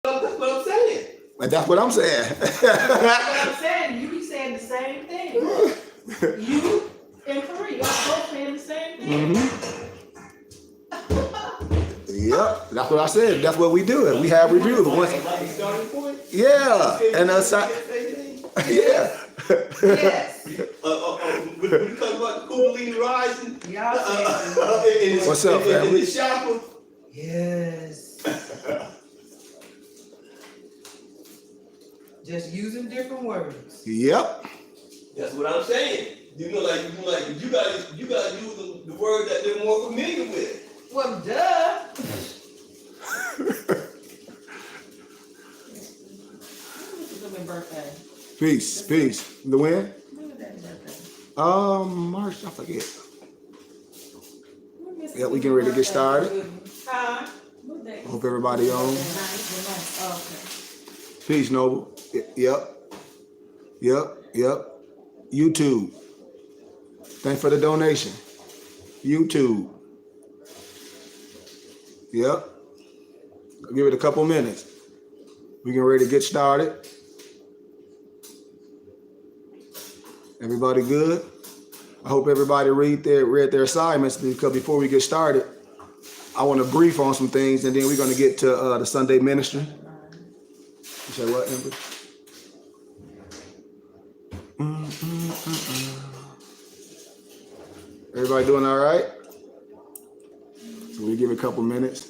That's what I'm saying. And that's what I'm saying. That's what I'm saying. You be saying the same thing. You and Free, y'all both saying the same thing. Yep, that's what I said. That's what we do. We have reviews. Once, yeah, and yeah. Yes. When you talk about the Kundalini rising, Y'all What's up, in family? the chakra. yes. Just using different words. Yep. That's what I'm saying. You gotta use the word that they're more familiar with. Well, duh. When's birthday? Peace. The when? When was that birthday? March, I forget. Yeah, we getting ready to get started. Huh? Hope everybody on. Peace, Noble. Yep. YouTube. Thanks for the donation. YouTube. Yep. I'll give it a couple minutes. We getting ready to get started. Everybody good? I hope everybody read their assignments, because before we get started, I want to brief on some things, and then we're going to get to the Sunday ministry. You say what, Ember? Everybody doing all right? So we give it a couple minutes.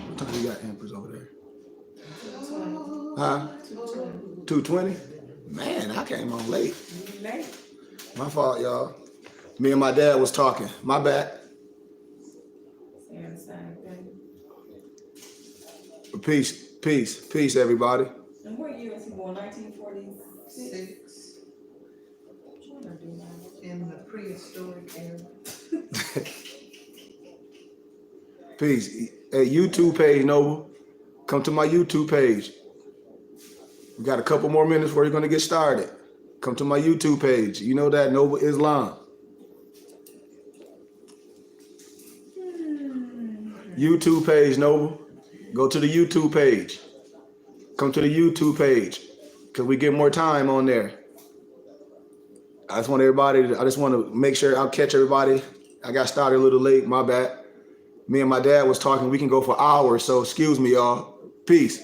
What time you got, Empress, over there? Huh? 2:20? Man, I came on late. My fault, y'all. Me and my dad was talking. My bad. Peace, everybody. And what year was he born? 1946? In the prehistoric era. Peace. Hey, YouTube page, Noble. Come to my YouTube page. We got a couple more minutes before you're going to get started. Come to my YouTube page. You know that, Noble Islam. YouTube page, Noble. Go to the YouTube page. Come to the YouTube page, because we get more time on there. I just want to make sure I'll catch everybody. I got started a little late, my bad. Me and my dad was talking, we can go for hours, so excuse me, y'all. Peace.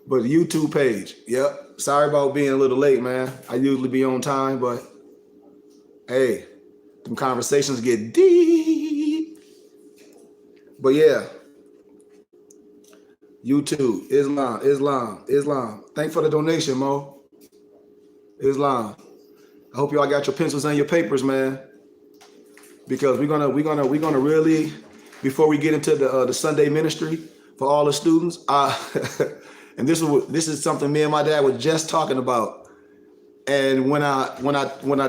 But the YouTube page, yep. Sorry about being a little late, man. I usually be on time, but hey, them conversations get deep. But yeah, YouTube, Islam. Thanks for the donation, Mo. Islam. I hope y'all got your pencils and your papers, man, because we're gonna really, before we get into the Sunday ministry for all the students, and this is something me and my dad were just talking about. And when I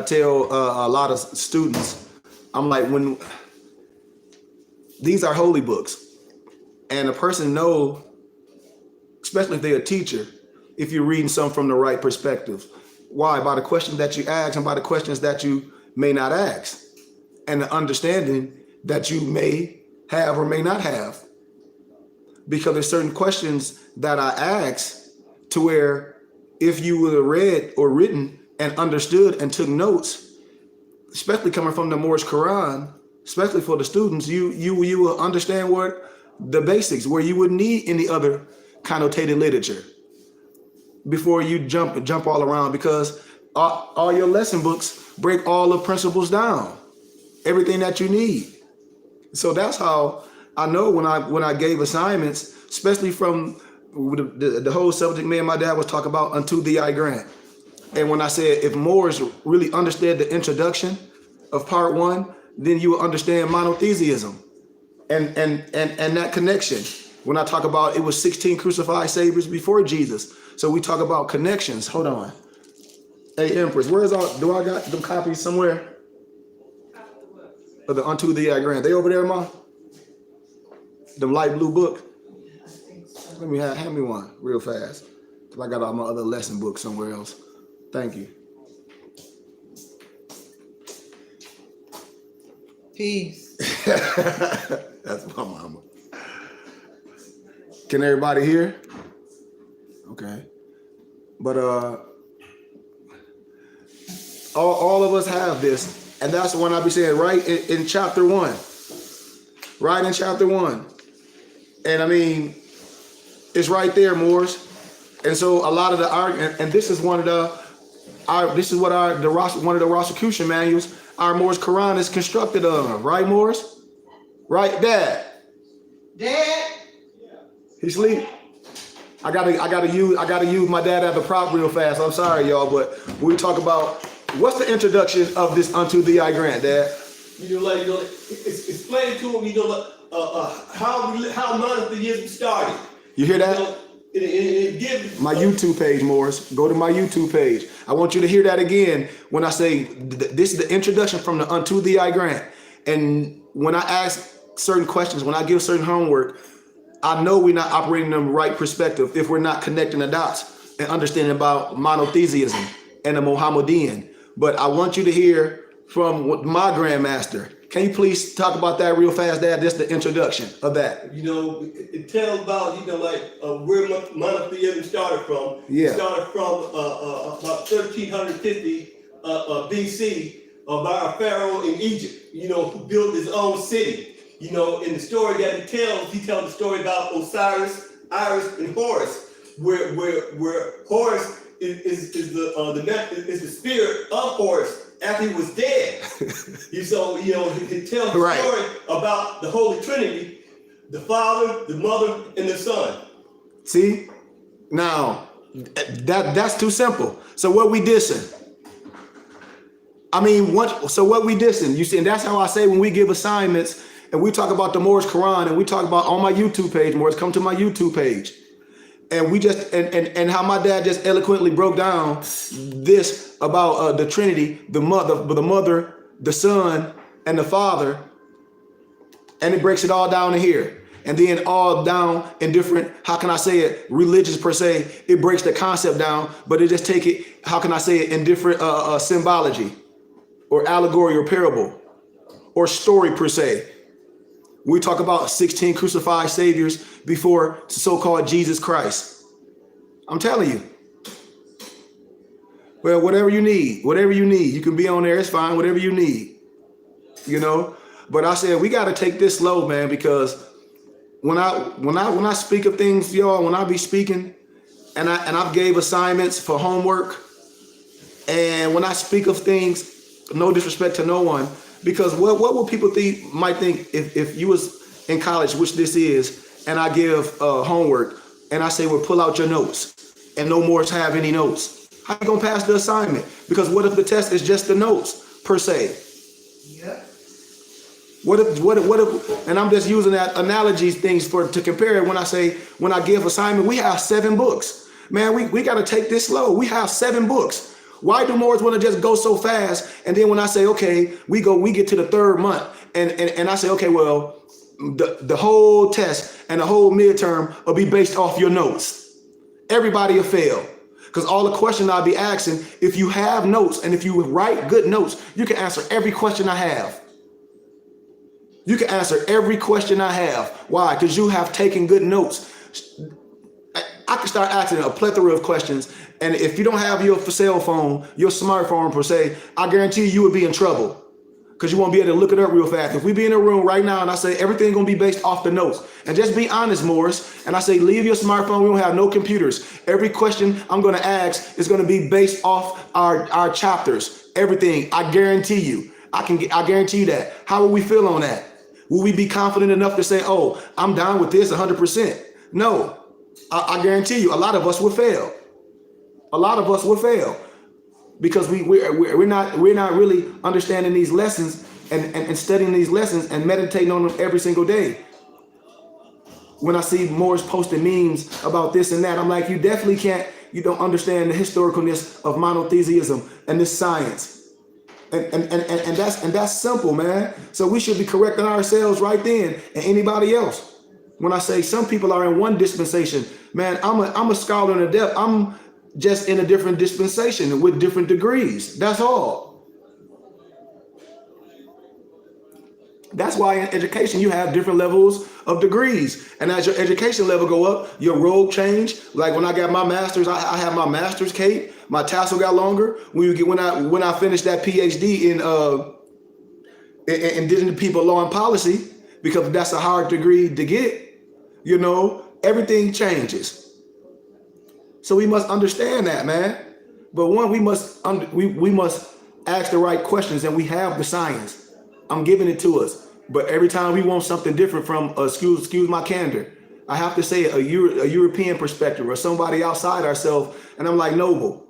tell a lot of students, I'm like, when these are holy books, and a person know, especially if they're a teacher, if you're reading some from the right perspective. Why? By the questions that you ask and by the questions that you may not ask, and the understanding that you may have or may not have. Because there's certain questions that I ask to where if you would have read or written and understood and took notes, especially coming from the Moorish Quran, especially for the students, you will understand what the basics, where you wouldn't need any other connotated literature before you jump all around, because all your lesson books break all the principles down, everything that you need. So that's how I know when I gave assignments, especially from the whole subject me and my dad was talking about, unto thee I grant. And when I said if Moors really understood the introduction of part 1, then you will understand monotheism and that connection. When I talk about it was 16 crucified saviors before Jesus. So we talk about connections. Hold on. Hey, Empress, do I got them copies somewhere? Of the Unto Thee I Grant. They over there, Ma? Them light blue book? Let me hand me one real fast. I got all my other lesson books somewhere else. Thank you. Peace. That's my mama. Can everybody hear? Okay. But all of us have this, and that's the one I be saying right in chapter 1. Right in chapter 1. And I mean, it's right there, Moors. And so a lot of the argument, and this is one of the one of the Rosicrucian manuals our Moorish Quran is constructed of, right, Moors? Right, Dad? Dad? He sleep? I gotta use my dad as a prop real fast. I'm sorry, y'all, but when we talk about what's the introduction of this unto thee I grant, Dad? Explain to him, how monotheism started. You hear that? It gives my YouTube page, Morris. Go to my YouTube page. I want you to hear that again when I say this is the introduction from the unto thee I grant. And when I ask certain questions, when I give certain homework, I know we're not operating in the right perspective if we're not connecting the dots and understanding about monotheism and the Mohammedan. But I want you to hear from my grandmaster. Can you please talk about that real fast, Dad? Just the introduction of that. It tells about, where monotheism started from. Yeah. It started from about 1350 BC by a pharaoh in Egypt, who built his own city. In the story that he tells the story about Osiris, Iris, and Horus, where Horus is the spirit of Horus after he was dead. He tells the story about the Holy Trinity, the Father, the Mother, and the Son. See? Now, that's too simple. So what we dissing? What we dissing? You see, and that's how I say when we give assignments and we talk about the Moorish Quran and we talk about on my YouTube page, Moors, come to my YouTube page. And we just and how my dad just eloquently broke down this about the Trinity, the mother, the Son, and the Father, and it breaks it all down in here, and then all down in different, how can I say it, religious per se. It breaks the concept down, but it just take it, how can I say it, in different symbology, or allegory, or parable, or story per se. We talk about 16 crucified saviors before so-called Jesus Christ. I'm telling you. Well, whatever you need, you can be on there. It's fine. Whatever you need, But I said we got to take this slow, man, because when I speak of things, y'all, when I be speaking, and I've gave assignments for homework, and when I speak of things, no disrespect to no one. Because what will people might think if you was in college, which this is, and I give homework, and I say, well, pull out your notes, and no more have any notes. How you gonna pass the assignment? Because what if the test is just the notes per se? Yeah. What if? And I'm just using that analogy things to compare it. When I give assignment, we have 7 books. Man, we got to take this slow. We have 7 books. Why do Moors want to just go so fast? And then when I say, okay, we get to the 3rd month, and I say, okay, well, the whole test and the whole midterm will be based off your notes. Everybody will fail. Because all the questions I'll be asking, if you have notes and if you write good notes, you can answer every question I have. You can answer every question I have. Why? Because you have taken good notes. I can start asking a plethora of questions, and if you don't have your cell phone, your smartphone per se, I guarantee you would be in trouble because you won't be able to look it up real fast. If we be in a room right now and I say everything gonna be based off the notes, and just be honest, Morris, and I say leave your smartphone, we don't have no computers. Every question I'm gonna ask is gonna be based off our chapters. Everything, I guarantee you. I guarantee you that. How will we feel on that? Will we be confident enough to say, oh, I'm down with this 100%? No. I guarantee you, a lot of us will fail. A lot of us will fail because we're not really understanding these lessons and studying these lessons and meditating on them every single day. When I see Moors posting memes about this and that, I'm like, you definitely can't. You don't understand the historicalness of monotheism and this science. And that's simple, man. So we should be correcting ourselves right then and anybody else. When I say some people are in one dispensation, man, I'm a scholar and adept. just in a different dispensation with different degrees. That's all. That's why in education you have different levels of degrees, and as your education level go up, your robe change. Like when I got my master's, I have my master's cape. My tassel got longer. When I finished that PhD in indigenous people law and policy, because that's a hard degree to get. You know, everything changes. So we must understand that, man. But one, we must ask the right questions, and we have the science. I'm giving it to us. But every time we want something different from, excuse my candor, I have to say a European perspective or somebody outside ourselves. And I'm like, Noble,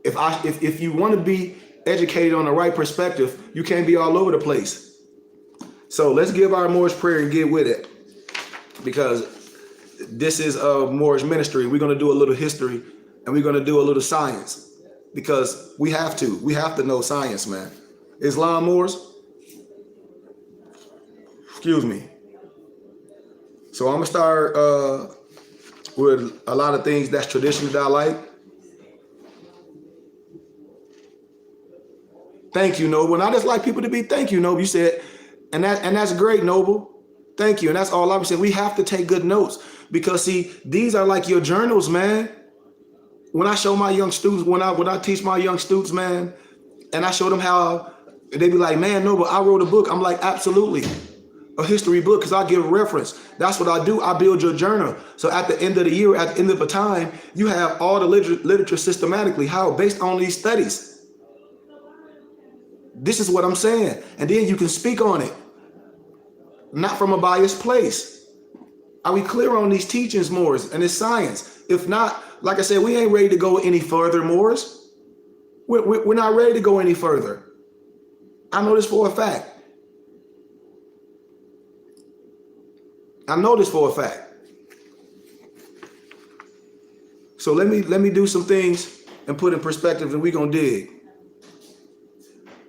if you want to be educated on the right perspective, you can't be all over the place. So let's give our Moorish prayer and get with it, because this is a Moorish ministry. We're going to do a little history and we're going to do a little science, because we have to know science, man. Islam, Moors. Excuse me. So I'm gonna start with a lot of things that's traditions that I like. Thank you, Noble. And I just like people to be thank you, Noble. You said, and that's great, Noble. Thank you. And that's all I was saying. We have to take good notes, because see, these are like your journals, man. When I show my young students, when I teach my young students, man, and I show them how, they be like, man, Noble, I wrote a book. I'm like, absolutely. A history book, because I give reference. That's what I do. I build your journal. So at the end of the year, at the end of a time, you have all the literature systematically, how based on these studies. This is what I'm saying. And then you can speak on it, not from a biased place. Are we clear on these teachings, Moors, and it's science? If not, like I said, we ain't ready to go any further, Moors. We're not ready to go any further. I know this for a fact. I know this for a fact. So let me do some things and put in perspective, and we're gonna dig.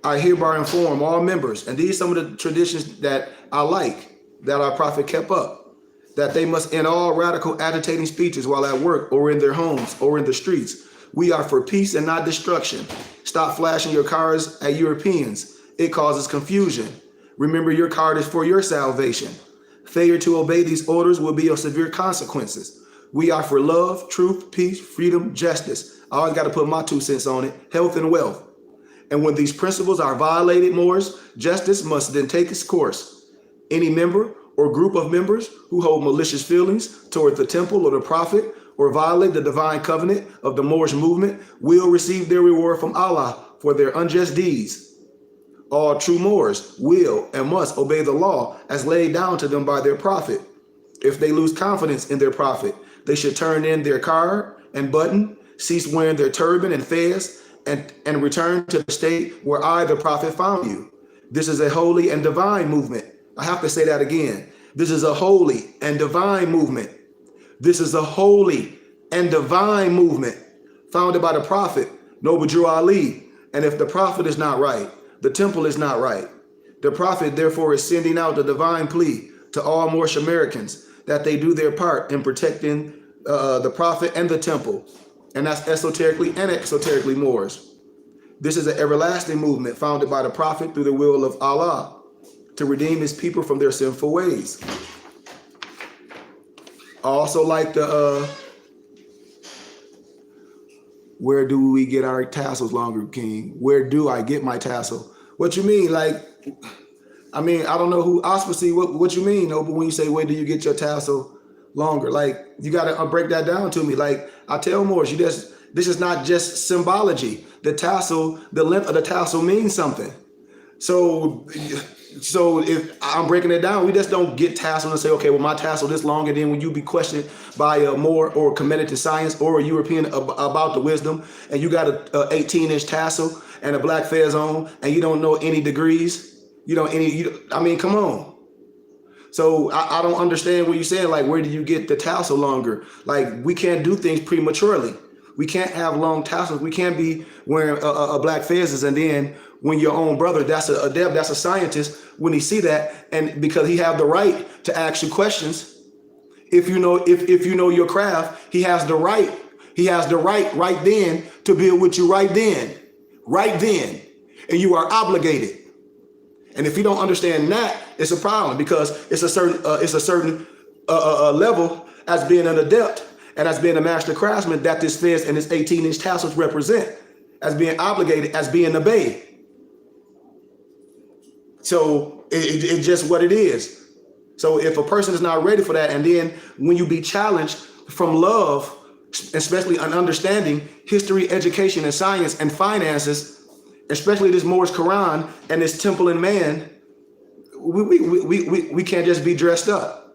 I hereby inform all members, and these are some of the traditions that I like, that our prophet kept up, that they must end all radical agitating speeches while at work or in their homes or in the streets. We are for peace and not destruction. Stop flashing your cards at Europeans. It causes confusion. Remember, your card is for your salvation. Failure to obey these orders will be of severe consequences. We are for love, truth, peace, freedom, justice. I always got to put my 2 cents on it. Health and wealth. And when these principles are violated, Moors, justice must then take its course. Any member or group of members who hold malicious feelings toward the temple or the prophet, or violate the divine covenant of the Moorish movement, will receive their reward from Allah for their unjust deeds. All true Moors will and must obey the law as laid down to them by their prophet. If they lose confidence in their prophet, they should turn in their card and button, cease wearing their turban and fez, and return to the state where I, the prophet, found you. This is a holy and divine movement. I have to say that again. This is a holy and divine movement. This is a holy and divine movement founded by the prophet, Noble Drew Ali. And if the prophet is not right, the temple is not right. The prophet, therefore, is sending out the divine plea to all Moorish Americans that they do their part in protecting the prophet and the temple. And that's esoterically and exoterically Moors. This is an everlasting movement founded by the prophet through the will of Allah to redeem his people from their sinful ways. I also like the, where do we get our tassels longer, King? Where do I get my tassel? What you mean? Like, I mean, I don't know who auspices, what you mean, no, but when you say, where do you get your tassel longer? Like, you got to break that down to me. Like, I tell Moors, this is not just symbology. The tassel, the length of the tassel means something. So if I'm breaking it down, we just don't get tassel and say, okay, well, my tassel this long, and then when you be questioned by a Moor or committed to science or a European about the wisdom, and you got a 18-inch tassel and a black fez on, and you don't know any degrees, I mean, come on. So I don't understand what you're saying. Like, where do you get the tassel longer? Like, we can't do things prematurely. We can't have long tassels. We can't be wearing a black fezes, and then when your own brother, that's an adept, that's a scientist, when he see that, and because he have the right to ask you questions, if you know your craft, he has the right He has the right then to build with you right then. And you are obligated. And if you don't understand that, it's a problem, because it's a certain level as being an adept and as being a master craftsman that this fez and its 18-inch tassels represent, as being obligated, as being obeyed. So it's just what it is. So if a person is not ready for that, and then when you be challenged from love, especially an understanding history, education, and science and finances, especially this Moorish Quran and this temple in man, we can't just be dressed up.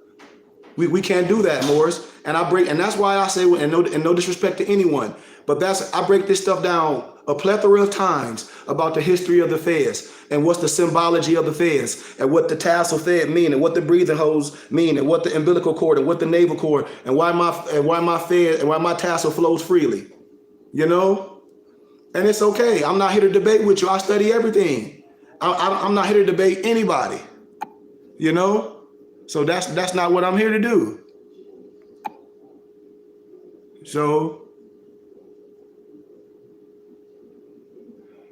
We can't do that, Moors. And that's why I say, and no disrespect to anyone, but I break this stuff down a plethora of times about the history of the fez and what's the symbology of the fez and what the tassel fez mean and what the breathing hose mean and what the umbilical cord and what the navel cord and why my fez and why my tassel flows freely, you know? And it's okay. I'm not here to debate with you. I study everything. I'm not here to debate anybody, you know? So that's not what I'm here to do. So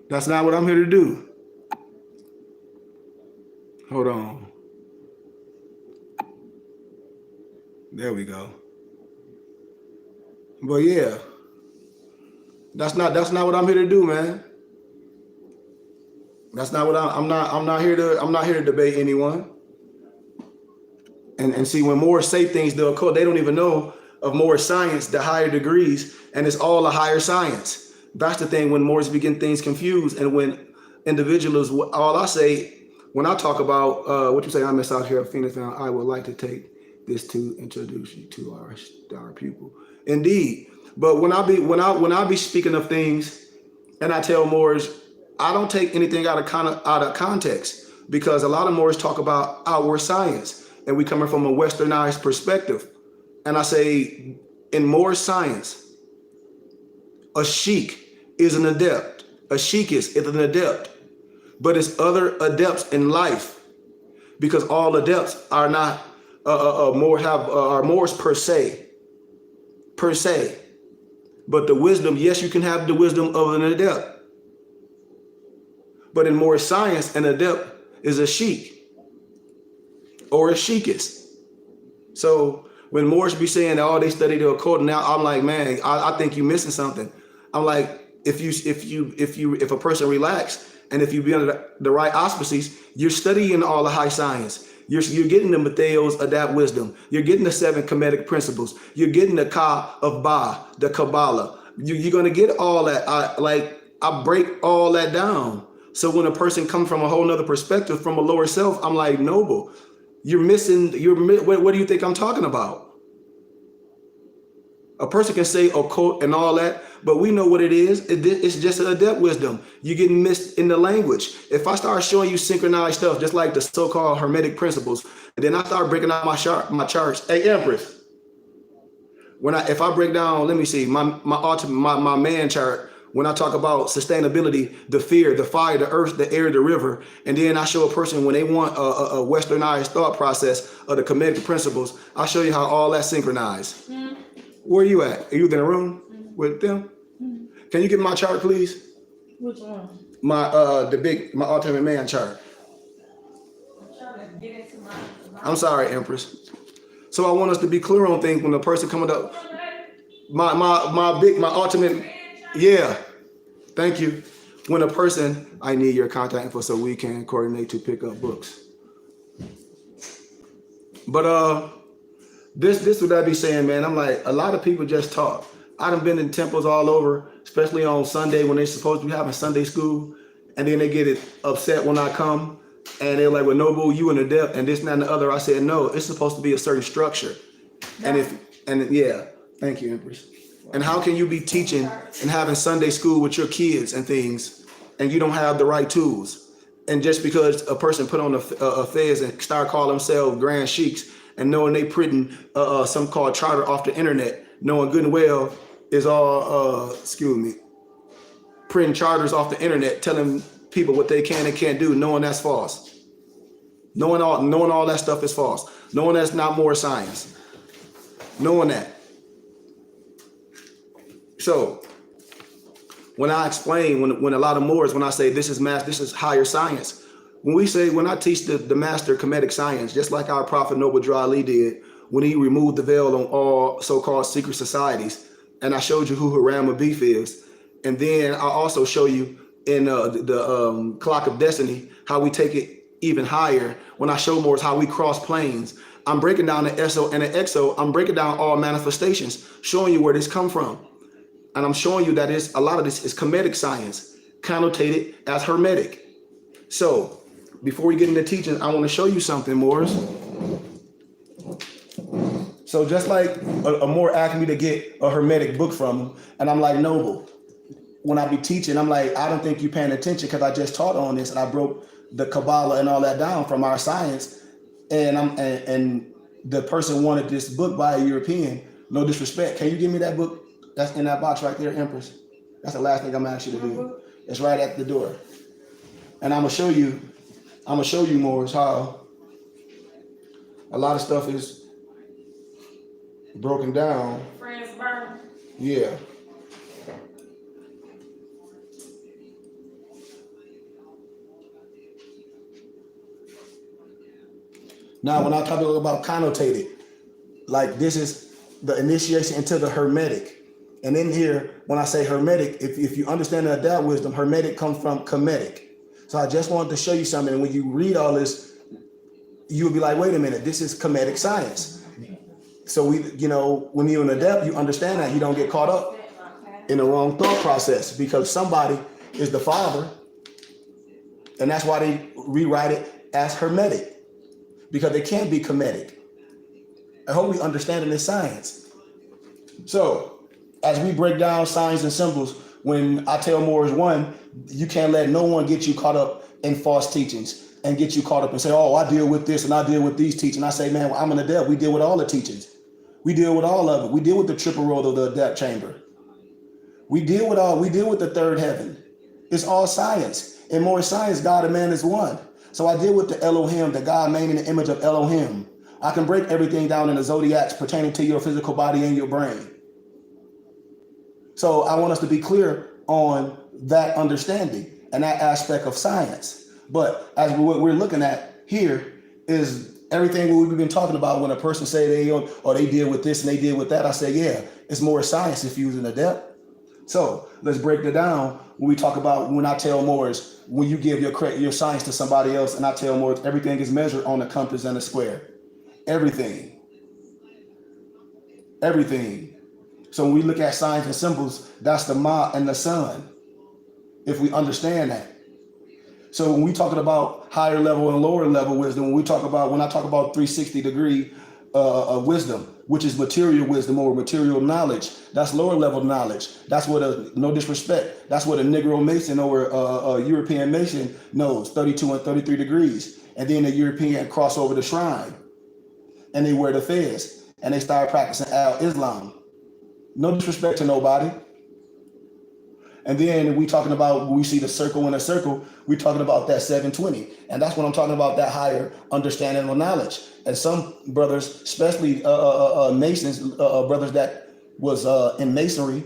that's not what I'm here to do. Hold on. There we go. But yeah, that's not what I'm here to do, man. That's not what I'm not here to debate anyone. And see, when Moors say things, they don't even know of Moorish science, the higher degrees, and it's all a higher science. That's the thing when Moors begin things confused, and when individuals, all I say, when I talk about what you say, I miss out here, Phoenix Found, I would like to take this to introduce you to our pupil. Indeed. But when I be speaking of things and I tell Moors, I don't take anything out of context, because a lot of Moors talk about outward science and we coming from a westernized perspective. And I say, in Moorish science, a sheik is an adept. A sheik is an adept. But it's other adepts in life, because all adepts are not are Moors per se. But the wisdom, yes, you can have the wisdom of an adept. But in Moorish science, an adept is a sheik or a sheikist. So when Moors be saying that, oh, they study the occult, now I'm like, man, I think you're missing something. I'm like, if a person relax and if you be under the right auspices, you're studying all the high science. You're getting the Mattheos of that wisdom. You're getting the 7 Kemetic principles. You're getting the Ka of Ba, the Kabbalah. You're gonna get all that. I break all that down. So when a person comes from a whole nother perspective, from a lower self, I'm like, Noble, you're missing. What do you think I'm talking about? A person can say occult and all that, but we know what it is. It's just an adept wisdom. You're getting missed in the language. If I start showing you synchronized stuff, just like the so-called hermetic principles, and then I start breaking out my charts. Hey, Empress, if I break down, let me see, my man chart, when I talk about sustainability, the fear, the fire, the earth, the air, the river, and then I show a person when they want a westernized thought process of the Kemetic principles, I'll show you how all that's synchronized. Mm. Where are you at? Are you in the room with them? Mm. Can you give me my chart, please? Which one? My ultimate man chart. I'm sorry, Empress. So I want us to be clear on things when the person coming up. My ultimate. Yeah, thank you. When a person, I need your contact info so we can coordinate to pick up books. But this what I be saying, man. I'm like, a lot of people just talk. I done been in temples all over, especially on Sunday when they're supposed to be having Sunday school, and then they get upset when I come, and they're like, well, Noble, you an adept, and this, and that, and the other. I said, no, it's supposed to be a certain structure. No. Yeah, thank you, Empress. And how can you be teaching and having Sunday school with your kids and things, and you don't have the right tools? And just because a person put on a fez and start calling themselves grand sheiks, and knowing they printing some called charter off the internet, knowing good and well is all, printing charters off the internet, telling people what they can and can't do, knowing that's false. Knowing all that stuff is false. Knowing that's not more science. Knowing that. So when I explain, when a lot of Moors, when I say this is higher science, when I teach the master Kemetic science, just like our prophet Noble Drew Ali did, when he removed the veil on all so-called secret societies, and I showed you who Haram Abif is, and then I also show you in the Clock of Destiny how we take it even higher. When I show Moors how we cross planes, I'm breaking down the ESO and the EXO. I'm breaking down all manifestations, showing you where this come from. And I'm showing you that a lot of this is Kemetic science, connotated as Hermetic. So before we get into teaching, I want to show you something, Moors. So just like a Moor asked me to get a Hermetic book from him, and I'm like, Noble, when I be teaching, I'm like, I don't think you're paying attention because I just taught on this and I broke the Kabbalah and all that down from our science. And the person wanted this book by a European. No disrespect. Can you give me that book? That's in that box right there, Empress. That's the last thing I'm gonna ask you to do. It's right at the door. And I'm gonna show you Moors, how a lot of stuff is broken down. Friends burn. Yeah. Now, when I talk about connotated, like this is the initiation into the Hermetic. And in here, when I say Hermetic, if you understand the Adept wisdom, Hermetic comes from Kemetic. So I just wanted to show you something. And when you read all this, you'll be like, wait a minute, this is Kemetic science. So when you're an Adept, you understand that you don't get caught up in the wrong thought process because somebody is the father. And that's why they rewrite it as Hermetic, because they can't be Kemetic. I hope we understand this science. So as we break down signs and symbols, when I tell Moors, one, you can't let no one get you caught up in false teachings and get you caught up and say, oh, I deal with this and I deal with these teachings. I say, man, well, I'm an Adept. We deal with all the teachings. We deal with all of it. We deal with the triple roll of the Adept chamber. We deal with the third heaven. It's all science. In Moorish science, God and man is one. So I deal with the Elohim, the God made in the image of Elohim. I can break everything down in the zodiacs pertaining to your physical body and your brain. So I want us to be clear on that understanding and that aspect of science. But as what we're looking at here is everything we've been talking about. When a person say they deal with this and they deal with that, I say, yeah, it's more science if you're an Adept. So let's break it down. When I tell Moors, when you give your science to somebody else, and I tell Moors, everything is measured on a compass and a square. Everything. So when we look at signs and symbols, that's the Ma and the Sun, if we understand that. So when we talking about higher level and lower level wisdom, when I talk about 360-degree wisdom, which is material wisdom or material knowledge, that's lower level knowledge. That's what no disrespect, that's what a Negro Mason or a European Mason knows, 32 and 33 degrees. And then the European cross over the shrine and they wear the fez and they start practicing Islam. No disrespect to nobody. And then we talking about, when we see the circle in a circle, we're talking about that 720. And that's what I'm talking about, that higher understanding of knowledge. And some brothers, especially Masons, brothers that was in Masonry,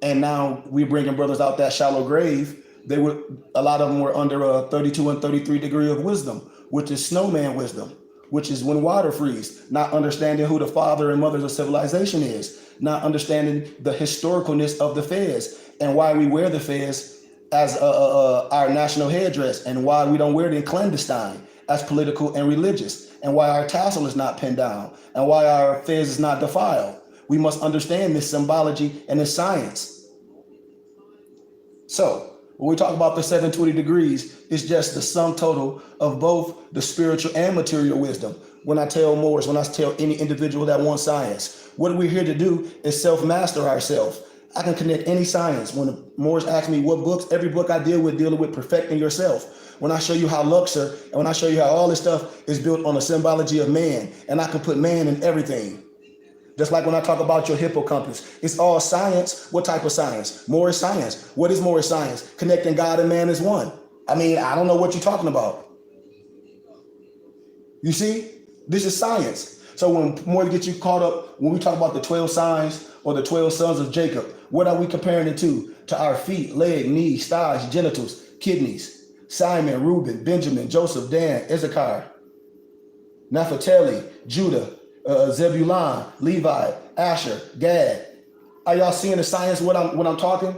and now we're bringing brothers out that shallow grave, a lot of them were under a 32 and 33 degree of wisdom, which is snowman wisdom, which is when water freezes, not understanding who the father and mothers of civilization is, not understanding the historicalness of the fez and why we wear the fez as our national headdress and why we don't wear it in clandestine as political and religious, and why our tassel is not pinned down and why our fez is not defiled. We must understand this symbology and this science. So when we talk about the 720 degrees, it's just the sum total of both the spiritual and material wisdom. When I tell Moors, when I tell any individual that wants science, what we're here to do is self-master ourselves. I can connect any science. When Moors ask me what books, every book I dealing with perfecting yourself. When I show you how Luxor, and when I show you how all this stuff is built on a symbology of man, and I can put man in everything. Just like when I talk about your hippocampus, it's all science. What type of science? Moorish science. What is Moorish science? Connecting God and man as one. I mean, I don't know what you're talking about. You see, this is science. So when more gets you caught up, when we talk about the 12 signs or the 12 sons of Jacob, what are we comparing it to? To our feet, leg, knees, thighs, genitals, kidneys. Simon, Reuben, Benjamin, Joseph, Dan, Issachar, Naphtali, Judah, Zebulun, Levi, Asher, Gad. Are y'all seeing the science when I'm talking?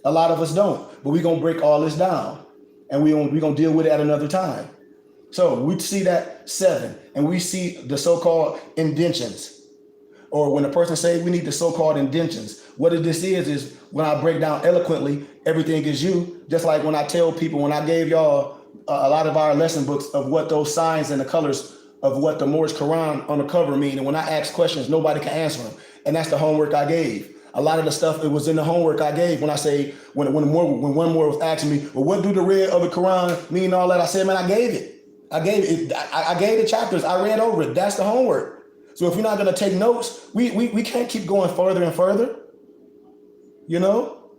A lot of us don't, but we're gonna break all this down, and we're gonna deal with it at another time. So we see that 7, and we see the so-called indentions, or when a person says we need the so-called indentions. What this is when I break down eloquently, everything is you. Just like when I tell people, when I gave y'all a lot of our lesson books of what those signs and the colors of what the Moorish Quran on the cover mean, and when I ask questions, nobody can answer them, and that's the homework I gave. A lot of the stuff, it was in the homework I gave. When I say, when one more was asking me, well, what do the red of the Quran mean and all that? I said, man, I gave it. I gave the chapters. I read over it. That's the homework. So if we're not going to take notes, we can't keep going further and further. You know?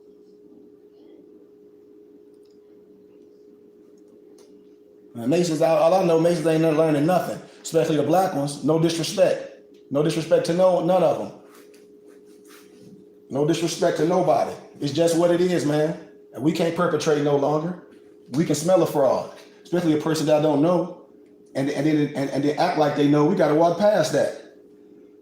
And Masons, all I know, Masons ain't learning nothing, especially the black ones. No disrespect. No disrespect to none of them. No disrespect to nobody. It's just what it is, man. And we can't perpetrate no longer. We can smell a fraud, especially a person that don't know, and they act like they know. We got to walk past that.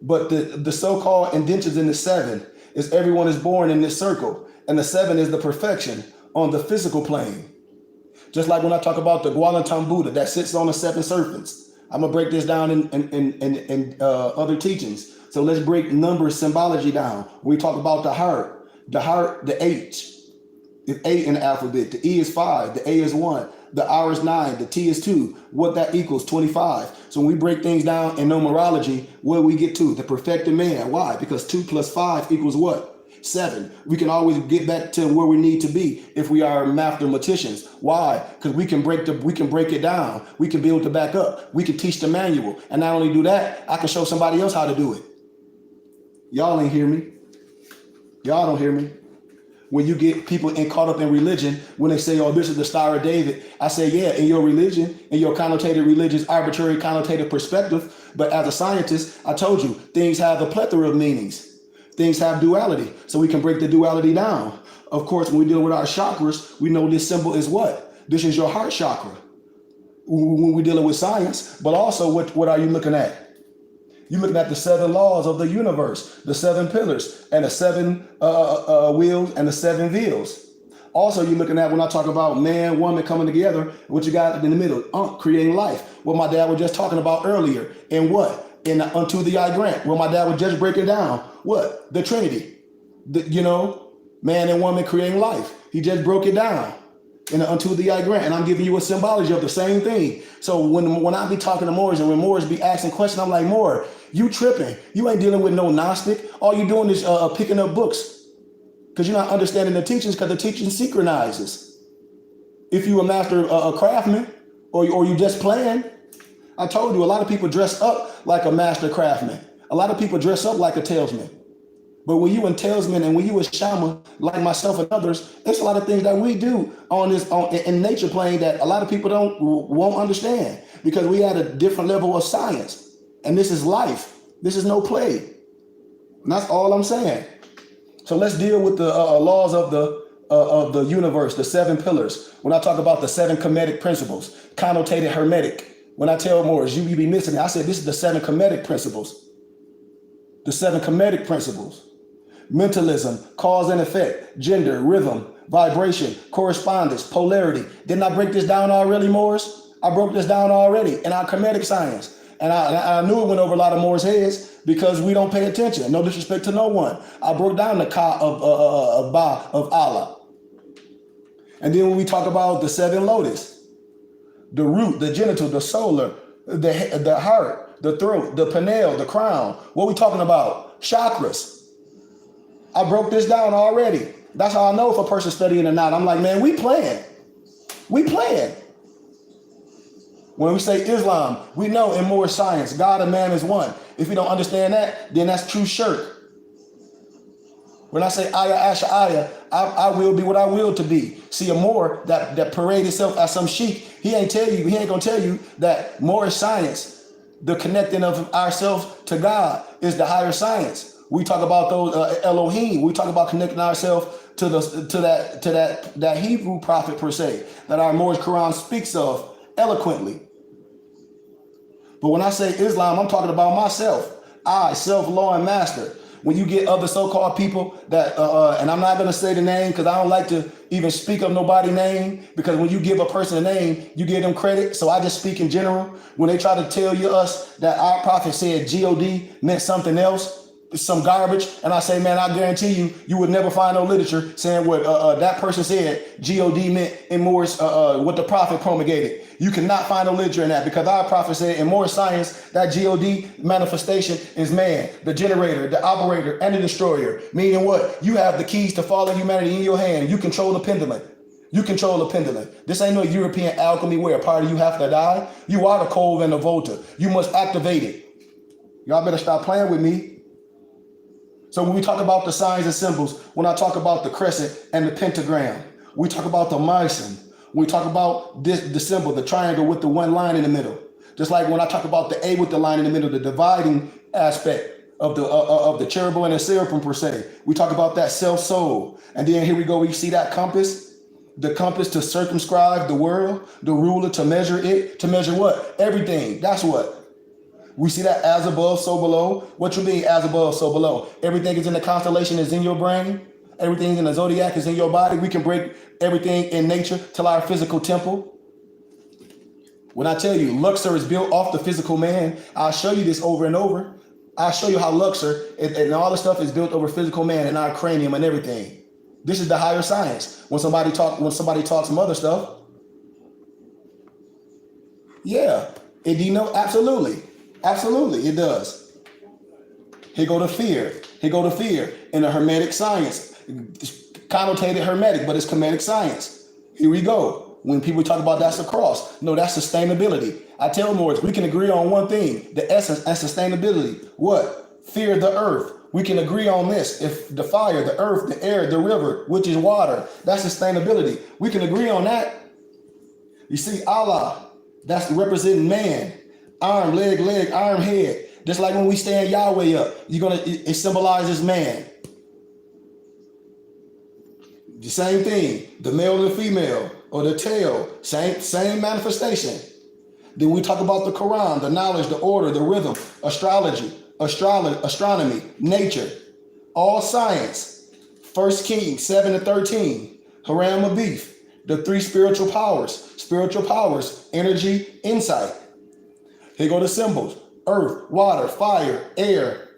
But the so-called indentions in the 7 is everyone is born in this circle, and the 7 is the perfection on the physical plane. Just like when I talk about the Gualantam Buddha that sits on the 7 serpents. I'm gonna break this down in other teachings. So let's break numbers symbology down. When we talk about the heart, the H is 8 in the alphabet, the E is 5, the A is 1, the R is 9, the T is 2. What that equals, 25. So when we break things down in numerology, what do we get to? The perfected man. Why? Because 2 plus 5 equals what? 7. We can always get back to where we need to be if we are mathematicians. Why? Because we can break it down. We can build it back up. We can teach the manual. And not only do that, I can show somebody else how to do it. Y'all ain't hear me. Y'all don't hear me. When you get people caught up in religion, when they say, oh, this is the Star of David, I say, yeah, in your religion, in your connotated religious, arbitrary connotated perspective. But as a scientist, I told you, things have a plethora of meanings. Things have duality, so we can break the duality down. Of course, when we deal with our chakras, we know this symbol is what? This is your heart chakra. When we're dealing with science, but also what are you looking at? You're looking at the 7 laws of the universe, the 7 pillars, and the 7 wheels and the 7 wheels. Also, you're looking at, when I talk about man, woman coming together, what you got in the middle, creating life. What my dad was just talking about earlier. And what? In the Unto Thee I Grant, where my dad was just breaking down. What? The Trinity. Man and woman creating life. He just broke it down. In the Unto Thee I Grant. And I'm giving you a symbology of the same thing. So when I be talking to Moors and when Moors be asking questions, I'm like, Moor, you tripping. You ain't dealing with no Gnostic. All you doing is picking up books. Because you're not understanding the teachings, because the teaching synchronizes. If you a master craftsman or you just playing, I told you a lot of people dress up like a master craftsman. A lot of people dress up like a talesman. But when you a talesman and when you a shaman, like myself and others, it's a lot of things that we do in nature plane that a lot of people won't understand, because we at a different level of science. And this is life. This is no play. And that's all I'm saying. So let's deal with the laws of the universe, the 7 pillars. When I talk about the 7 Kemetic principles, connotated hermetic. When I tell Moors, you be missing it. I said, this is the 7 Kemetic principles. The 7 Kemetic principles. Mentalism, cause and effect, gender, rhythm, vibration, correspondence, polarity. Didn't I break this down already, Moors? I broke this down already in our Kemetic science. And I knew it went over a lot of Moors' heads because we don't pay attention. No disrespect to no one. I broke down the Ka of Ba of Allah. And then when we talk about the 7 lotus, the root, the genital, the solar, the heart, the throat, the pineal, the crown. What we talking about? Chakras. I broke this down already. That's how I know if a person's studying or not. I'm like, man, we playing. We playing. When we say Islam, we know in Moorish science, God and man is one. If you don't understand that, then that's true shirk. When I say Ayah Asha Ayah, I will be what I will to be. See, a Moor that parade himself as some sheik, he ain't gonna tell you that Moorish science, the connecting of ourselves to God is the higher science. We talk about those Elohim. We talk about connecting ourselves to that Hebrew prophet per se that our Moorish Quran speaks of eloquently. But when I say Islam, I'm talking about myself. I, self-law and master. When you get other so-called people that, and I'm not going to say the name because I don't like to even speak of nobody's name, because when you give a person a name, you give them credit. So I just speak in general. When they try to tell us that our prophet said God meant something else, some garbage, and I say, man, I guarantee you would never find no literature saying what that person said God meant in Moorish, what the prophet promulgated. You cannot find no literature in that, because our prophet said in Moorish science that God manifestation is man, the generator, the operator, and the destroyer. Meaning what? You have the keys to follow humanity in your hand. You control the pendulum. You control the pendulum. This ain't no European alchemy where a part of you have to die. You are the cold and the volta. You must activate it. Y'all better stop playing with me. So when we talk about the signs and symbols, when I talk about the crescent and the pentagram, we talk about the myson. We talk about the symbol, the triangle with the one line in the middle. Just like when I talk about the A with the line in the middle, the dividing aspect of the cherubim and the seraphim per se. We talk about that self-soul. And then here we go, we see that compass, the compass to circumscribe the world, the ruler to measure it, to measure what? Everything. That's what. We see that as above, so below. What you mean as above, so below? Everything is in the constellation is in your brain. Everything in the zodiac is in your body. We can break everything in nature to our physical temple. When I tell you Luxor is built off the physical man, I'll show you this over and over. I'll show you how Luxor and all the stuff is built over physical man and our cranium and everything. This is the higher science. When somebody talks some other stuff, yeah, it denotes absolutely, it does. Here go to fear. Here go to fear in the hermetic science. It's connotated hermetic, but it's Kemetic science. Here we go. When people talk about that's a cross, no, that's sustainability. I tell Moors, we can agree on one thing, the essence and sustainability. What? Fear the earth. We can agree on this. If the fire, the earth, the air, the river, which is water, that's sustainability. We can agree on that. You see, Allah, that's representing man. Arm, leg, arm, head. Just like when we stand Yahweh up, it symbolizes man. The same thing, the male and the female, or the tail, same manifestation. Then we talk about the Quran, the knowledge, the order, the rhythm, astrology, astronomy, nature, all science. 1 Kings 7-13, Haram of beef, the three spiritual powers, energy, insight. Here go the symbols: earth, water, fire, air,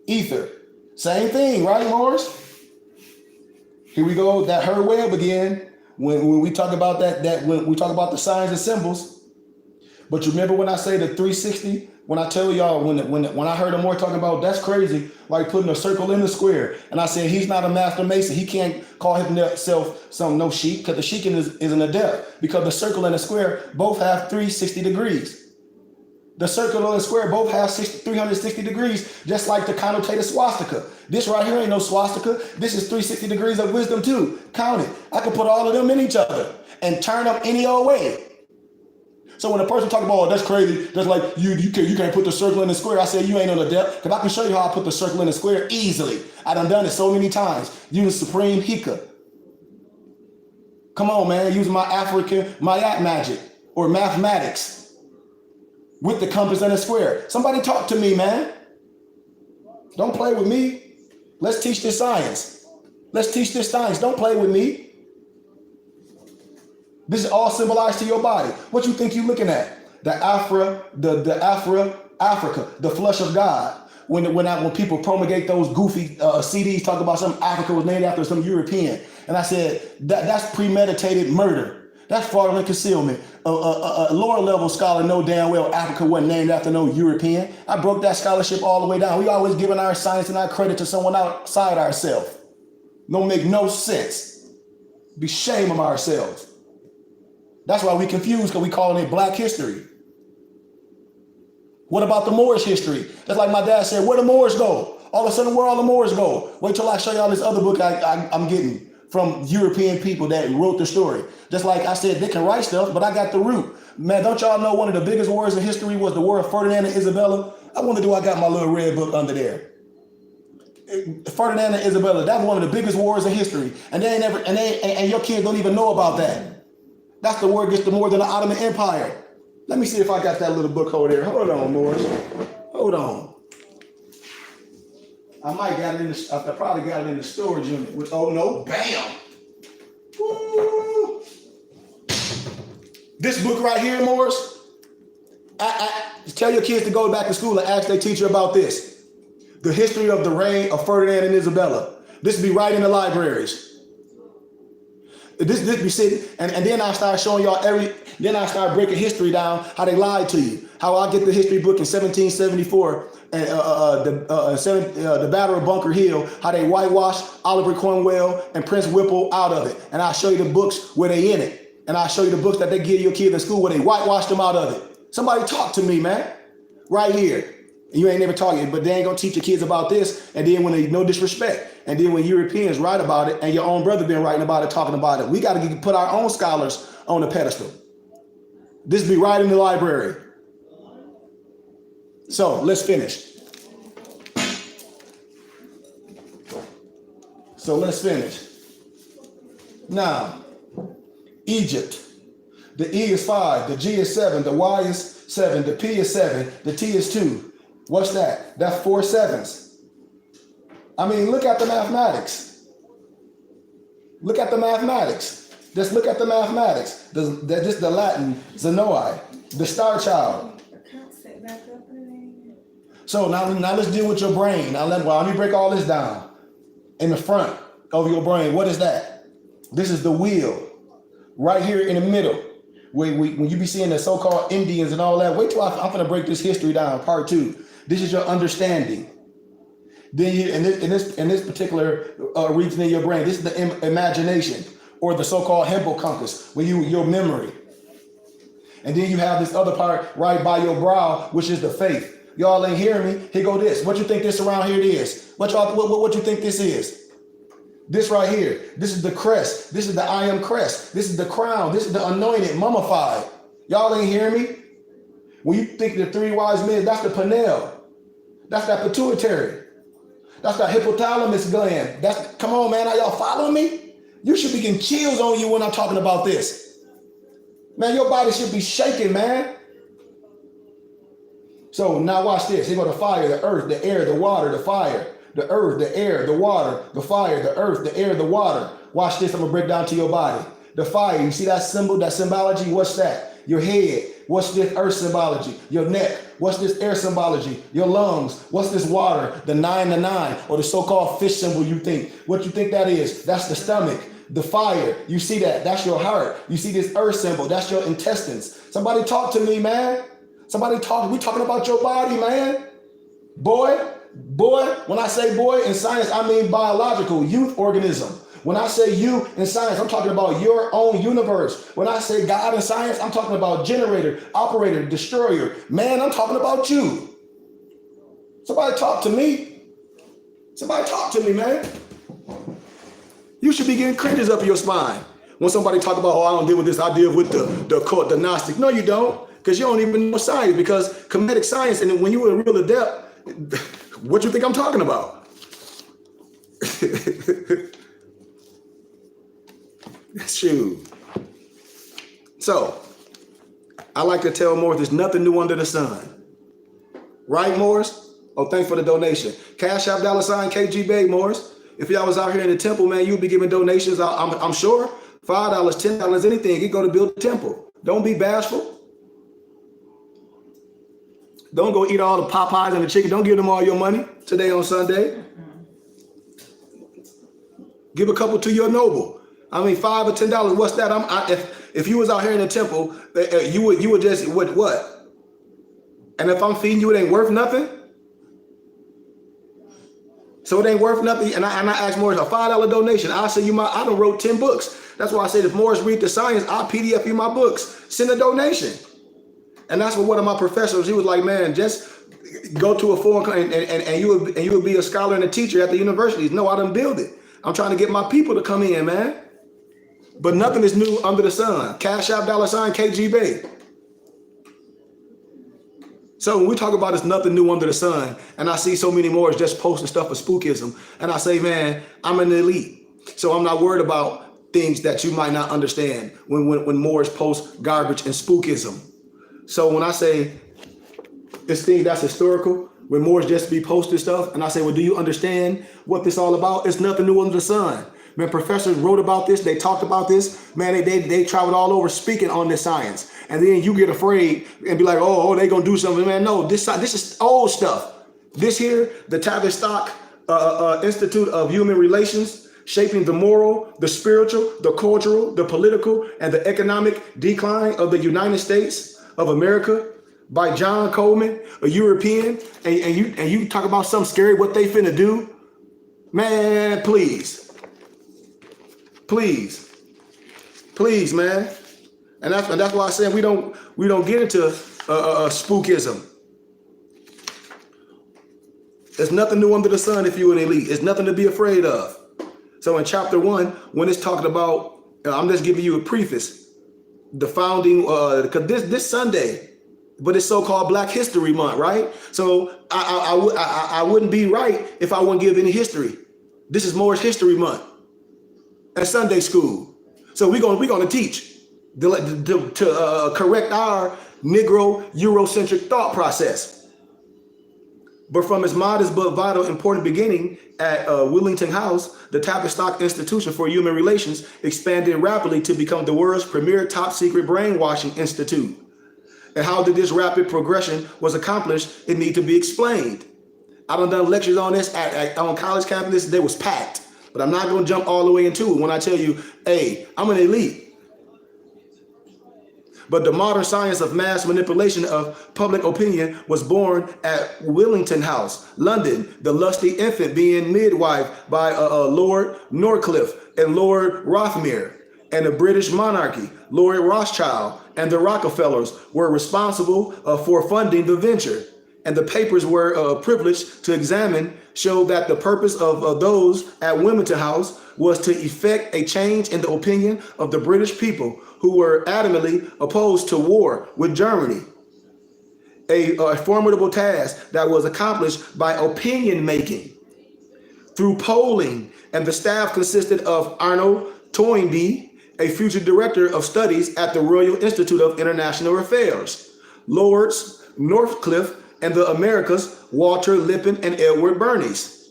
ether. Same thing, right, Morris? Here we go, that her web again. When we talk about when we talk about the signs and symbols. But you remember when I say the 360? When I tell y'all, when I heard him more talking about that's crazy, like putting a circle in the square. And I said he's not a master mason. He can't call himself no sheik, because the sheik is an adept. Because the circle and the square both have 360 degrees. The circle and the square both have 360 degrees, just like the connotated swastika. This right here ain't no swastika. This is 360 degrees of wisdom too. Count it. I can put all of them in each other and turn them any old way. So when a person talk about, oh, that's crazy, that's like you can't put the circle in the square. I say you ain't on the depth, because I can show you how I put the circle in the square easily. I done it so many times. Using Supreme Hika. Come on, man, using my African Mayat magic or mathematics. With the compass and the square. Somebody talk to me, man. Don't play with me. Let's teach this science. Don't play with me. This is all symbolized to your body. What you think you looking at? The Africa, the flesh of God. When people promulgate those goofy CDs talk about some Africa was named after some European. And I said, that's premeditated murder. That's fraudulent concealment. A lower level scholar know damn well Africa wasn't named after no European. I broke that scholarship all the way down. We always giving our science and our credit to someone outside ourselves. Don't make no sense. Be shame of ourselves. That's why we confused, because we calling it Black history. What about the Moorish history? That's like my dad said, where the Moors go? All of a sudden, where all the Moors go? Wait till I show y'all this other book I'm getting. from European people that wrote the story. Just like I said, they can write stuff, but I got the root. Man, don't y'all know one of the biggest wars in history was the War of Ferdinand and Isabella? I wonder do I got my little red book under there. Ferdinand and Isabella, that's one of the biggest wars in history. And they ain't never, and your kids don't even know about that. That's the war against the more than the Ottoman Empire. Let me see if I got that little book over there. Hold on, Morris. Hold on. I might got it in the, I probably got it in the storage unit. Oh no, bam. Woo. This book right here, Morris, I tell your kids to go back to school and ask their teacher about this. The history of the reign of Ferdinand and Isabella. This be right in the libraries. This be sitting, and then I start showing y'all then I start breaking history down, how they lied to you. How I get the history book in 1774, and the Battle of Bunker Hill, how they whitewashed Oliver Cromwell and Prince Whipple out of it. And I'll show you the books where they in it. And I'll show you the books that they give your kids in school where they whitewashed them out of it. Somebody talk to me, man. Right here. And you ain't never talking, but they ain't gonna teach your kids about this. And then when they, no disrespect. And then when Europeans write about it and your own brother been writing about it, talking about it, we got to put our own scholars on the pedestal. This be right in the library. So let's finish. Now, Egypt. The E is 5, the G is 7, the Y is 7, the P is 7, the T is 2. What's that? That's 4 sevens. I mean, look at the mathematics. Look at the mathematics. Just look at the mathematics. This the Latin, Zenoi, the star child. So now let's deal with your brain. Now let me break all this down. In the front of your brain, what is that? This is the wheel. Right here in the middle. When you be seeing the so-called Indians and all that, wait till I'm gonna break this history down, part 2. This is your understanding. Then you, in this particular region in your brain, this is the imagination, or the so-called hippocampus, where your memory. And then you have this other part right by your brow, which is the faith. Y'all ain't hearing me? Here go this. What you think this around here is? What you think this is? This right here. This is the crest. This is the I am crest. This is the crown. This is the anointed, mummified. Y'all ain't hearing me? When you think the 3 wise men, that's the pineal. That's that pituitary. That's that hypothalamus gland. Come on, man. Are y'all following me? You should be getting chills on you when I'm talking about this. Man, your body should be shaking, man. So now watch this. Here go the fire, the earth, the air, the water, the fire, the earth, the air, the water, the fire, the earth, the air, the water. Watch this. I'm going to break down to your body. The fire, you see that symbol, that symbology? What's that? Your head. What's this earth symbology? Your neck. What's this air symbology? Your lungs. What's this water? The 9 to 9, or the so-called fish symbol you think. What you think that is? That's the stomach. The fire, you see that? That's your heart. You see this earth symbol? That's your intestines. Somebody talk to me, man. Somebody talk. We talking about your body, man. Boy, when I say boy in science, I mean biological, youth organism. When I say you in science, I'm talking about your own universe. When I say God in science, I'm talking about generator, operator, destroyer. Man, I'm talking about you. Somebody talk to me. Somebody talk to me, man. You should be getting cringes up your spine. When somebody talk about, oh, I don't deal with this, I deal with the Gnostic. No, you don't, because you don't even know science, because comedic science, and when you were a real adept, what you think I'm talking about? Shoot. So, I like to tell Morris, there's nothing new under the sun. Right, Morris? Oh, thanks for the donation. Cash App $ KG Bay, Morris. If y'all was out here in the temple, man, you'd be giving donations, I'm sure. $5, $10, anything. You go to build the temple. Don't be bashful. Don't go eat all the Popeyes and the chicken. Don't give them all your money today on Sunday. Give a couple to your noble. I mean, $5 or $10. What's that? If you was out here in the temple, you would just what? And if I'm feeding you, it ain't worth nothing. So it ain't worth nothing. And I asked Morris a $5 donation. I'll send you I done wrote 10 books. That's why I said if Morris read the science, I'll PDF you my books. Send a donation. And that's what one of my professors, he was like, man, just go to a foreign country and you would be a scholar and a teacher at the universities. No, I done build it. I'm trying to get my people to come in, man. But nothing is new under the sun. Cash App, $ KGB. So when we talk about it's nothing new under the sun, and I see so many more just posting stuff for spookism, and I say, man, I'm an elite. So I'm not worried about things that you might not understand when Moorish post garbage and spookism. So when I say it's things that's historical, when Moorish just be posting stuff, and I say, well, do you understand what this all about? It's nothing new under the sun. Man, professors wrote about this, they talked about this, man, they traveled all over speaking on this science. And then you get afraid and be like, oh, they gonna do something. Man, no, this is old stuff. This here, the Tavistock Institute of Human Relations, shaping the moral, the spiritual, the cultural, the political, and the economic decline of the United States of America by John Coleman, a European, and you talk about something scary, what they finna do. Man, please, man. And that's why I said we don't get into spookism. There's nothing new under the sun if you're an elite. It's nothing to be afraid of. So in chapter 1, when it's talking about, I'm just giving you a preface, the founding, because this Sunday, but it's so-called Black History Month, right? So I wouldn't be right if I wouldn't give any history. This is Moorish History Month at Sunday school. So we're gonna teach to correct our Negro Eurocentric thought process. But from its modest but vital important beginning at Wellington House, the Tavistock Institution for Human Relations expanded rapidly to become the world's premier top secret brainwashing institute. And how did this rapid progression was accomplished, it need to be explained. I done lectures on this on college campuses, they was packed. But I'm not gonna jump all the way into it when I tell you, hey, I'm an elite. But the modern science of mass manipulation of public opinion was born at Wellington House, London, the lusty infant being midwifed by Lord Northcliffe and Lord Rothermere, and the British monarchy, Lord Rothschild, and the Rockefellers were responsible for funding the venture. And the papers were privileged to examine showed that the purpose of those at Wellington House was to effect a change in the opinion of the British people who were adamantly opposed to war with Germany. A formidable task that was accomplished by opinion making through polling, and the staff consisted of Arnold Toynbee, a future director of studies at the Royal Institute of International Affairs, Lords Northcliffe, and the Americas, Walter Lippmann and Edward Bernays.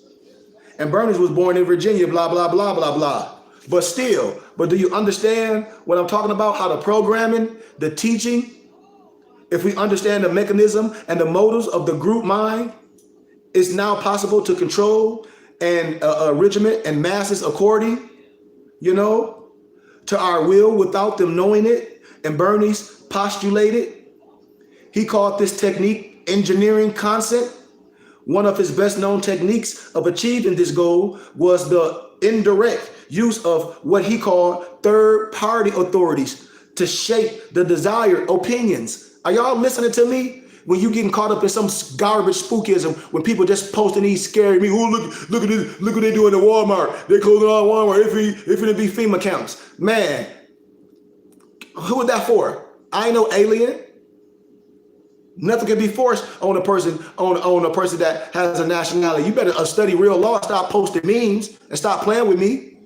And Bernays was born in Virginia, blah, blah, blah, blah, blah. But do you understand what I'm talking about? How the programming, the teaching, if we understand the mechanism and the motives of the group mind, it's now possible to control and regiment and masses according, to our will without them knowing it. And Bernays postulated, he called this technique engineering consent. One of his best known techniques of achieving this goal was the indirect use of what he called third party authorities to shape the desired opinions. Are y'all listening to me? When you getting caught up in some garbage spookism, when people just posting these scary me, oh look at this, look what they doing at Walmart. They closing all Walmart if it be FEMA camps. Man, who is that for? I ain't no alien. Nothing can be forced on a person that has a nationality. You better study real law, stop posting memes, and stop playing with me.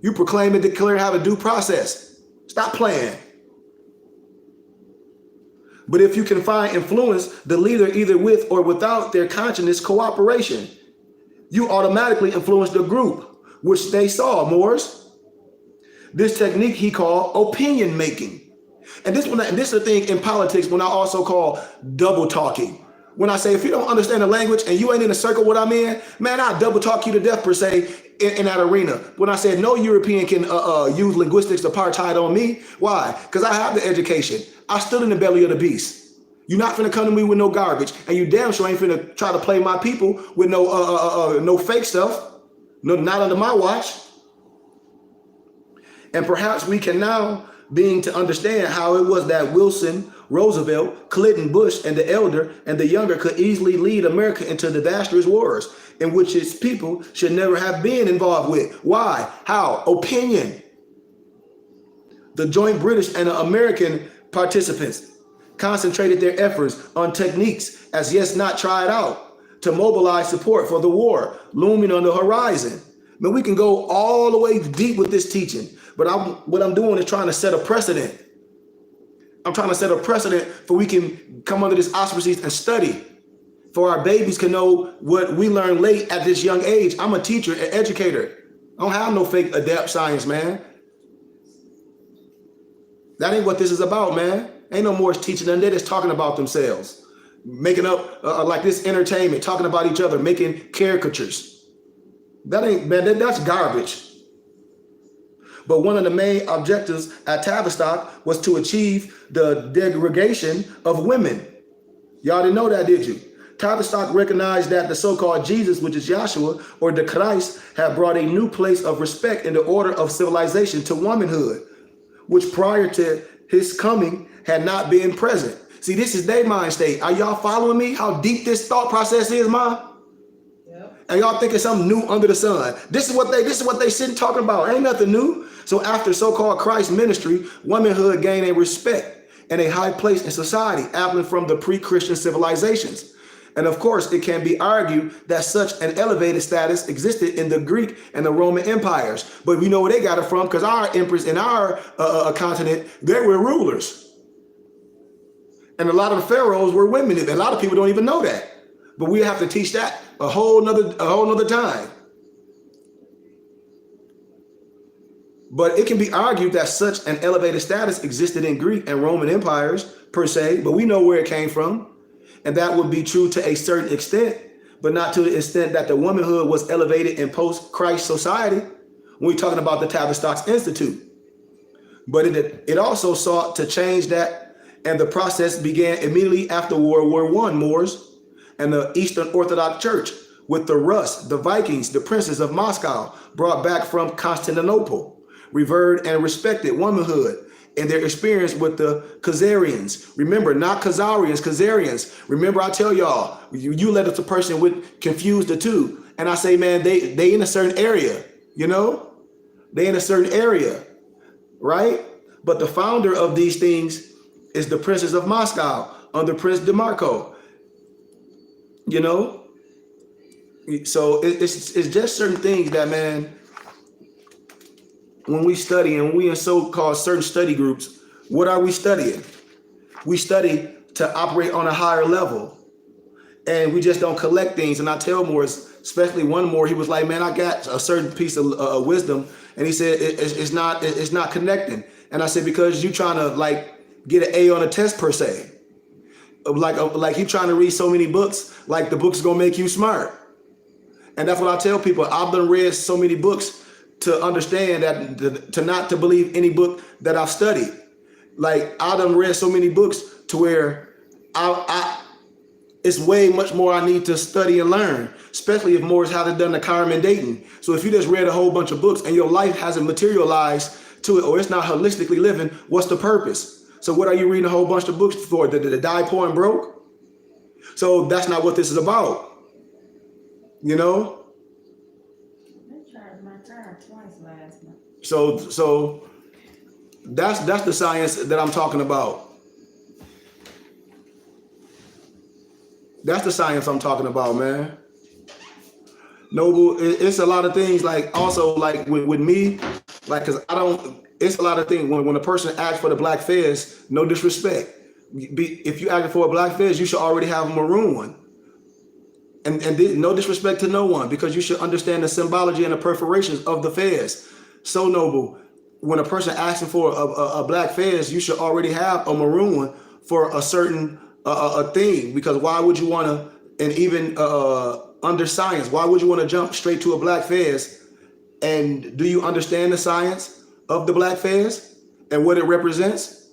You proclaim and declare have a due process. Stop playing. But if you can find influence the leader either with or without their conscious cooperation, you automatically influence the group, which they saw, Moors. This technique he called opinion making. And this is the thing in politics when I also call double talking. When I say, if you don't understand the language and you ain't in the circle what I'm in, man, I'll double talk you to death per se in that arena. When I said no European can use linguistics apartheid on me, why? Because I have the education. I stood in the belly of the beast. You're not finna come to me with no garbage, and you damn sure ain't finna try to play my people with no fake stuff. No, not under my watch. And perhaps we can now being to understand how it was that Wilson, Roosevelt, Clinton, Bush, and the elder and the younger could easily lead America into disastrous wars in which its people should never have been involved with. Why? How? Opinion. The joint British and American participants concentrated their efforts on techniques as yet not tried out to mobilize support for the war looming on the horizon. Man, we can go all the way deep with this teaching, but what I'm doing is trying to set a precedent. I'm trying to set a precedent for we can come under this auspices and study, for our babies can know what we learned late at this young age. I'm a teacher, an educator. I don't have no fake adept science, man. That ain't what this is about, man. Ain't no Moorish teaching them. They're just talking about themselves, making up like this entertainment, talking about each other, making caricatures. That ain't, man, that's garbage. But one of the main objectives at Tavistock was to achieve the degradation of women. Y'all didn't know that, did you? Tavistock recognized that the so-called Jesus, which is Yahshua, or the Christ, had brought a new place of respect in the order of civilization to womanhood, which prior to his coming had not been present. See, this is their mind state. Are y'all following me? How deep this thought process is, Ma? Yep. And y'all thinking something new under the sun. This is what they sitting talking about. Ain't nothing new. So after so-called Christ ministry, womanhood gained a respect and a high place in society, appealing from the pre-Christian civilizations. And of course, it can be argued that such an elevated status existed in the Greek and the Roman empires. But we know where they got it from, because our emperors in our continent, they were rulers. And a lot of the pharaohs were women. A lot of people don't even know that. But we have to teach that a whole nother time. But it can be argued that such an elevated status existed in Greek and Roman empires per se, but we know where it came from. And that would be true to a certain extent, but not to the extent that the womanhood was elevated in post-Christ society when we're talking about the Tavistock Institute. But it also sought to change that, and the process began immediately after World War I. Moors and the Eastern Orthodox Church, with the Rus, the Vikings, the princes of Moscow, brought back from Constantinople, revered and respected womanhood in their experience with the Khazarians. Remember, not Khazarians, Khazarians. Remember, I tell y'all, you let us a person with confuse the two. And I say, man, they in a certain area, you know? They in a certain area, right? But the founder of these things is the princes of Moscow under Prince DeMarco, you know? So it's just certain things that, man, when we study and we in so-called certain study groups, what are we studying? We study to operate on a higher level. And we just don't collect things. And I tell Moors, especially one Moor, he was like, man, I got a certain piece of wisdom. And he said, it's not connecting. And I said, because you trying to like get an A on a test per se. Like he trying to read so many books, like the book's gonna make you smart. And that's what I tell people. I've done read so many books to understand that to not to believe any book that I've studied. Like I done read so many books to where it's way much more I need to study and learn, especially if Moors haven't done the Carmen dating. So if you just read a whole bunch of books and your life hasn't materialized to it, or it's not holistically living, what's the purpose? So what are you reading a whole bunch of books for? To die poor and broke? So that's not what this is about, you know? So that's the science that I'm talking about. That's the science I'm talking about, man. Noble, it's a lot of things, like also like with me, like, cause it's a lot of things when a person asks for the black fez, no disrespect. If you ask for a black fez, you should already have a maroon one. And no disrespect to no one, because you should understand the symbology and the perforations of the fez. So Noble, when a person asking for a black fez, you should already have a maroon one for a certain a thing. Because why would you want to, and even under science, why would you want to jump straight to a black fez? And do you understand the science of the black fez and what it represents?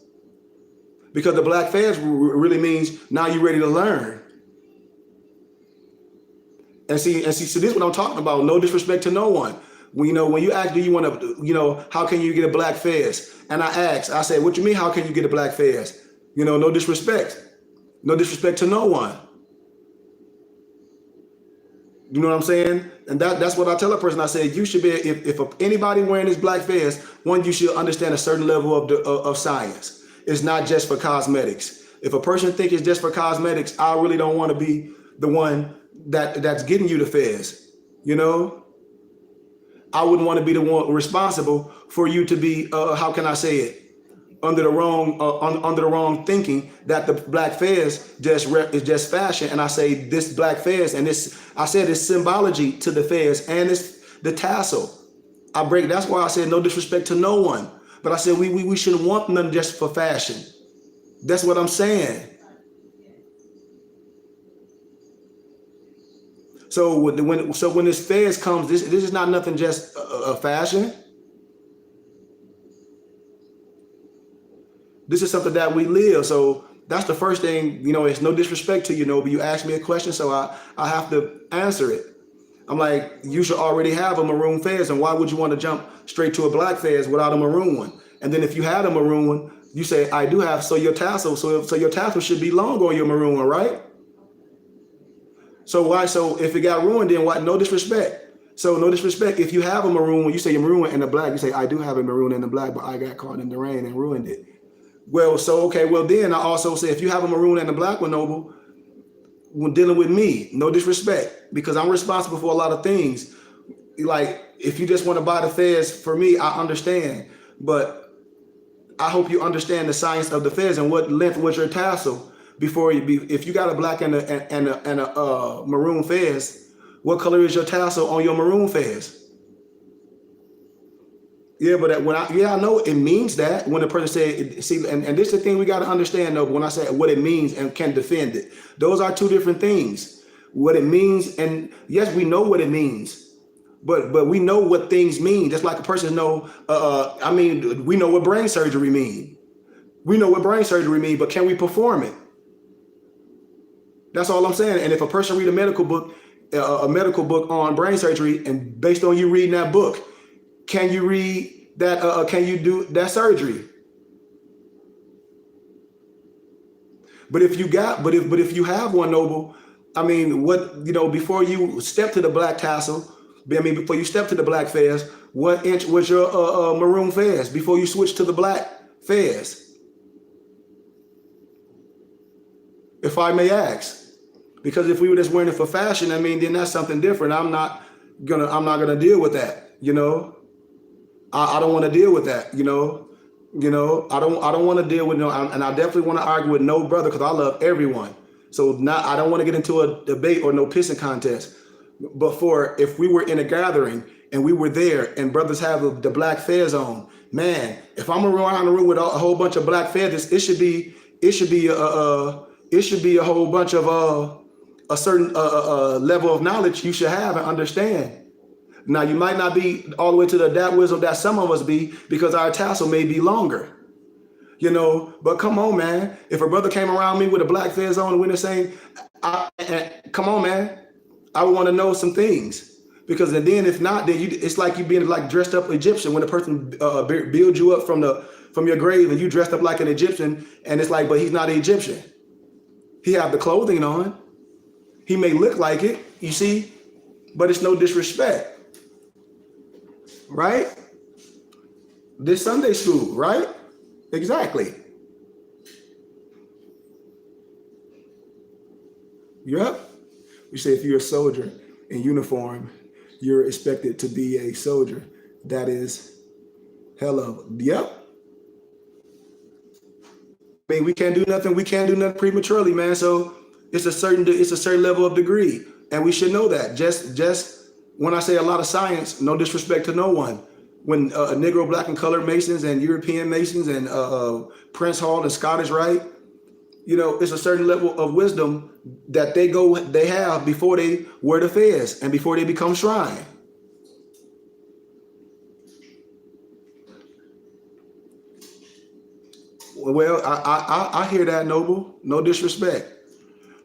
Because the black fez really means now you're ready to learn. And see, so this is what I'm talking about. No disrespect to no one. When, you know, when you ask, do you want to, you know, how can you get a black fez? And I said, what you mean, how can you get a black fez? You know, no disrespect. No disrespect to no one. You know what I'm saying? And that's what I tell a person. I said, you should be, if anybody wearing this black fez, one, you should understand a certain level of science. It's not just for cosmetics. If a person thinks it's just for cosmetics, I really don't want to be the one that's getting you the fez. You know? I wouldn't want to be the one responsible for you to be, how can I say it, under the wrong thinking that the black fez is just fashion. And I say this black fez, and this, I said it's symbology to the fez, and it's the tassel. That's why I said no disrespect to no one. But I said we shouldn't want none just for fashion. That's what I'm saying. So when this fez comes, this is not nothing just a fashion. This is something that we live. So that's the first thing, you know, it's no disrespect to you, know, but you asked me a question, so I have to answer it. I'm like, you should already have a maroon fez, and why would you want to jump straight to a black fez without a maroon one? And then if you had a maroon one, you say, I do have, so your tassel should be long on your maroon one, right? So why? So if it got ruined, then what? No disrespect. So no disrespect. If you have a maroon one, you say your maroon and the black, you say, I do have a maroon and the black, but I got caught in the rain and ruined it. Well, so, okay, well then I also say, if you have a maroon and a black one, Noble, when dealing with me, no disrespect, because I'm responsible for a lot of things. Like, if you just want to buy the fez for me, I understand, but I hope you understand the science of the fez and what length was your tassel before if you got a black and a maroon fez, what color is your tassel on your maroon fez? Yeah, but I know it means that when a person said, see, and this is the thing we got to understand, though, when I say what it means and can defend it, those are two different things. What it means, and yes, we know what it means, but we know what things mean. Just like a person know, we know what brain surgery mean. We know what brain surgery mean, but can we perform it? That's all I'm saying. And if a person read a medical book on brain surgery, and based on you reading that book, can you read that? Can you do that surgery? But if you have one, Noble, I mean, before you step to the black tassel, before you step to the black fez, what inch was your maroon fez before you switch to the black fez? If I may ask, because if we were just wearing it for fashion, then that's something different. I'm not gonna deal with that. I don't want to deal with that. I don't want to deal with and I definitely want to argue with no brother, because I love everyone. So I don't want to get into a debate or no pissing contest. But if we were in a gathering and we were there and brothers have the black fez on, man, if I'm around the room with a whole bunch of black feathers, it should be a whole bunch of a certain level of knowledge you should have and understand. Now, you might not be all the way to the Adapt wisdom that some of us be, because our tassel may be longer, but come on, man. If a brother came around me with a black fez on and we're saying, come on, man, I would want to know some things, because then if not, then it's like you being like dressed up Egyptian when a person builds you up from your grave and you dressed up like an Egyptian, and it's like, but he's not an Egyptian. He have the clothing on. He may look like it, you see, but it's no disrespect. Right? This Sunday school, right? Exactly. Yep. You say if you're a soldier in uniform, you're expected to be a soldier. That is yep. We can't do nothing. We can't do nothing prematurely, man. So it's a certain level of degree, and we should know that. Just when I say a lot of science, no disrespect to no one. When Negro, Black, and colored Masons and European Masons and Prince Hall and Scottish Rite, it's a certain level of wisdom that they have before they wear the fez and before they become shrine. Well, I hear that, Noble. No disrespect,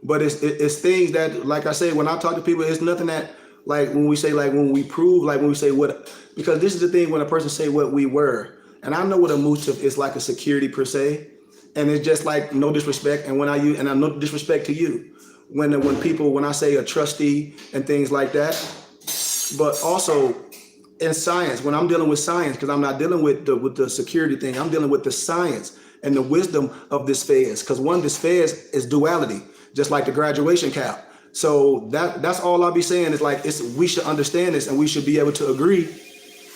but it's things that, like I said, when I talk to people, it's nothing that like when we say, like when we prove, like when we say what, because this is the thing when a person say what we were, and I know what a motif is, like a security per se, and it's just like no disrespect, and when I use, and I'm no disrespect to you, when I say a trustee and things like that, but also in science, when I'm dealing with science, because I'm not dealing with the security thing, I'm dealing with the science and the wisdom of this phase, because this phase is duality, just like the graduation cap. So that's all I'll be saying is like, we should understand this and we should be able to agree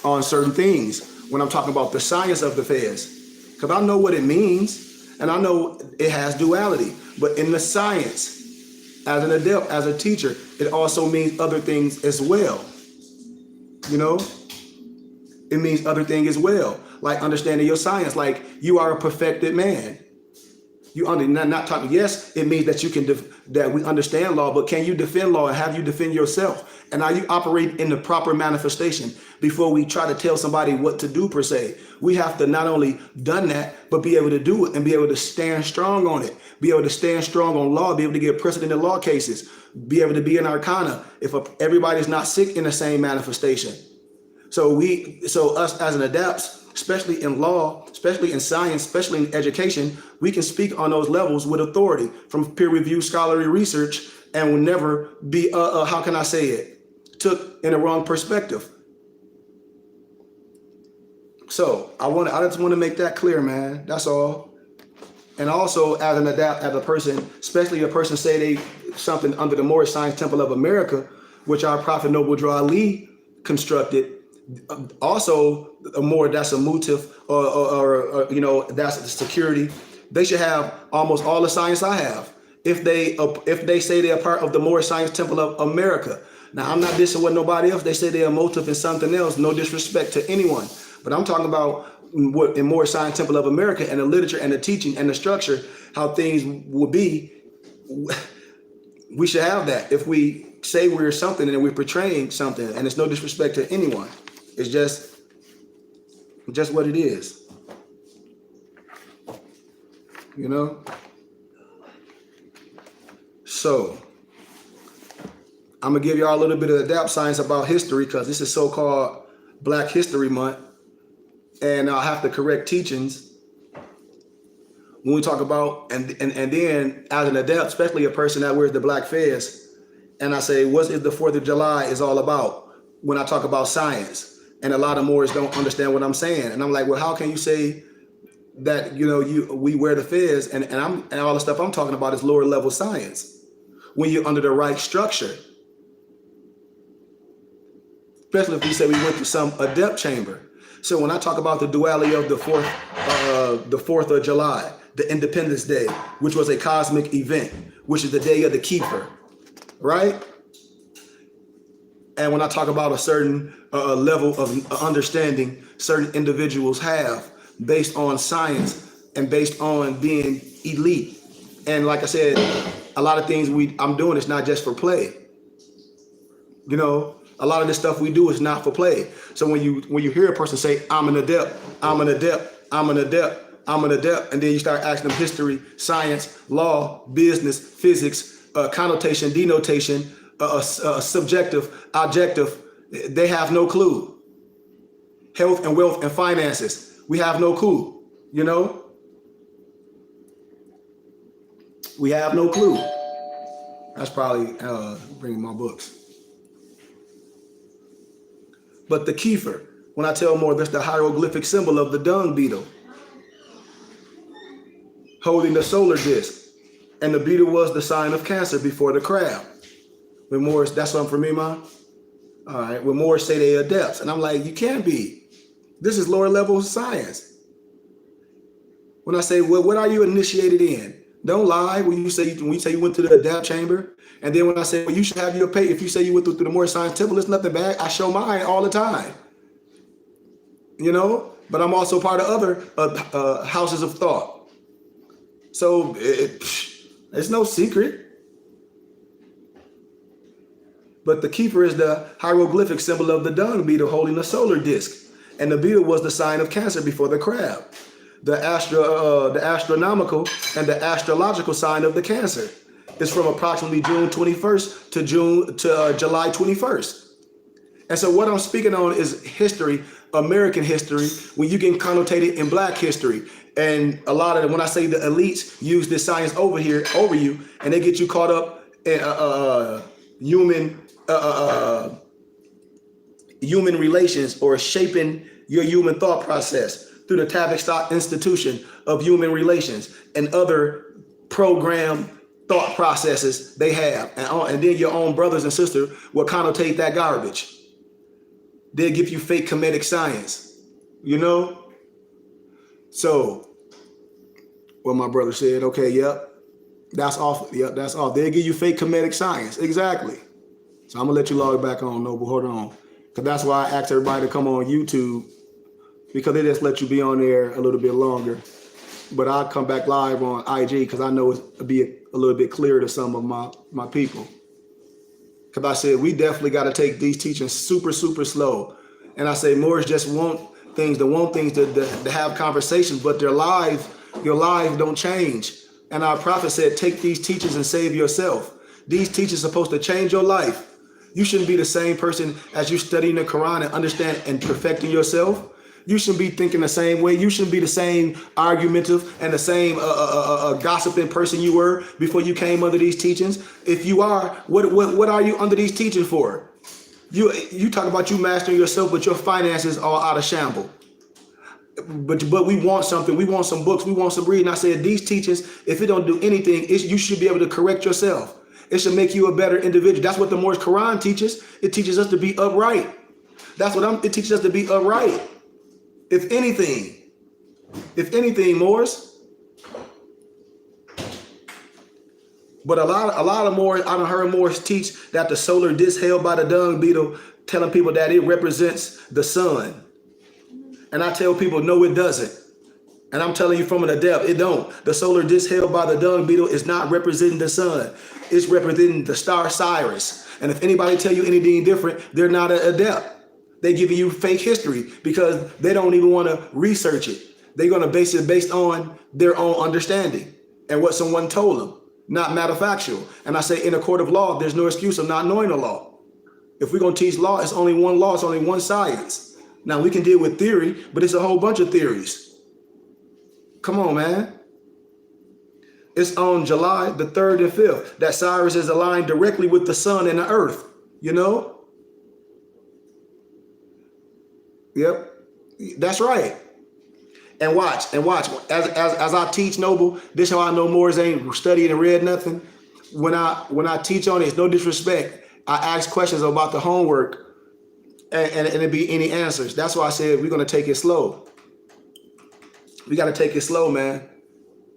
on certain things when I'm talking about the science of the phase, because I know what it means and I know it has duality, but in the science, as an adept, as a teacher, it also means other things as well. You know, it means other things as well, like understanding your science, like you are a perfected man. You not talking. Yes, it means that you can that we understand law, but can you defend law and have you defend yourself? And are you operate in the proper manifestation before we try to tell somebody what to do per se? We have to not only done that, but be able to do it and be able to stand strong on it. Be able to stand strong on law. Be able to get precedent in law cases. Be able to be in arcana if everybody's not sick in the same manifestation. So us as an adepts, especially in law, especially in science, especially in education, we can speak on those levels with authority from peer-reviewed scholarly research and will never be, how can I say it, took in a wrong perspective. So I just want to make that clear, man. That's all. And also as an adept, as a person, especially a person say they something under the Moorish Science Temple of America, which our Prophet Noble Drew Ali constructed, also that's a motif or you know, that's the security. They should have almost all the science I have if they say they're part of the Moorish Science Temple of America. Now I'm not dissing with nobody else. They say they're a motif in something else. No disrespect to anyone, but I'm talking about what in Moorish Science Temple of America and the literature and the teaching and the structure, how things would be. We should have that if we say we're something and we're portraying something, and it's no disrespect to anyone. It's just what it is, you know? So I'm gonna give y'all a little bit of adapt science about history, because this is so-called Black History Month, and I'll have to correct teachings when we talk about, and then as an adept, especially a person that wears the black fez, and I say, what is the 4th of July is all about when I talk about science? And a lot of Moors don't understand what I'm saying. And I'm like, well, how can you say that, you know, we wear the fez and all the stuff I'm talking about is lower level science when you're under the right structure? Especially if we say we went to some adept chamber. So when I talk about the duality of the 4th of July, the Independence Day, which was a cosmic event, which is the day of the keeper, right? And when I talk about a certain level of understanding certain individuals have based on science and based on being elite. And like I said, a lot of things I'm doing is not just for play. You know, a lot of this stuff we do is not for play. So when you hear a person say, I'm an adept, I'm an adept, I'm an adept, I'm an adept, and then you start asking them history, science, law, business, physics, connotation, denotation, subjective, objective, they have no clue. Health and wealth and finances, we have no clue, you know? We have no clue. That's probably bringing my books. But the kefir, when I tell more, that's the hieroglyphic symbol of the dung beetle, holding the solar disk. And the beetle was the sign of Cancer before the crab. When Moors, that's something for me, Mom? All right, when Moors say they adepts, and I'm like, you can't be. This is lower level science. When I say, well, what are you initiated in? Don't lie when you say you went to the adept chamber. And then when I say, well, you should have your pay. If you say you went through the Moorish Science Temple, it's nothing bad. I show mine all the time. You know, but I'm also part of other houses of thought. So it's no secret. But the keeper is the hieroglyphic symbol of the dung beetle holding a solar disk. And the beetle was the sign of Cancer before the crab. The astronomical and the astrological sign of the Cancer. is from approximately June 21st to July 21st. And so what I'm speaking on is history, American history, when you can connotate it in black history. And a lot of when I say the elites use this science over you, and they get you caught up in human relations, or shaping your human thought process through the Tavistock Institution of Human Relations and other program thought processes they have. And then your own brothers and sisters will connotate that garbage. They'll give you fake comedic science, you know? So, what my brother said, okay, yep, that's off. Yep, that's off. They'll give you fake comedic science. Exactly. So I'm gonna let you log back on, Noble. Hold on. Because that's why I asked everybody to come on YouTube, because they just let you be on there a little bit longer. But I'll come back live on IG because I know it'll be a little bit clearer to some of my people. Because I said, we definitely got to take these teachings super, super slow. And I say, Moors just want things to have conversations, but your lives don't change. And our prophet said, take these teachings and save yourself. These teachings are supposed to change your life. You shouldn't be the same person as you studying the Quran and understand and perfecting yourself. You shouldn't be thinking the same way. You shouldn't be the same argumentative and the same gossiping person you were before you came under these teachings. If you are, what are you under these teachings for? You talk about you mastering yourself, but your finances are out of shambles. But we want something. We want some books. We want some reading. I said these teachings, if it don't do anything, you should be able to correct yourself. It should make you a better individual. That's what the Moorish Quran teaches. It teaches us to be upright. It teaches us to be upright. If anything, Moors. But a lot of Moors, I done heard Moors teach that the solar disc held by the dung beetle, telling people that it represents the sun. And I tell people, no, it doesn't. And I'm telling you from an adept, it don't. The solar disc held by the dung beetle is not representing the sun. It's representing the star Sirius. And if anybody tell you anything different, they're not an adept. They giving you fake history because they don't even want to research it. They're going to base it based on their own understanding and what someone told them, not matter factual. And I say in a court of law, there's no excuse of not knowing the law. If we're going to teach law, it's only one law, it's only one science. Now we can deal with theory, but it's a whole bunch of theories. Come on, man. It's on July the 3rd and 5th that Cyrus is aligned directly with the sun and the earth, you know? Yep, that's right. And watch. As I teach, Noble, this is how I know Moors ain't studied and read nothing. When I teach on it, it's no disrespect. I ask questions about the homework, and it be any answers. That's why I said we're gonna take it slow. We gotta take it slow, man.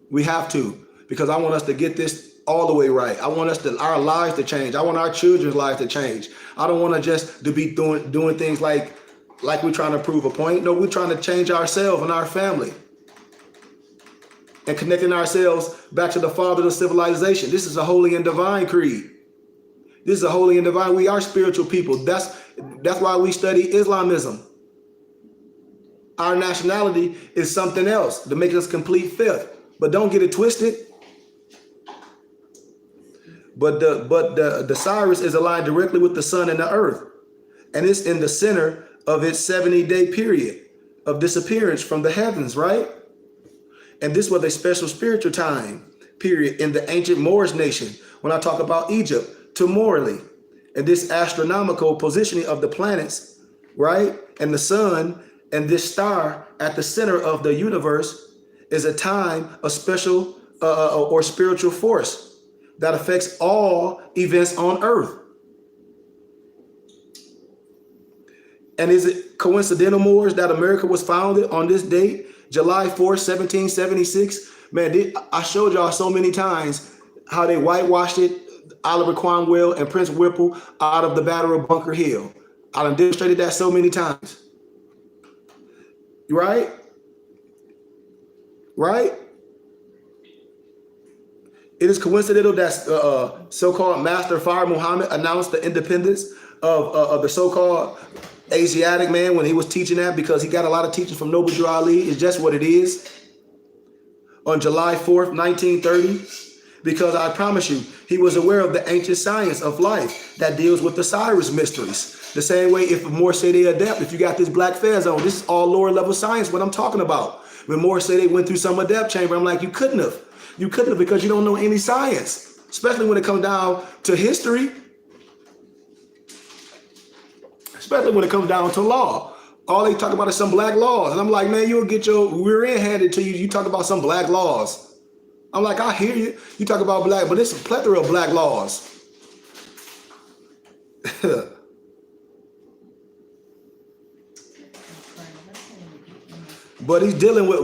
We have to, because I want us to get this all the way right. I want our lives to change. I want our children's lives to change. I don't want to just to be doing things like we're trying to prove a point. No, we're trying to change ourselves and our family and connecting ourselves back to the father of civilization. This is a holy and divine creed. This is a holy and divine. We are spiritual people. That's why we study Islamism. Our nationality is something else to make us complete fifth. But don't get it twisted. But the Cyrus is aligned directly with the sun and the earth. And it's in the center of its 70-day period of disappearance from the heavens, right? And this was a special spiritual time period in the ancient Moorish nation. When I talk about Egypt, temporally, and this astronomical positioning of the planets, right? And the sun and this star at the center of the universe is a time of special or spiritual force that affects all events on earth. And is it coincidental, Moors, that America was founded on this date, July 4th, 1776? Man, I showed y'all so many times how they whitewashed it, Oliver Cromwell and Prince Whipple out of the Battle of Bunker Hill. I done demonstrated that so many times. Right? Right? It is coincidental that so-called Master Fard Muhammad announced the independence of the so-called Asiatic man when he was teaching that, because he got a lot of teaching from Noble Drew Ali. It's just what it is. On July 4th, 1930, Because I promise you, he was aware of the ancient science of life that deals with the Cyrus mysteries. The same way if Moors say they adept, if you got this black fez on, this is all lower level science, what I'm talking about. When Moors say they went through some adept chamber, I'm like, you couldn't have. You couldn't have because you don't know any science, especially when it comes down to history, especially when it comes down to law. All they talk about is some black laws. And I'm like, man, you'll get your rear end handed to you. You talk about some black laws. I'm like, I hear you. You talk about black, but it's a plethora of black laws. But he's dealing with,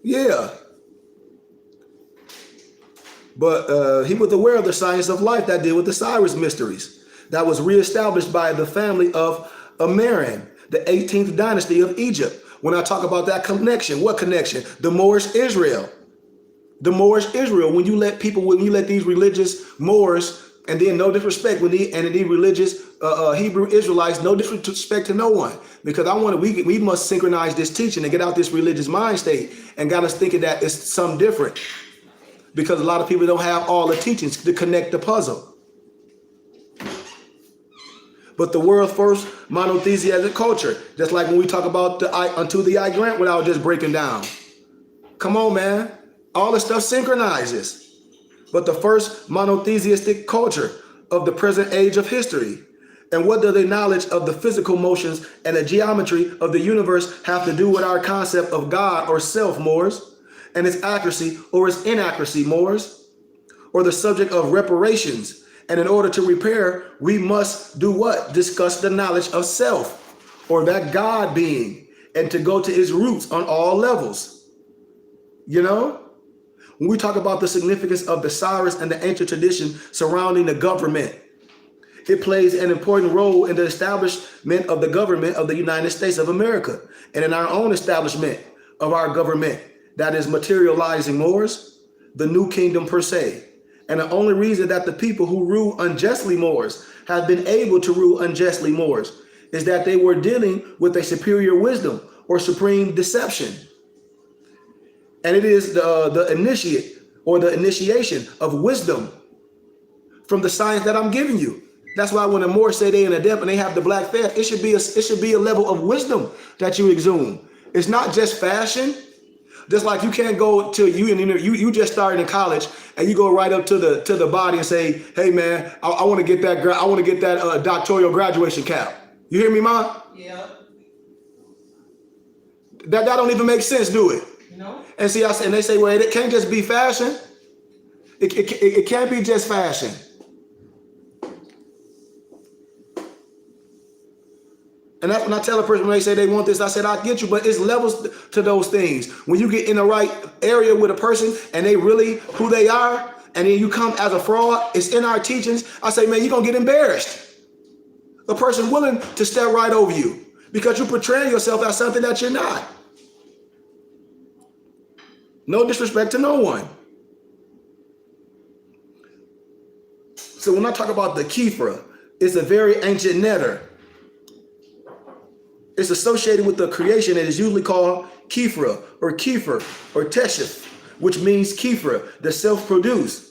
yeah. But he was aware of the science of life that deal with the Cyrus mysteries that was reestablished by the family of Amerin, the 18th dynasty of Egypt. When I talk about that connection, what connection? The Moorish Israel. The Moorish Israel, when you let these religious Moors, and then no disrespect, these religious Hebrew Israelites, no disrespect to no one, because we must synchronize this teaching and get out this religious mind state and got us thinking that it's something different, because a lot of people don't have all the teachings to connect the puzzle. But the world's first monotheistic culture, just like when we talk about unto the I grant, what I was just breaking down. Come on, man. All this stuff synchronizes. But the first monotheistic culture of the present age of history. And what does the knowledge of the physical motions and the geometry of the universe have to do with our concept of God or self, Moors? And its accuracy or its inaccuracy, Moors? Or the subject of reparations. And in order to repair, we must do what? Discuss the knowledge of self, or that God being, and to go to its roots on all levels. You know? When we talk about the significance of the Cyrus and the ancient tradition surrounding the government, it plays an important role in the establishment of the government of the United States of America and in our own establishment of our government that is materializing, Moors, the new kingdom per se. And the only reason that the people who rule unjustly, Moors, have been able to rule unjustly, Moors, is that they were dealing with a superior wisdom or supreme deception. And it is the initiate or the initiation of wisdom from the science that I'm giving you. That's why when the Moors say they an adept and they have the black fez, it should be a level of wisdom that you exude. It's not just fashion. Just like you can't go to you just started in college and you go right up to the body and say, hey man, I want to get that doctoral graduation cap. You hear me, Ma? Yeah. That don't even make sense, do it? No. And see, and they say, well, it can't just be fashion. It can't be just fashion. And that's when I tell a person, when they say they want this, I said, I get you, but it's levels to those things. When you get in the right area with a person and they really who they are, and then you come as a fraud, it's in our teachings. I say, man, you're going to get embarrassed. A person willing to step right over you because you're portraying yourself as something that you're not. No disrespect to no one. So when I talk about the Kefra, it's a very ancient netter. It's associated with the creation that is usually called Kefra or Kefer or Tesheth, which means Kefra, the self-produced,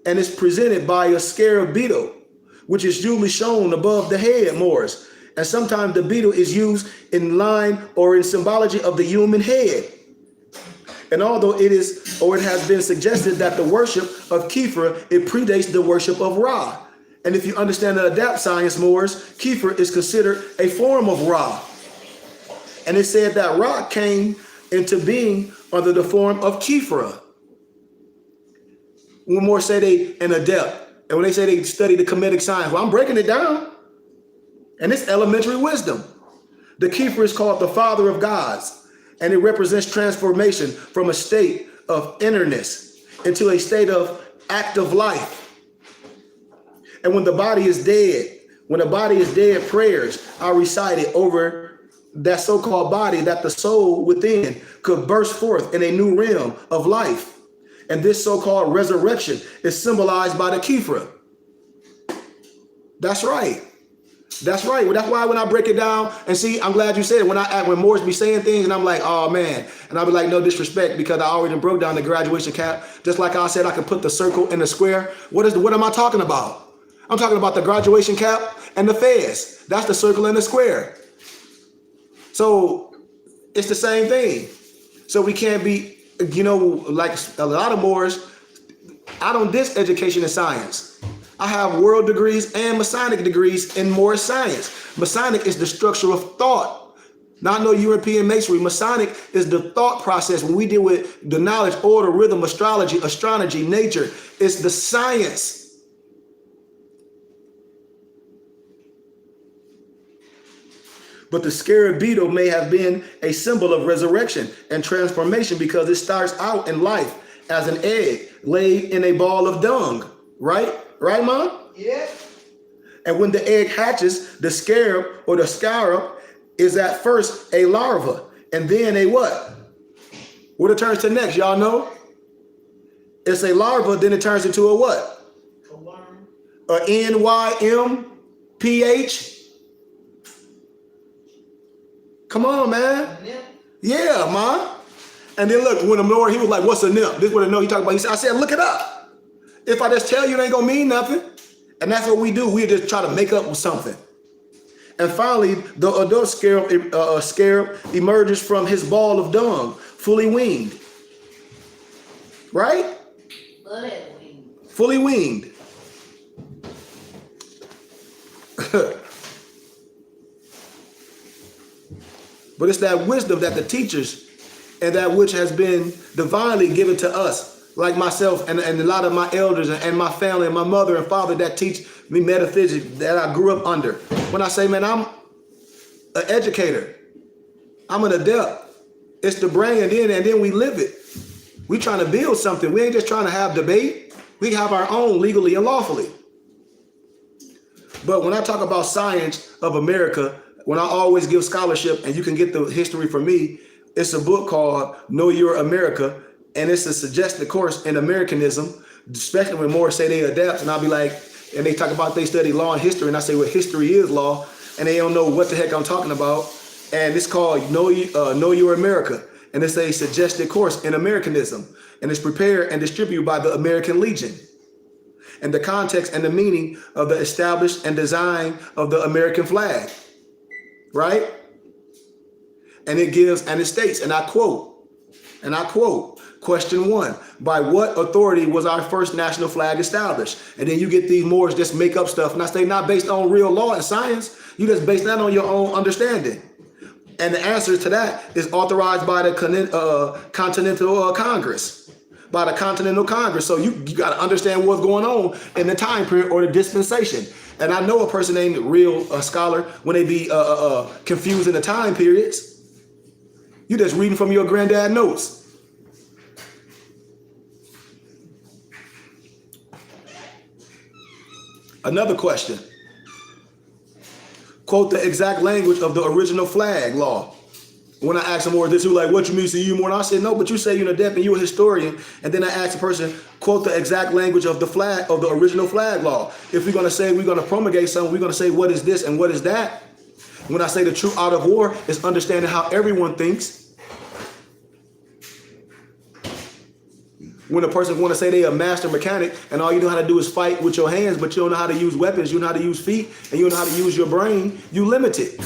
and it's presented by a scarab beetle, which is usually shown above the head, Moors. And sometimes the beetle is used in line or in symbology of the human head. And although it has been suggested that the worship of Kefra, it predates the worship of Ra. And if you understand the Adapt science, Moors, Kefra is considered a form of Ra. And it said that Ra came into being under the form of Kefra. When Moors say they an adept, and when they say they study the Kemetic science, well, I'm breaking it down. And it's elementary wisdom. The Kefra is called the father of gods. And it represents transformation from a state of innerness into a state of active life. And when the body is dead, prayers are recited over that so-called body that the soul within could burst forth in a new realm of life. And this so-called resurrection is symbolized by the Kefra. That's right. That's right. Well, that's why when I break it down, and see, I'm glad you said it. When Moorish be saying things, and I'm like, oh man, and I'll be like, no disrespect, because I already broke down the graduation cap. Just like I said, I can put the circle in the square. What am I talking about? I'm talking about the graduation cap and the fez. That's the circle and the square. So it's the same thing. So we can't be, like a lot of Moors. I don't diss education and science. I have world degrees and Masonic degrees in Moorish science. Masonic is the structure of thought, not no European masonry. Masonic is the thought process. When we deal with the knowledge, order, rhythm, astrology, nature, it's the science. But the scarab beetle may have been a symbol of resurrection and transformation because it starts out in life as an egg laid in a ball of dung, right? Right, Mom? Yeah. And when the egg hatches, the scarab or the scarab is at first a larva and then a what? What it turns to next, y'all know? It's a larva, then it turns into a what? A worm. A NYMPH. Come on, man. Yeah, man. And then look, when the Lord, he was like, what's a nymph? This is what I know he talking about. I said, look it up. If I just tell you, it ain't gonna mean nothing. And that's what we do. We just try to make up with something. And finally, the adult scarab emerges from his ball of dung, fully winged. Right? Fully winged. But it's that wisdom that the teachers and that which has been divinely given to us, like myself and a lot of my elders and my family and my mother and father that teach me metaphysics that I grew up under. When I say, man, I'm an educator, I'm an adept. It's the brain, and then we live it. We trying to build something. We ain't just trying to have debate. We have our own legally and lawfully. But when I talk about science of America, when I always give scholarship, and you can get the history from me, it's a book called Know Your America, and it's a suggested course in Americanism, especially when more say they adapt, and I'll be like, and they talk about they study law and history, and I say, well, history is law, and they don't know what the heck I'm talking about, and it's called Know Your America, and it's a suggested course in Americanism, and it's prepared and distributed by the American Legion. And the context and the meaning of the established and design of the American flag, right? And it gives, and it states, and I quote, question 1, by what authority was our first national flag established? And then you get these Moors just make up stuff, and I say not based on real law and science, you just base that on your own understanding. And the answer to that is authorized by the Continental Congress. By the Continental Congress. So you got to understand what's going on in the time period or the dispensation. And I know a person named real scholar when they be confused in the time periods. You just reading from your granddad notes. Another question. Quote the exact language of the original flag law. When I asked them more this, who like, what you mean, see you more? And I said, no, but you say you're an adept and you're a historian. And then I asked the person, quote the exact language of the flag, of the original flag law. If we're going to say we're going to promulgate something, we're going to say what is this and what is that. When I say the true art of war is understanding how everyone thinks. When a person want to say they a master mechanic and all you know how to do is fight with your hands, but you don't know how to use weapons, you don't know how to use feet, and you don't know how to use your brain, you limit it.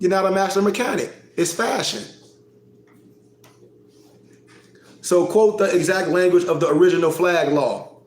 You're not a master mechanic. It's fashion. So quote the exact language of the original flag law.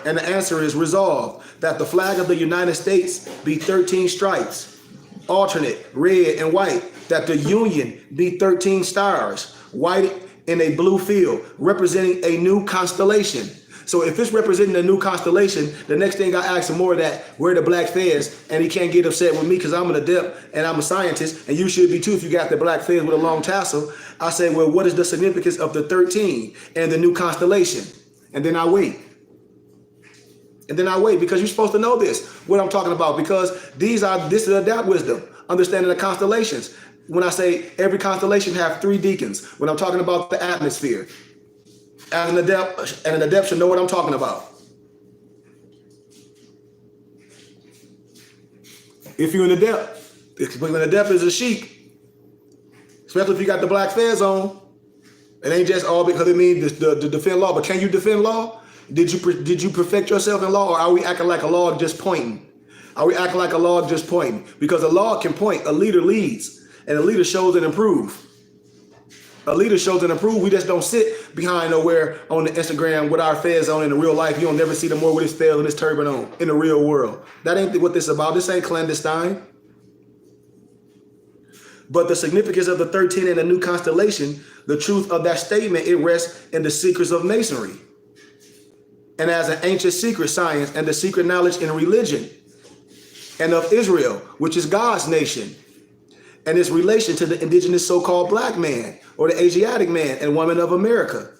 And the answer is resolved that the flag of the United States be 13 stripes, alternate, red and white, that the Union be 13 stars, white in a blue field, representing a new constellation. So if it's representing a new constellation, the next thing I ask him more of that, where the black fez, and he can't get upset with me because I'm an adept and I'm a scientist, and you should be too if you got the black fez with a long tassel. I say, well, what is the significance of the 13 and the new constellation? And then I wait. And then I wait because you're supposed to know this, what I'm talking about, because this is Adept wisdom, understanding the constellations. When I say every constellation have 3 deacons, when I'm talking about the atmosphere, as an adept should know what I'm talking about. If you're an adept, when an adept is a sheep, especially if you got the black fez on, it ain't just all because it means to defend law, but can you defend law? Did you perfect yourself in law, or are we acting like a law just pointing? Are we acting like a law just pointing? Because a law can point, a leader leads, and a leader shows and improves. A leader shows and improves. We just don't sit behind nowhere on the Instagram with our fez on in the real life. You don't never see them more with his fez and his turban on in the real world. That ain't what this is about. This ain't clandestine. But the significance of the 13 and the new constellation, the truth of that statement, it rests in the secrets of masonry. And as an ancient secret science and the secret knowledge in religion and of Israel, which is God's nation, and its relation to the indigenous so-called black man or the Asiatic man and woman of America.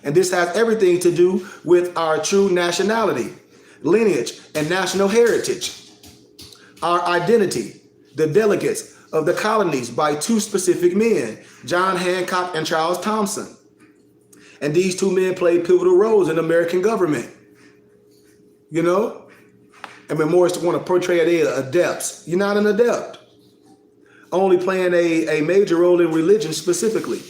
And this has everything to do with our true nationality, lineage, and national heritage. Our identity, the delegates of the colonies by two specific men, John Hancock and Charles Thompson. And these two men played pivotal roles in American government. You know? And when Moorish want to portray they are adepts, you're not an adept. Only playing a major role in religion specifically.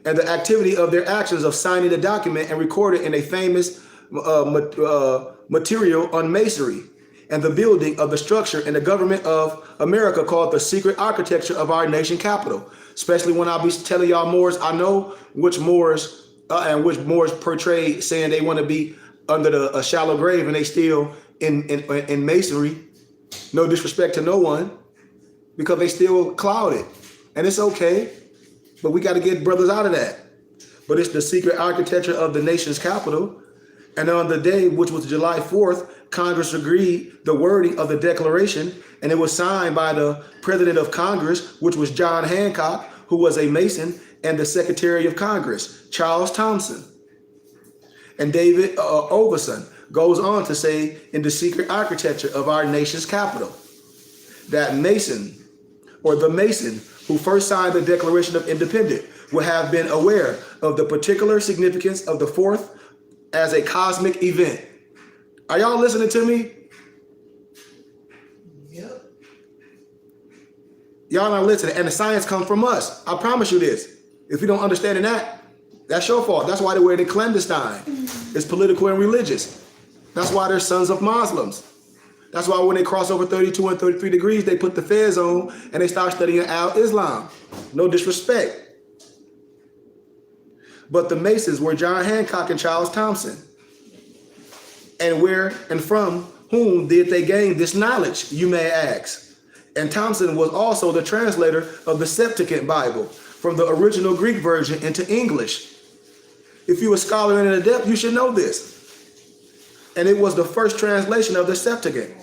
And the activity of their actions of signing the document and recorded in a famous material on masonry and the building of the structure in the government of America called the secret architecture of our nation capital. Especially when I'll be telling y'all Moors, I know which Moors and which Moors portray saying they want to be under a shallow grave and they still in masonry. No disrespect to no one, because they still clouded. And it's okay, but we got to get brothers out of that. But it's the secret architecture of the nation's capital. And on the day, which was July 4th, Congress agreed the wording of the declaration, and it was signed by the president of Congress, which was John Hancock, who was a Mason, and the Secretary of Congress, Charles Thompson. And David Overson goes on to say in the secret architecture of our nation's capital that Mason, or the Mason who first signed the Declaration of Independence, would have been aware of the particular significance of the 4th as a cosmic event. Are y'all listening to me? Yep. Y'all not listening, and the science comes from us. I promise you this. If you don't understand that, that's your fault. That's why they wear the clandestine. It's political and religious. That's why they're sons of Muslims. That's why when they cross over 32 and 33 degrees, they put the fez on and they start studying Islam. No disrespect. But the Masons were John Hancock and Charles Thompson. And where and from whom did they gain this knowledge, you may ask? And Thompson was also the translator of the Septuagint Bible from the original Greek version into English. If you're a scholar and an adept, you should know this. And it was the first translation of the Septuagint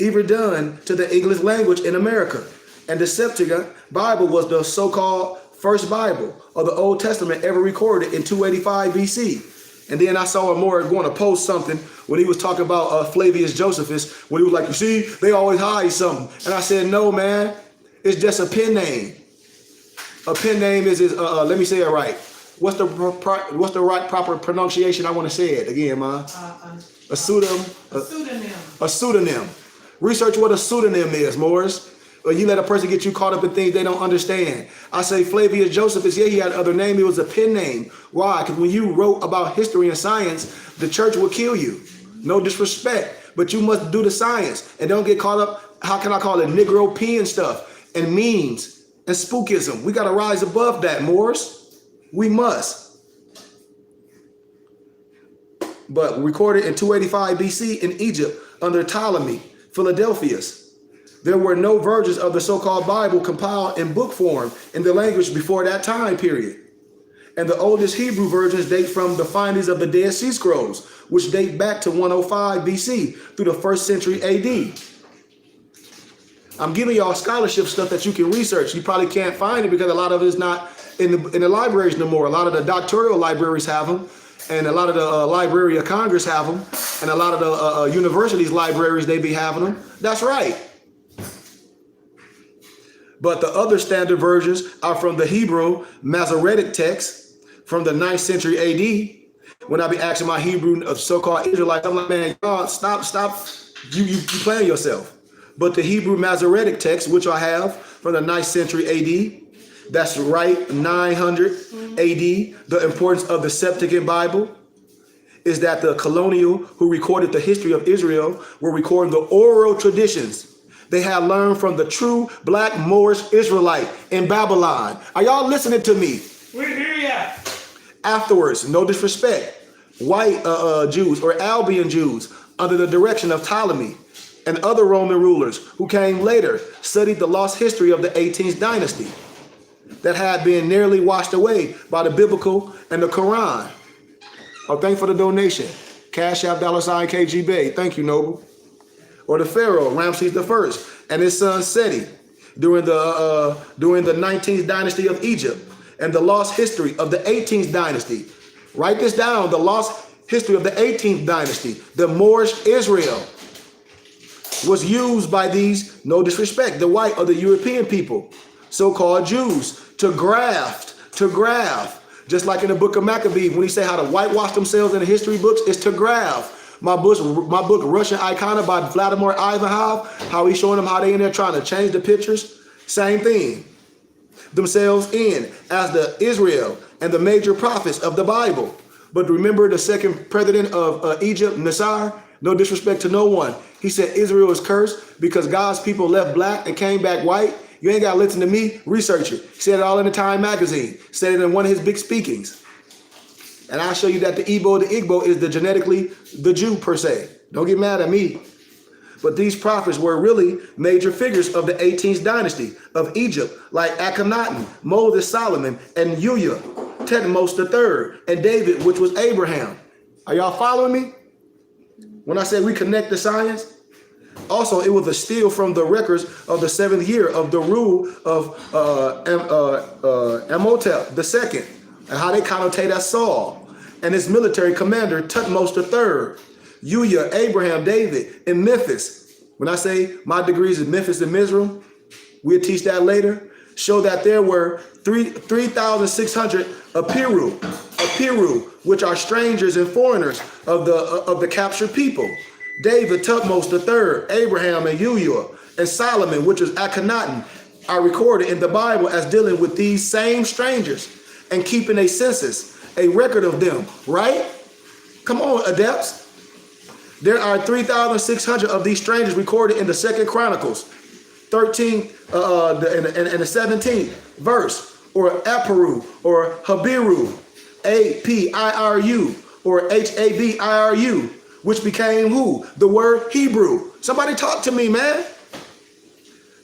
ever done to the English language in America. And the Septuagint Bible was the so-called first Bible of the Old Testament ever recorded in 285 BC. And then I saw Moore going to post something when he was talking about Flavius Josephus, when he was like, you see, they always hide something. And I said, no, man, it's just a pen name. A pen name is let me say it right. What's the right proper pronunciation? I want to say it again, man. A pseudonym. A pseudonym. Research what a pseudonym is, Morris. Or you let a person get you caught up in things they don't understand. I say Flavius Josephus, yeah, he had another name. It was a pen name. Why? Because when you wrote about history and science, the church would kill you. No disrespect, but you must do the science and don't get caught up, how can I call it, Negro pen stuff and memes and spookism. We got to rise above that, Morris. We must. But recorded in 285 BC in Egypt under Ptolemy, Philadelphus. There were no versions of the so-called Bible compiled in book form in the language before that time period. And the oldest Hebrew versions date from the findings of the Dead Sea Scrolls, which date back to 105 BC through the 1st century AD. I'm giving y'all scholarship stuff that you can research. You probably can't find it because a lot of it is not in the libraries no more. A lot of the doctoral libraries have them, and a lot of the Library of Congress have them, and a lot of the universities' libraries, they be having them. That's right. But the other standard versions are from the Hebrew Masoretic text from the 9th century AD. When I be asking my Hebrew of so-called Israelites, I'm like, man, y'all stop You playing yourself. But the Hebrew Masoretic text, which I have from the 9th century AD, that's right, 900 AD, the importance of the Septuagint Bible is that the colonial who recorded the history of Israel were recording the oral traditions they had learned from the true black Moorish Israelite in Babylon. Are y'all listening to me? We hear ya. Afterwards, no disrespect, white Jews or Albion Jews under the direction of Ptolemy and other Roman rulers who came later studied the lost history of the 18th dynasty that had been nearly washed away by the biblical and the Quran. Oh, thank you for the donation. Cash App $ KGB. Thank you, Noble. Or the Pharaoh, Ramses I, and his son Seti during the 19th dynasty of Egypt, and the lost history of the 18th dynasty. Write this down, the lost history of the 18th dynasty, the Moorish Israel, was used by these, no disrespect, the white or the European people, so-called Jews, to graft, just like in the book of Maccabees, when he say how to whitewash themselves in the history books, it's to graft. My book, Russian Icona by Vladimir Ivanov, how he's showing them how they in there trying to change the pictures. Same thing. Themselves in as the Israel and the major prophets of the Bible. But remember the second president of Egypt, Nasser, no disrespect to no one. He said Israel is cursed because God's people left black and came back white. You ain't got to listen to me, research it. He said it all in the Time magazine. Said it in one of his big speakings. And I'll show you that the Igbo is genetically the Jew per se. Don't get mad at me. But these prophets were really major figures of the 18th dynasty of Egypt, like Akhenaten, Moses, Solomon, and Uya, Thutmose III, and David, which was Abraham. Are y'all following me? When I say we connect the science? Also, it was a steal from the records of the 7th year of the rule of Amotep II, and how they connotate as Saul and his military commander, Thutmose III, Uya, Abraham, David, in Memphis. When I say my degrees in Memphis and Mizraim, we'll teach that later, show that there were 3,600 Apiru, which are strangers and foreigners of the captured people. David, Thutmose III, Abraham, and Uya, and Solomon, which was Akhenaten, are recorded in the Bible as dealing with these same strangers and keeping a census, a record of them, right? Come on, adepts. There are 3,600 of these strangers recorded in the 2nd Chronicles, 13 and the 17th verse, or Apiru, or Habiru, Apiru, or Habiru, which became who? The word Hebrew. Somebody talk to me, man.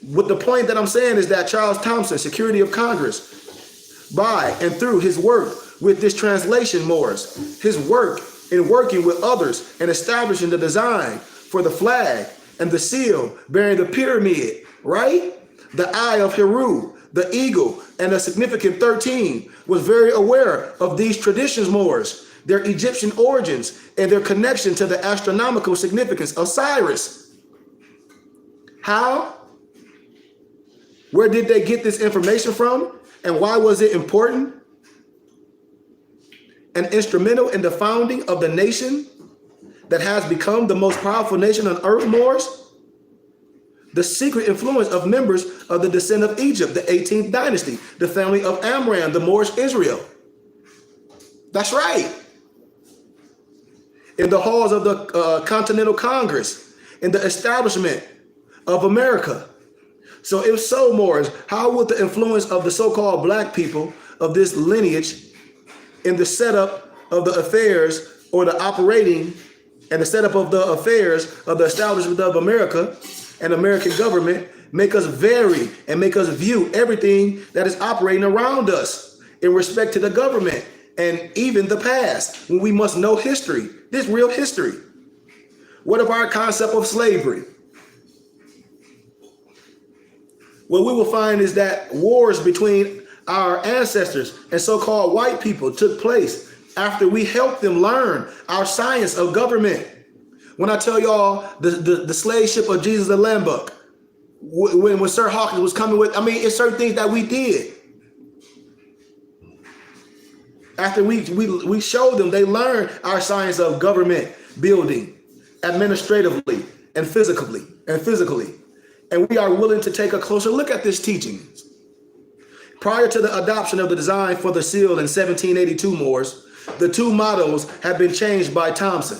What the point that I'm saying is that Charles Thompson, Secretary of Congress, by and through his work with this translation Moors, his work in working with others and establishing the design for the flag and the seal bearing the pyramid, right? The eye of Heru, the eagle, and the significant 13 was very aware of these traditions Moors, their Egyptian origins, and their connection to the astronomical significance of Cyrus. How? Where did they get this information from? And why was it important and instrumental in the founding of the nation that has become the most powerful nation on earth, Moors? The secret influence of members of the descent of Egypt, the 18th dynasty, the family of Amram, the Moorish Israel. That's right. In the halls of the Continental Congress, in the establishment of America. So if so, Moors, how would the influence of the so-called black people of this lineage in the setup of the affairs or the operating and the setup of the affairs of the establishment of America and American government make us vary and make us view everything that is operating around us in respect to the government and even the past, when we must know history, this real history? What of our concept of slavery? What we will find is that wars between our ancestors and so-called white people took place after we helped them learn our science of government. When I tell y'all the slave ship of Jesus and Lambert, when Sir Hawkins was coming with, I mean, it's certain things that we did. After we showed them, they learned our science of government building, administratively, and physically. And we are willing to take a closer look at this teaching. Prior to the adoption of the design for the seal in 1782, Moors, the two mottos had been changed by Thompson.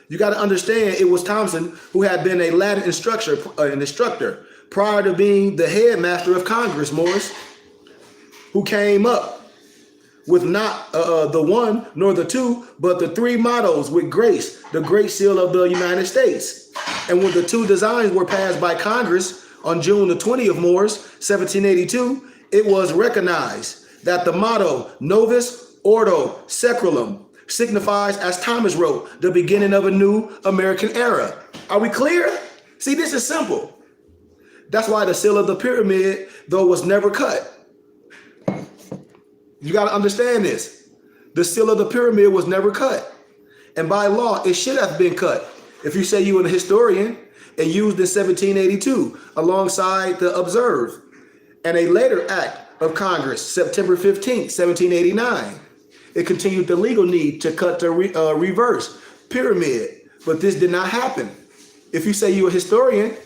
You got to understand, it was Thompson who had been a Latin instructor prior to being the headmaster of Congress, Moors, who came up with not the one nor the two, but the three mottos with grace, the Great Seal of the United States. And when the two designs were passed by Congress on June the 20th, Moors, 1782, it was recognized that the motto Novus Ordo Secularum signifies, as Thomas wrote, the beginning of a new American era. Are we clear? See, this is simple. That's why the seal of the pyramid, though, was never cut. You got to understand this. The seal of the pyramid was never cut. And by law, it should have been cut. If you say you were a historian and used in 1782 alongside the Observe and a later act of Congress, September 15, 1789, it continued the legal need to cut the reverse pyramid. But this did not happen. If you say you're a historian,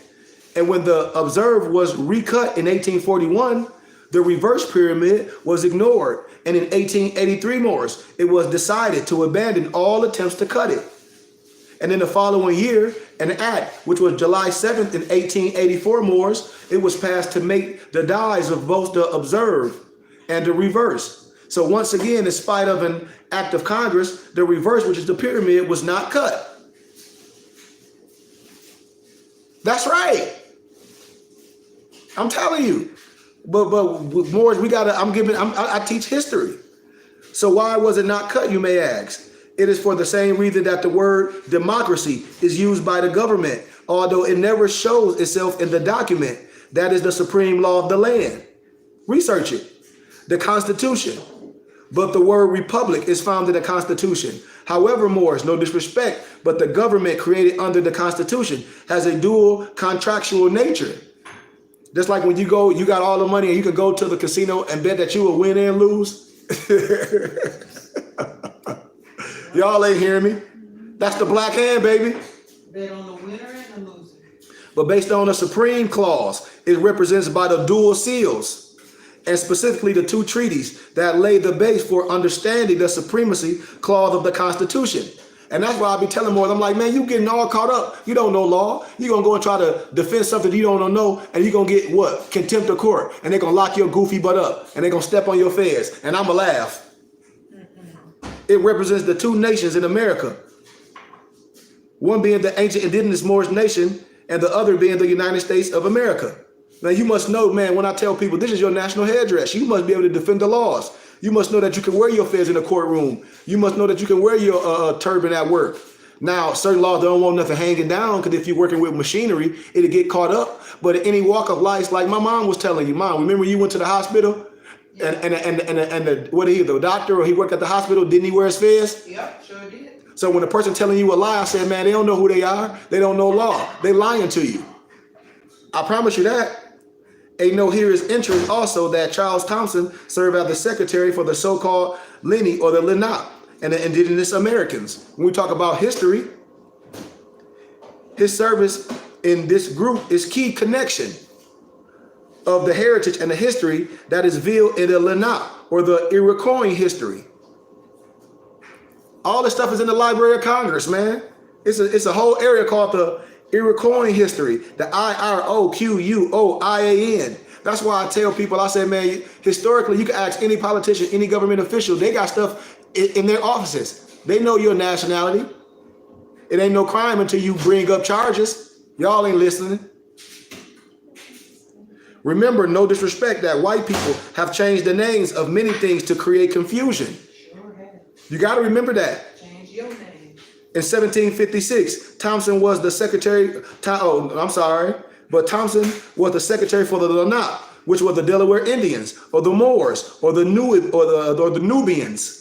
and when the Observe was recut in 1841, the reverse pyramid was ignored. And in 1883, Moors, it was decided to abandon all attempts to cut it. And in the following year, an act, which was July 7th in 1884, Moors, it was passed to make the dies of both the Observe and the reverse. So once again, in spite of an act of Congress, the reverse, which is the pyramid, was not cut. That's right. I'm telling you. But Moors, I teach history. So why was it not cut, you may ask? It is for the same reason that the word democracy is used by the government, although it never shows itself in the document that is the supreme law of the land. Research it. The Constitution. But the word republic is found in the Constitution. However, Moors, no disrespect, but the government created under the Constitution has a dual contractual nature. Just like when you got all the money and you can go to the casino and bet that you will win and lose. Y'all ain't hearing me. That's the black hand, baby. Bet on the winner and the loser. But based on the Supreme Clause, it represents by the dual seals, and specifically the two treaties that lay the base for understanding the supremacy clause of the Constitution. And that's why I be telling more. I'm like, man, you getting all caught up. You don't know law. You're going to go and try to defend something you don't know, and you're going to get what? Contempt of court. And they're going to lock your goofy butt up, and they're going to step on your fez, and I'm going to laugh. It represents the two nations in America. One being the ancient indigenous Moorish nation, and the other being the United States of America. Now, you must know, man, when I tell people this is your national headdress, you must be able to defend the laws. You must know that you can wear your fez in the courtroom. You must know that you can wear your turban at work. Now, certain laws don't want nothing hanging down, because if you're working with machinery, it'll get caught up. But in any walk of life, like my mom was telling you, Mom, remember you went to the hospital? Yeah. And the doctor, or he worked at the hospital, didn't he wear his fez? Yep, sure did. So when a person telling you a lie, I said, man, they don't know who they are. They don't know law. They lying to you. I promise you that. And know here is interest also that Charles Thompson served as the secretary for the so-called Lenni or the Lenape and the indigenous Americans. When we talk about history, his service in this group is key connection of the heritage and the history that is veiled in the Lenape or the Iroquois history. All this stuff is in the Library of Congress, man. It's a whole area called the Iroquois history, the Iroquoian. That's why I tell people, I say, man, historically, you can ask any politician, any government official, they got stuff in their offices. They know your nationality. It ain't no crime until you bring up charges. Y'all ain't listening. Remember, no disrespect, that white people have changed the names of many things to create confusion. Sure have. You got to remember that. Change your name. In 1756, Thompson was the secretary. But Thompson was the secretary for the Lenape, which were the Delaware Indians, or the Moors, or the Nubians.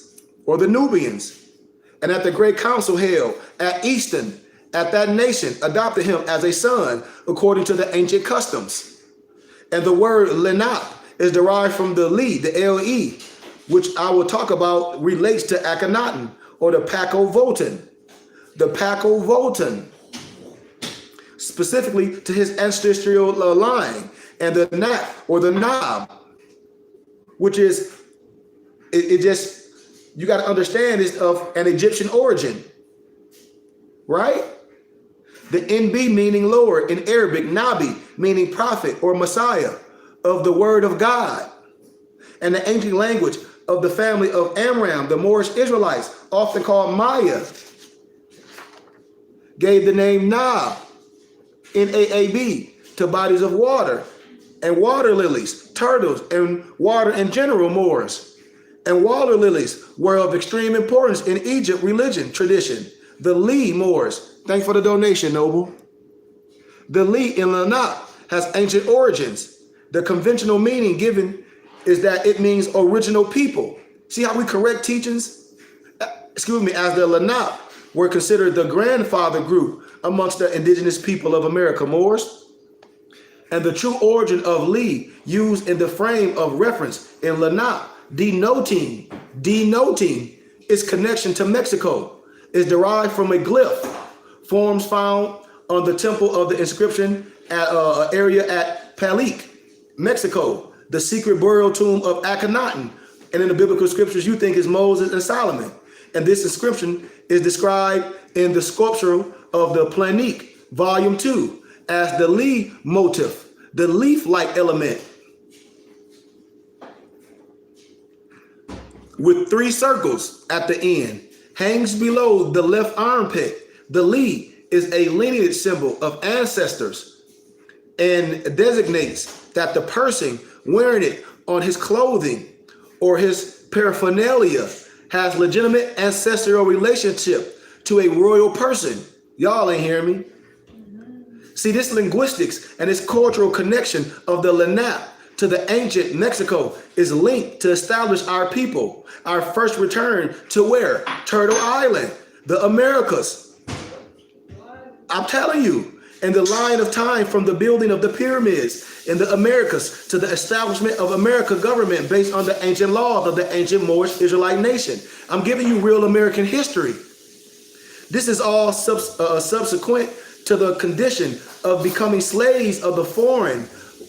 And at the great council held at Easton, at that nation adopted him as a son, according to the ancient customs. And the word Lenape is derived from the Lee, the L-E, which I will talk about, relates to Akhenaten, or the Paco Voltan. The Paco Voltan. specifically to his ancestral line, and the nap or the knob, which is it just, you got to understand, is of an Egyptian origin, right? The NB meaning Lord in Arabic, Nabi meaning prophet or Messiah of the word of God, and the ancient language of the family of Amram, the Moorish Israelites, often called Maya, gave the name Nab, Naab, to bodies of water and water lilies, turtles, and water in general, Moors. And water lilies were of extreme importance in Egypt religion tradition. The Li Moors, thanks for the donation, Noble. The Li in Lanap has ancient origins. The conventional meaning given is that it means original people. See how we correct teachings? As the Lanap were considered the grandfather group amongst the indigenous people of America, Moors. And the true origin of Li used in the frame of reference in Lanap, denoting its connection to Mexico, is derived from a glyph, forms found on the temple of the inscription at area at Palik, Mexico, the secret burial tomb of Akhenaten, and in the biblical scriptures you think is Moses and Solomon. And this inscription is described in the sculpture of the Planique, volume 2, as the Li motif, the leaf-like element, with 3 circles at the end, hangs below the left armpit. The Li is a lineage symbol of ancestors and designates that the person wearing it on his clothing or his paraphernalia has legitimate ancestral relationship to a royal person. Y'all ain't hearing me. See, this linguistics and this cultural connection of the Lenape to the ancient Mexico is linked to establish our people, our first return to where? Turtle Island, the Americas. I'm telling you, and the line of time from the building of the pyramids in the Americas to the establishment of America government based on the ancient laws of the ancient Moorish Israelite nation. I'm giving you real American history. This is all subsequent to the condition of becoming slaves of the foreign,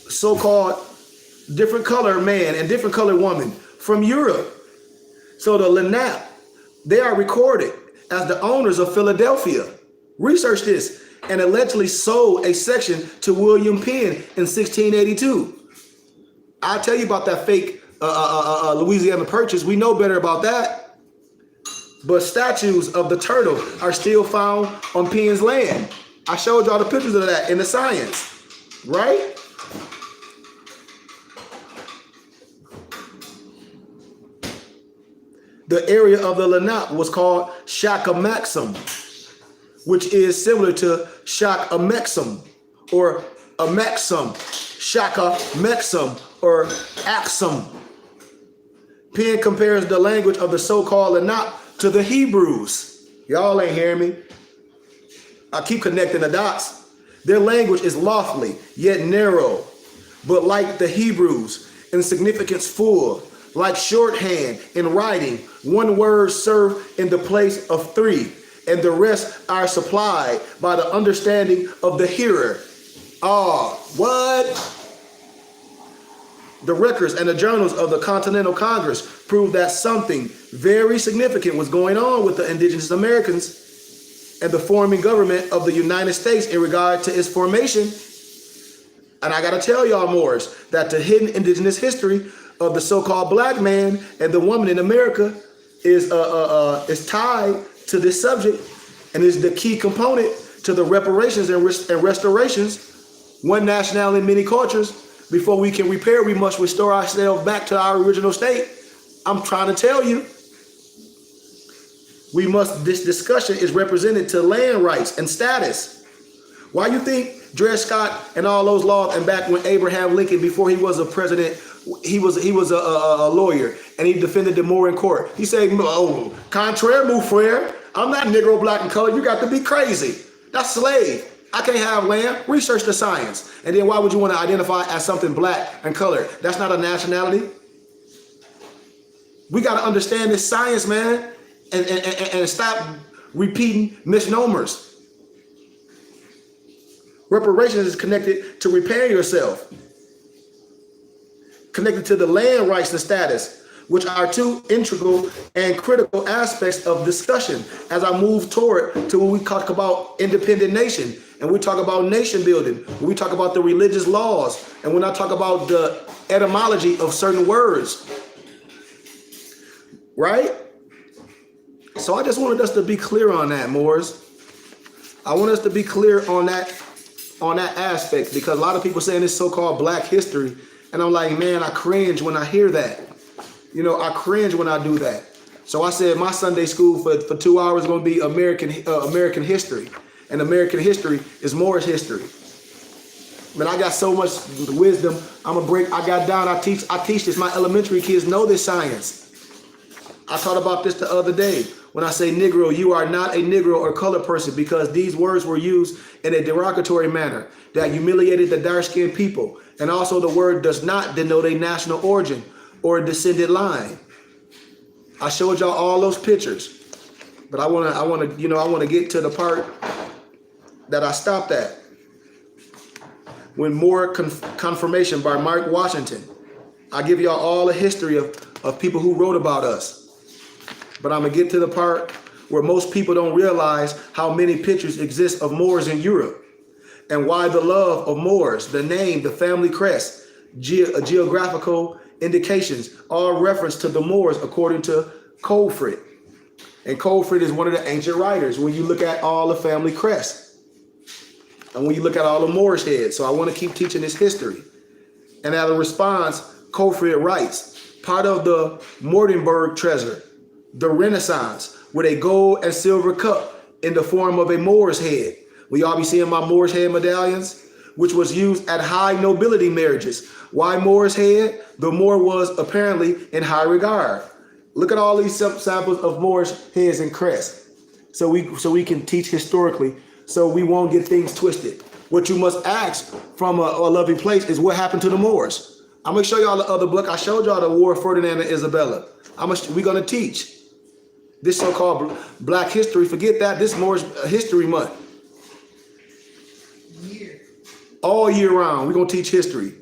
so-called different color man and different color woman from Europe. So the Lenape, they are recorded as the owners of Philadelphia. Research this. And allegedly sold a section to William Penn in 1682. I'll tell you about that fake Louisiana Purchase. We know better about that. But statues of the turtle are still found on Penn's land. I showed y'all the pictures of that in the science, right? The area of the Lenape was called Shaka Maxim, which is similar to Shak Amexum or Amexum, Shaka Mexum or Axum. Penn compares the language of the so-called Lenape to the Hebrews. Y'all ain't hearing me. I keep connecting the dots. Their language is lofty yet narrow, but like the Hebrews, in significance full, like shorthand in writing, one word served in the place of 3. And the rest are supplied by the understanding of the hearer. What? The records and the journals of the Continental Congress prove that something very significant was going on with the indigenous Americans and the forming government of the United States in regard to its formation. And I gotta tell y'all, Moors, that the hidden indigenous history of the so-called black man and the woman in America is tied to this subject and is the key component to the reparations and restorations. One nationality, many cultures. Before we can repair, we must restore ourselves back to our original state. I'm trying to tell you, this discussion is represented to land rights and status. Why you think Dred Scott and all those laws, and back when Abraham Lincoln, before he was a president, he was a lawyer, and he defended the Moor in court. He said, "Oh, contraire, mon frere, I'm not Negro, black, and colored. You got to be crazy. That's slave. I can't have land. Research the science." And then why would you want to identify as something black and colored? That's not a nationality. We got to understand this science, man, and stop repeating misnomers. Reparations is connected to repaying yourself, connected to the land rights and status, which are two integral and critical aspects of discussion as I move toward to when we talk about independent nation, and we talk about nation building, when we talk about the religious laws, and when I talk about the etymology of certain words, right? So I just wanted us to be clear on that, Moors. I want us to be clear on that aspect, because a lot of people saying this so-called Black history, and I'm like, man, I cringe when I hear that. You know, I cringe when I do that. So I said my Sunday school for 2 hours is going to be American history, and American history is Moorish history. Man, I got so much wisdom. I teach this. My elementary kids know this science. I thought about this the other day. When I say Negro, you are not a Negro or colored person, because these words were used in a derogatory manner that humiliated the dark-skinned people. And also the word does not denote a national origin or a descendant line. I showed y'all all those pictures, but I want to get to the part that I stopped at. When more confirmation by Mark Washington. I give y'all all a history of people who wrote about us. But I'm going to get to the part where most people don't realize how many pictures exist of Moors in Europe, and why the love of Moors, the name, the family crest, geographical indications, all reference to the Moors according to Colfrid. And Colfrid is one of the ancient writers when you look at all the family crests, and when you look at all the Moorish heads. So I want to keep teaching this history. And as a response, Colfrid writes, part of the Mortenberg treasure, the Renaissance, with a gold and silver cup in the form of a Moorish head. We all be seeing my Moorish head medallions, which was used at high nobility marriages. Why Moorish head? The Moor was apparently in high regard. Look at all these samples of Moorish heads and crests. So we can teach historically, so we won't get things twisted. What you must ask from a loving place is what happened to the Moors. I'm gonna show y'all the other book. I showed y'all the War of Ferdinand and Isabella. We're gonna teach this so-called Black history. Forget that. This Moorish History Month. All year round, we're gonna teach history.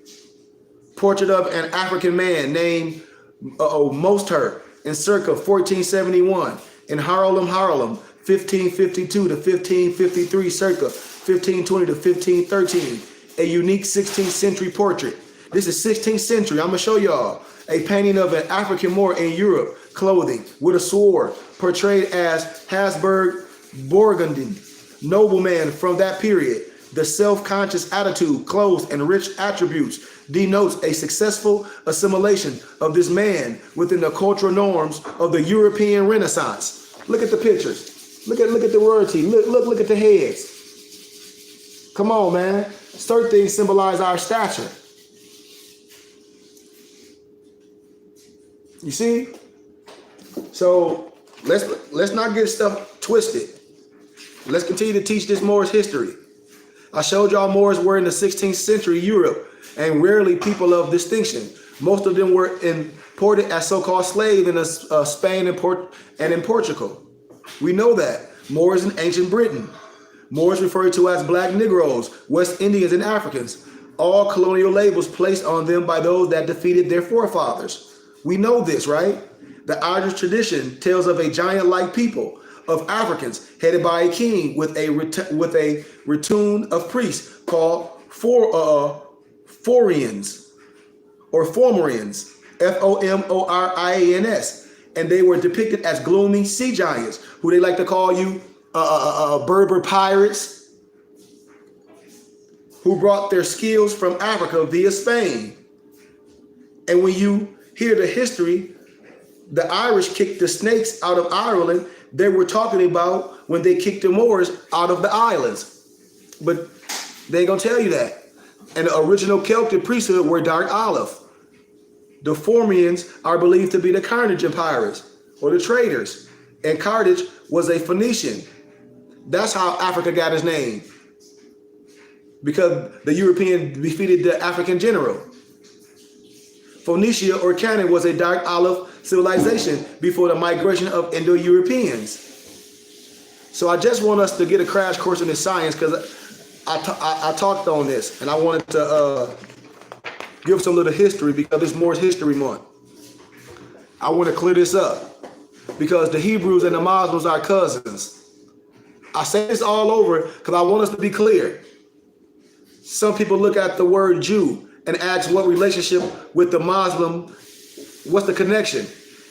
Portrait of an African man named Mostert in circa 1471 in Harlem, 1552 to 1553, circa 1520 to 1513. A unique 16th century portrait. This is 16th century. I'm gonna show y'all a painting of an African Moor in Europe, clothing with a sword, portrayed as Habsburg Burgundian nobleman from that period. The self-conscious attitude, clothes, and rich attributes denotes a successful assimilation of this man within the cultural norms of the European Renaissance. Look at the pictures. Look at the royalty. Look at the heads. Come on, man. Certain things symbolize our stature. You see? So let's not get stuff twisted. Let's continue to teach this Moorish history. I showed y'all Moors were in the 16th century Europe, and rarely people of distinction. Most of them were imported as so-called slaves in Spain and in Portugal. We know that. Moors in ancient Britain. Moors referred to as Black Negroes, West Indians, and Africans. All colonial labels placed on them by those that defeated their forefathers. We know this, right? The Irish tradition tells of a giant-like people of Africans headed by a king with a rotund of priests called Fomorians or Fomorians, Fomorians, and they were depicted as gloomy sea giants, who they like to call you Berber pirates, who brought their skills from Africa via Spain. And when you hear the history, the Irish kicked the snakes out of Ireland. They were talking about when they kicked the Moors out of the islands. But they ain't gonna tell you that. And the original Celtic priesthood were dark olive. The Fomorians are believed to be the Carthaginian pirates or the traders. And Carthage was a Phoenician. That's how Africa got its name, because the European defeated the African general. Phoenicia or Canaan was a dark olive civilization before the migration of Indo-Europeans. So I just want us to get a crash course in this science, because I talked on this, and I wanted to give some little history because it's Moorish History Month. I want to clear this up because the Hebrews and the Muslims are cousins. I say this all over because I want us to be clear. Some people look at the word Jew and ask what relationship with the Muslim, what's the connection?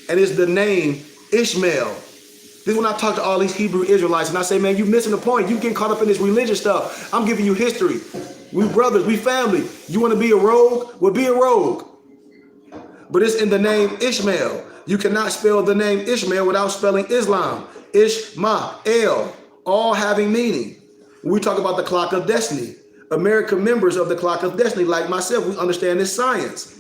And it's the name Ishmael. This is when I talk to all these Hebrew Israelites and I say, man, you missing the point. You getting caught up in this religious stuff. I'm giving you history. We brothers, we family. You want to be a rogue? Well, be a rogue. But it's in the name Ishmael. You cannot spell the name Ishmael without spelling Islam. Ishmael, all having meaning. When we talk about the clock of destiny, American members of the clock of destiny, like myself, we understand this science.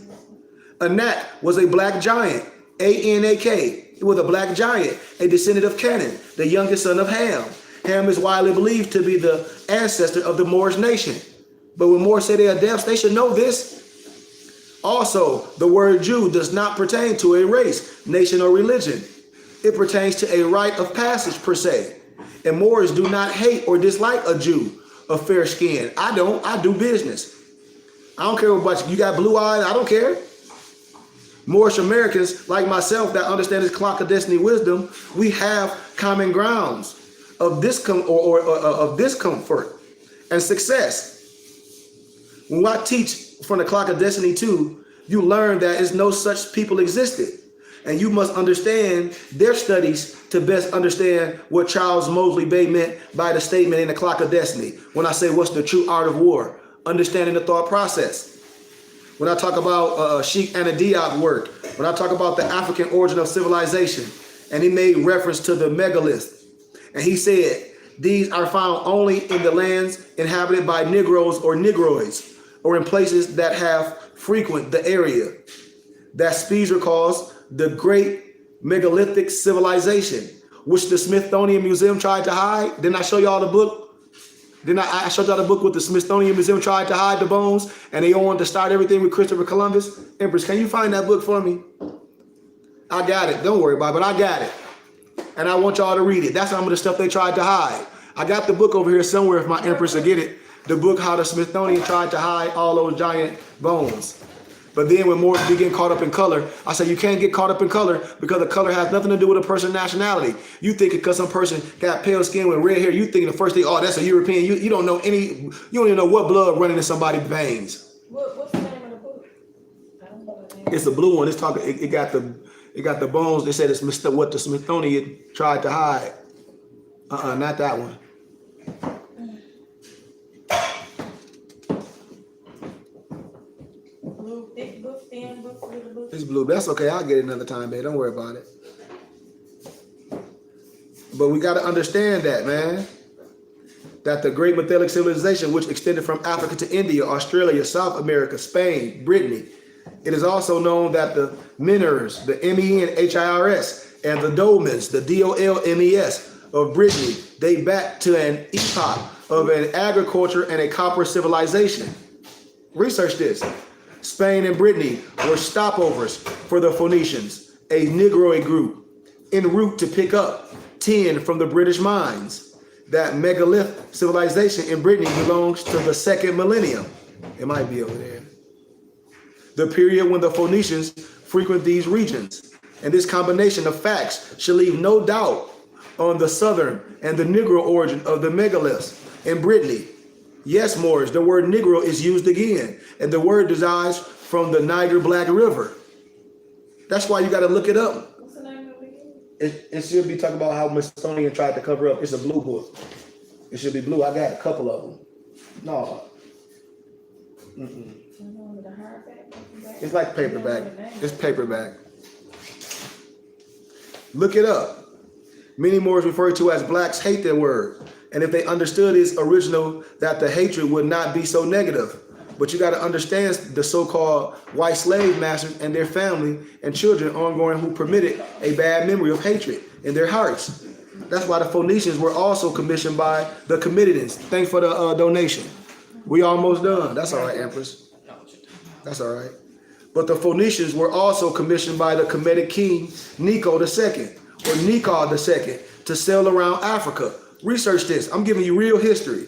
Anak was a black giant, A-N-A-K. He was a black giant, a descendant of Canaan, the youngest son of Ham. Ham is widely believed to be the ancestor of the Moorish nation. But when Moors say they are Adepts, they should know this. Also, the word Jew does not pertain to a race, nation, or religion. It pertains to a rite of passage per se. And Moors do not hate or dislike a Jew of fair skin. I don't. I do business. I don't care about you. You got blue eyes. I don't care. Moorish Americans like myself that understand this clock of destiny wisdom, we have common grounds of of discomfort and success. When I teach from the clock of destiny 2, you learn that there's no such people existed. And you must understand their studies to best understand what Charles Moseley Bay meant by the statement in the clock of destiny. When I say what's the true art of war, understanding the thought process. When I talk about Sheikh Anta Diop work, when I talk about the African origin of civilization, and he made reference to the megalith, and he said, these are found only in the lands inhabited by Negroes or Negroids, or in places that have frequent the area. That Spieser calls the Great Megalithic Civilization, which the Smithsonian Museum tried to hide. Didn't I show y'all the book? Didn't I showed y'all the book with the Smithsonian Museum tried to hide the bones, and they wanted to start everything with Christopher Columbus? Empress, can you find that book for me? I got it. Don't worry about it, but I got it. And I want y'all to read it. That's some of the stuff they tried to hide. I got the book over here somewhere if my Empress will get it. The book, How the Smithsonian Tried to Hide All Those Giant Bones. But then when Moors begin caught up in color, I say you can't get caught up in color because the color has nothing to do with a person's nationality. You think because some person got pale skin with red hair, you think the first thing, oh, that's a European. You don't know you don't even know what blood running in somebody's veins. What's the name of the book? I don't know the name. It's a blue one. It's talking. It got the bones. They said it's what the Smithsonian tried to hide. Not that one. Blue, thick book, thin book, little book. It's blue. That's okay. I'll get it another time, babe. Don't worry about it. But we got to understand that, man. That the Great Metallic Civilization, which extended from Africa to India, Australia, South America, Spain, Brittany. It is also known that the Meners, the M-E-N-H-I-R-S, and the Dolmens, the D-O-L-M-E-S of Brittany, date back to an epoch of an agriculture and a copper civilization. Research this. Spain and Brittany were stopovers for the Phoenicians, a Negroid group, en route to pick up tin from the British mines. That megalith civilization in Brittany belongs to the second millennium. It might be over there. The period when the Phoenicians frequent these regions. And this combination of facts should leave no doubt on the southern and the Negro origin of the megaliths in Brittany. Yes, Moors, the word Negro is used again, and the word derives from the Niger Black River. That's why you got to look it up. What's the name of it? It should be talking about how Smithsonian tried to cover up. It's a blue book. It should be blue. I got a couple of them. No. The hardback? It's like paperback. It's paperback. Look it up. Many Moors refer to as blacks hate their word. And if they understood its original, that the hatred would not be so negative. But you got to understand the so-called white slave masters and their family and children ongoing who permitted a bad memory of hatred in their hearts. That's why the Phoenicians were also commissioned by the Commitidans. Thanks for the donation. We almost done. That's all right, Empress. That's all right. But the Phoenicians were also commissioned by the Kemetic king Necho II, or Necho II, to sail around Africa. Research this. I'm giving you real history.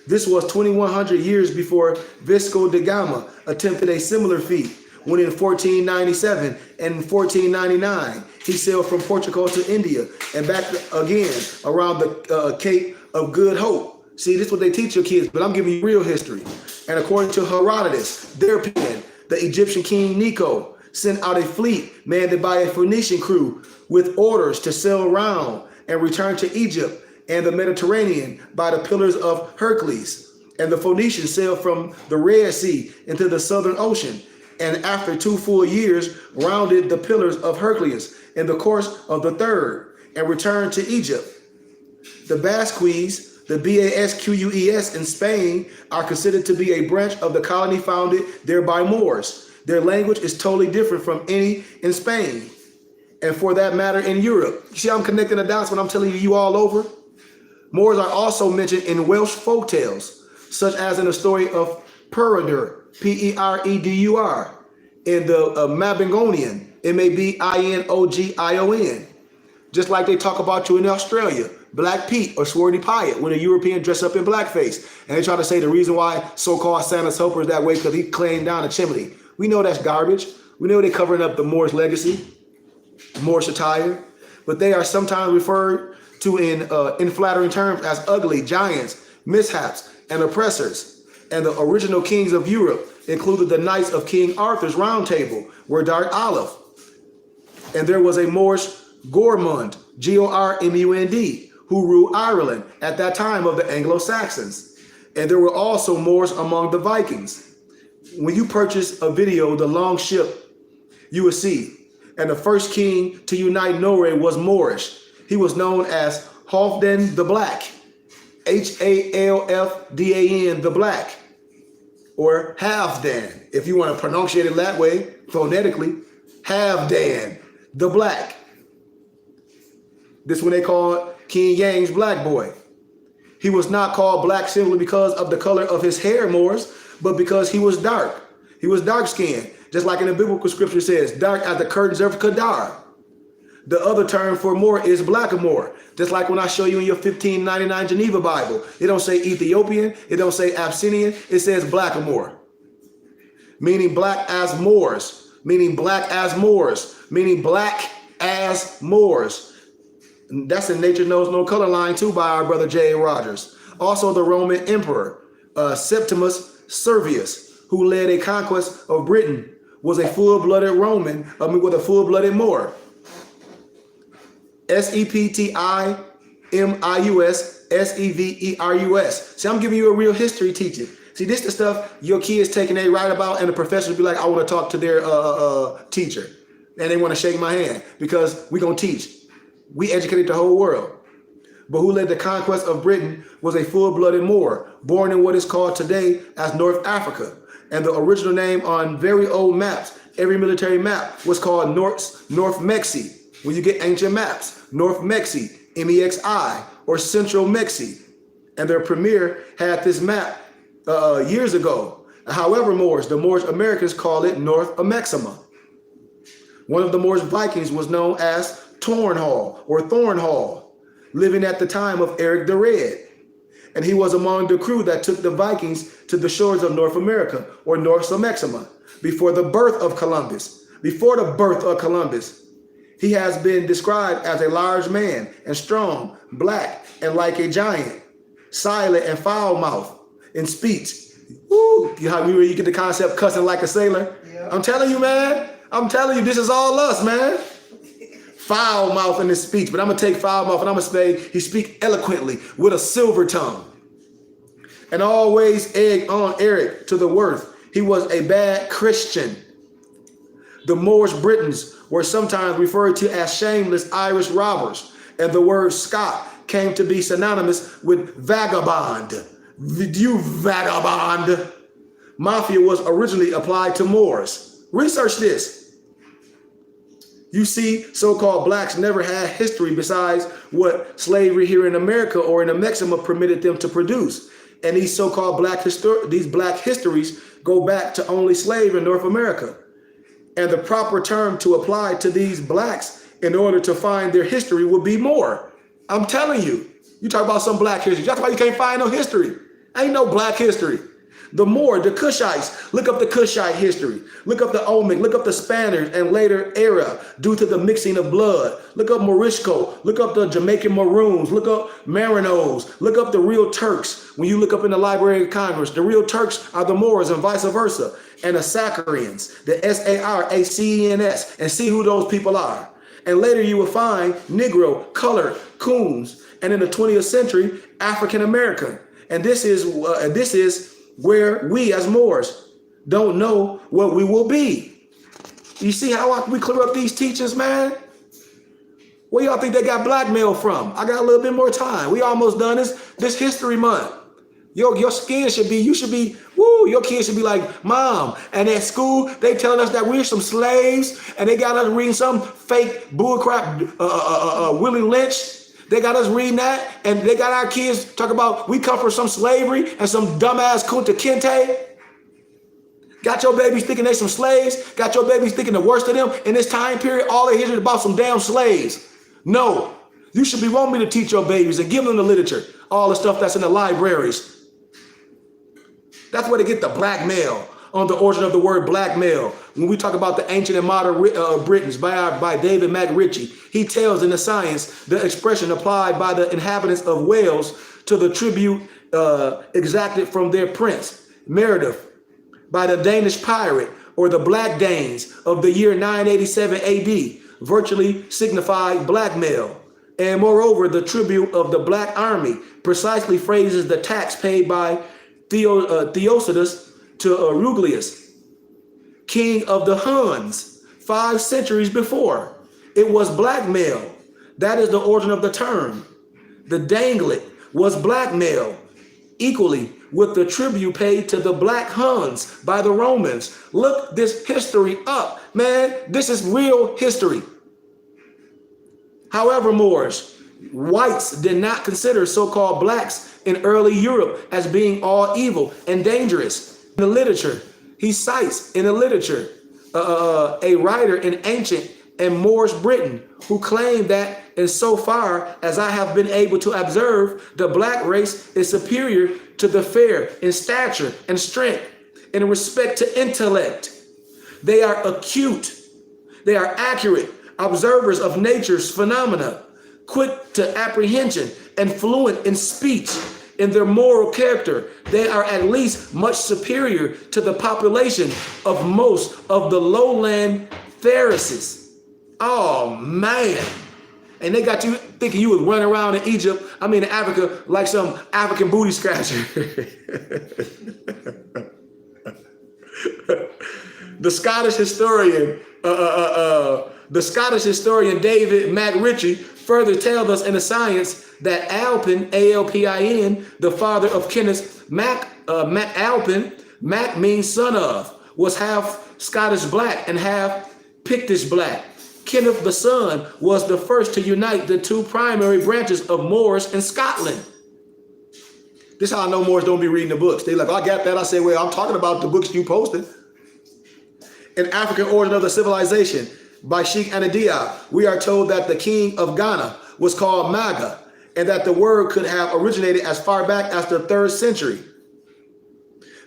This was 2,100 years before Vasco da Gama attempted a similar feat, when in 1497 and in 1499, he sailed from Portugal to India and back again around the Cape of Good Hope. See, this is what they teach your kids, but I'm giving you real history. And according to Herodotus, their pen, the Egyptian king Necho sent out a fleet manned by a Phoenician crew with orders to sail around and return to Egypt and the Mediterranean by the Pillars of Hercules. And the Phoenicians sailed from the Red Sea into the Southern Ocean, and after 2 full years rounded the Pillars of Hercules in the course of the third and returned to Egypt. The Basques, the Basques in Spain, are considered to be a branch of the colony founded there by Moors. Their language is totally different from any in Spain, and for that matter in Europe. You see how I'm connecting the dots when I'm telling you all over? Moors are also mentioned in Welsh folktales, such as in the story of Peredur, P-E-R-E-D-U-R, in the Mabingonian, M-A-B-I-N-O-G-I-O-N. Just like they talk about you in Australia, Black Pete or Swarty Pyatt, when a European dressed up in blackface. And they try to say the reason why so-called Santa's helper is that way because he claimed down a chimney. We know that's garbage. We know they're covering up the Moorish legacy, Moorish attire, but they are sometimes referred to in flattering terms as ugly, giants, mishaps, and oppressors. And the original kings of Europe included the knights of King Arthur's Round Table, were dark olive. And there was a Moorish Gormund, G-O-R-M-U-N-D, who ruled Ireland at that time of the Anglo-Saxons. And there were also Moors among the Vikings. When you purchase a video, The Long Ship, you will see. And the first king to unite Norway was Moorish. He was known as Halfdan the Black, H-A-L-F-D-A-N the Black, or Halfdan, if you want to pronunciate it that way, phonetically, Halfdan the Black. This is what they call King Yang's Black Boy. He was not called black simply because of the color of his hair, Moors, but because he was dark. He was dark-skinned, just like in the biblical scripture says, dark as the curtains of Kedar. The other term for Moor is blackamoor, just like when I show you in your 1599 Geneva Bible. It don't say Ethiopian, it don't say Abyssinian, it says blackamoor, meaning black as Moors, meaning black as Moors, meaning black as Moors. That's in Nature Knows No Color line too by our brother J.A. Rogers. Also the Roman Emperor Septimus Servius, who led a conquest of Britain, was a full-blooded Roman, with a full-blooded Moor. S-E-P-T-I-M-I-U-S, S-E-V-E-R-U-S. See, I'm giving you a real history teaching. See, this is the stuff your kids taking a write about, and the professors be like, I want to talk to their teacher. And they want to shake my hand because we're going to teach. We educated the whole world. But who led the conquest of Britain was a full-blooded Moor, born in what is called today as North Africa. And the original name on very old maps, every military map, was called North Mexi. When you get ancient maps, North Mexi, M-E-X-I, or Central Mexi. And their premier had this map years ago. However, the Moorish Americans call it North Amexima. One of the Moorish Vikings was known as Tornhall or Thornhall, living at the time of Eric the Red. And he was among the crew that took the Vikings to the shores of North America or North Amexima before the birth of Columbus. Before the birth of Columbus, he has been described as a large man and strong, black, and like a giant, silent and foul-mouthed in speech. Woo! You get the concept cussing like a sailor? Yeah. I'm telling you, man. I'm telling you, this is all us, man. Foul mouth in his speech, but I'm gonna take foul mouth and I'm gonna say he speak eloquently with a silver tongue. And always egg on Eric to the worth. He was a bad Christian. The Moorish Britons were sometimes referred to as shameless Irish robbers, and the word Scot came to be synonymous with vagabond. You vagabond. Mafia was originally applied to Moors. Research this. You see, so-called blacks never had history besides what slavery here in America or in Amexima permitted them to produce. And these so-called black histories go back to only slave in North America. And the proper term to apply to these blacks in order to find their history would be Moor. I'm telling you. You talk about some black history. That's why you can't find no history. Ain't no black history. The Moor, the Kushites, look up the Kushite history. Look up the Olmec, look up the Spaniards and later era due to the mixing of blood. Look up Morisco, look up the Jamaican Maroons, look up Marinos, look up the real Turks. When you look up in the Library of Congress, the real Turks are the Moors and vice versa. And the Saracens, the Saracens, and see who those people are. And later you will find Negro, colored, coons, and in the 20th century, African American. And this is where we as Moors don't know what we will be. You see how we clear up these teachings, man? Where y'all think they got blackmail from? I got a little bit more time. We almost done this history month. Your skin should be, your kids should be like, Mom, and at school, they telling us that we're some slaves, and they got us reading some fake bullcrap, Willie Lynch. They got us reading that, and they got our kids talk about we come from some slavery and some dumbass Kunta Kinte. Got your babies thinking they some slaves. Got your babies thinking the worst of them. In this time period, all they hear is about some damn slaves. No, you should be wanting me to teach your babies and give them the literature, all the stuff that's in the libraries. That's where they get the blackmail on the origin of the word blackmail. When we talk about the ancient and modern Britons by David McRitchie, he tells in the science the expression applied by the inhabitants of Wales to the tribute exacted from their prince, Meredith, by the Danish pirate or the Black Danes of the year 987 AD, virtually signified blackmail. And moreover, the tribute of the Black Army precisely phrases the tax paid by Theodotus to Ruglius, king of the Huns, 5 centuries before. It was blackmail. That is the origin of the term. The danglet was blackmail, equally with the tribute paid to the Black Huns by the Romans. Look this history up, man. This is real history. However, Moors, whites did not consider so-called blacks in early Europe as being all evil and dangerous. In the literature, he cites in the literature a writer in ancient and Moorish Britain who claimed that insofar as I have been able to observe, the black race is superior to the fair in stature and strength in respect to intellect. They are acute, they are accurate observers of nature's phenomena, quick to apprehension and fluent in speech. In their moral character, they are at least much superior to the population of most of the lowland Pharisees. Oh man. And they got you thinking you was running around in Egypt, in Africa, like some African booty scratcher. The Scottish historian David McRitchie further tells us in the science that Alpin, A-L-P-I-N, the father of Kenneth Alpin, Mac means son of, was half Scottish black and half Pictish black. Kenneth the son was the first to unite the 2 primary branches of Moors in Scotland. This is how I know Moors don't be reading the books. They like, I got that. I say, well, I'm talking about the books you posted. An African origin of the civilization by Sheikh Anadia, we are told that the king of Ghana was called Maga, and that the word could have originated as far back as the 3rd century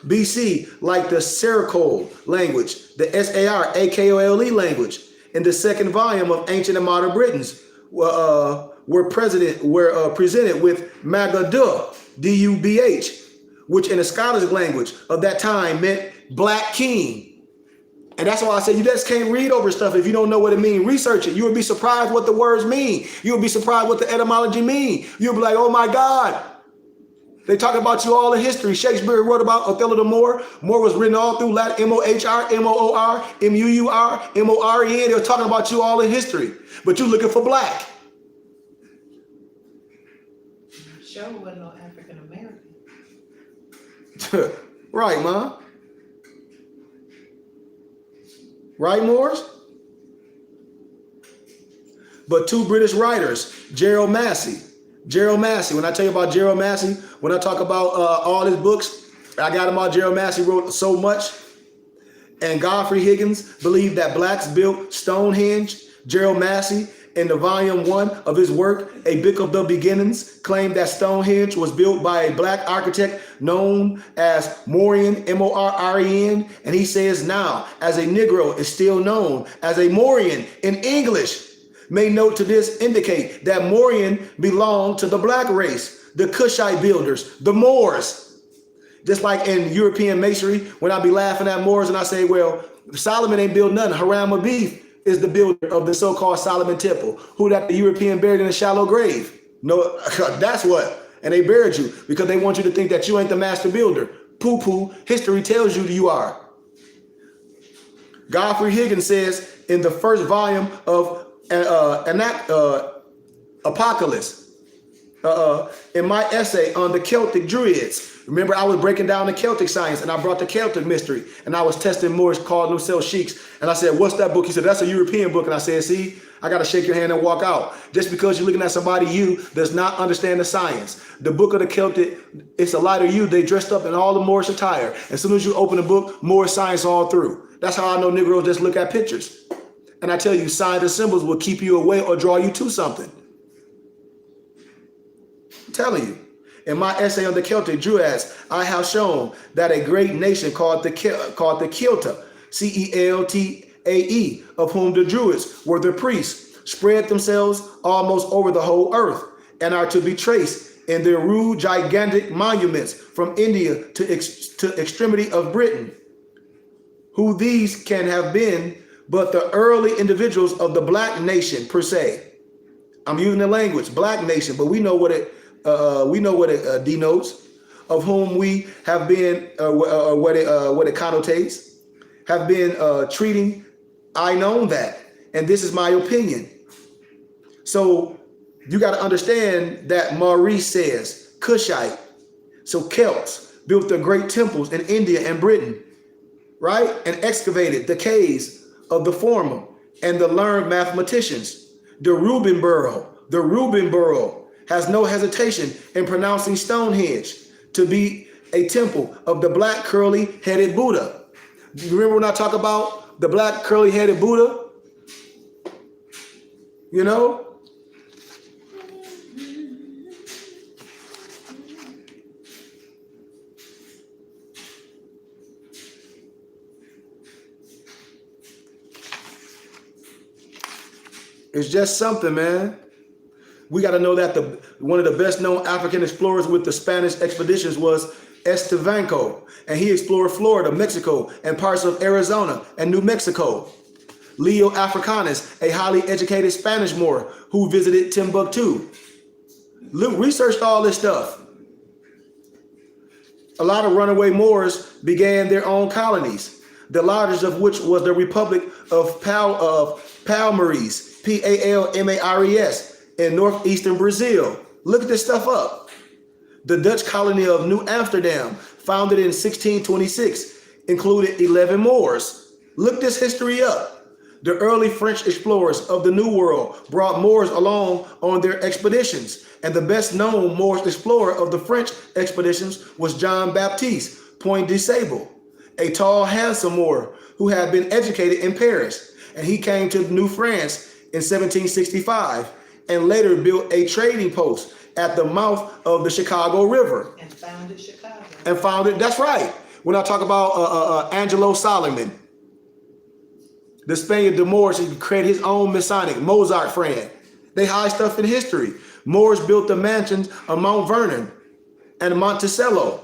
BC, like the Saracol language, the Sarakole language. In the 2nd volume of Ancient and Modern Britons, were presented with Magaduh, D-U-B-H, which in the Scottish language of that time meant black king. And that's why I said you just can't read over stuff if you don't know what it means. Research it. You would be surprised what the words mean. You would be surprised what the etymology mean. You'll be like, oh my God. They talk about you all in history. Shakespeare wrote about Othello the Moor. Moor was written all through Latin, M-O-H-R, M-O-O-R, M-U-U-R, M-O-R-E-N. They're talking about you all in history. But you're looking for black. Sure wasn't no African American. Right, Mom. Right, Moors? But 2 British writers, Gerald Massey. When I tell you about Gerald Massey, when I talk about all his books, I got them all. Gerald Massey wrote so much. And Godfrey Higgins believed that blacks built Stonehenge. Gerald Massey in the volume 1 of his work, A Book of the Beginnings, claimed that Stonehenge was built by a black architect known as Moorian, M-O-R-R-E-N, and he says now, as a Negro is still known as a Moorian in English. May note to this indicate that Moorian belonged to the black race, the Kushite builders, the Moors. Just like in European masonry, when I be laughing at Moors and I say, well, Solomon ain't built nothing. Hiram Abith is the builder of the so-called Solomon Temple. Who that the European buried in a shallow grave? No, that's what. And they buried you because they want you to think that you ain't the master builder. Poo-poo, history tells you you are. Godfrey Higgins says in the first volume of Apocalypse, in my essay on the Celtic Druids. Remember, I was breaking down the Celtic science and I brought the Celtic mystery and I was testing Moorish, called themselves sheiks. And I said, what's that book? He said, that's a European book. And I said, see, I got to shake your hand and walk out. Just because you're looking at somebody you does not understand the science. The book of the Celtic, it's a lighter you. They dressed up in all the Moorish attire. As soon as you open the book, Moorish science all through. That's how I know Negroes just look at pictures. And I tell you, signs and symbols will keep you away or draw you to something. I'm telling you. In my essay on the Celtic Druids, I have shown that a great nation called the Celta, C-E-L-T-A-E, of whom the Druids were the priests, spread themselves almost over the whole earth and are to be traced in their rude, gigantic monuments from India to extremity of Britain. Who these can have been but the early individuals of the black nation per se. I'm using the language, black nation, but we know what it denotes, of whom we have been, what it connotates, have been treating. I know that, and this is my opinion. So you got to understand that Maurice says Kushite, so Celts built the great temples in India and Britain, right, and excavated the caves of the former and the learned mathematicians. The Reuben has no hesitation in pronouncing Stonehenge to be a temple of the black curly-headed Buddha. You remember when I talk about the black curly-headed Buddha? You know? It's just something, man. We got to know that one of the best known African explorers with the Spanish expeditions was Estevanco, and he explored Florida, Mexico, and parts of Arizona and New Mexico. Leo Africanus, a highly educated Spanish Moor who visited Timbuktu. Researched all this stuff. A lot of runaway Moors began their own colonies, the largest of which was the Republic of Palmares, Palmares, in northeastern Brazil. Look this stuff up. The Dutch colony of New Amsterdam, founded in 1626, included 11 Moors. Look this history up. The early French explorers of the New World brought Moors along on their expeditions, and the best known Moorish explorer of the French expeditions was John Baptiste Point de Sable, a tall, handsome Moor who had been educated in Paris, and he came to New France in 1765 and later built a trading post at the mouth of the Chicago River. And founded Chicago. That's right. When I talk about Angelo Solomon, the Spaniard de Moors, he created his own Masonic Mozart friend. They hide stuff in history. Moors built the mansions of Mount Vernon and Monticello.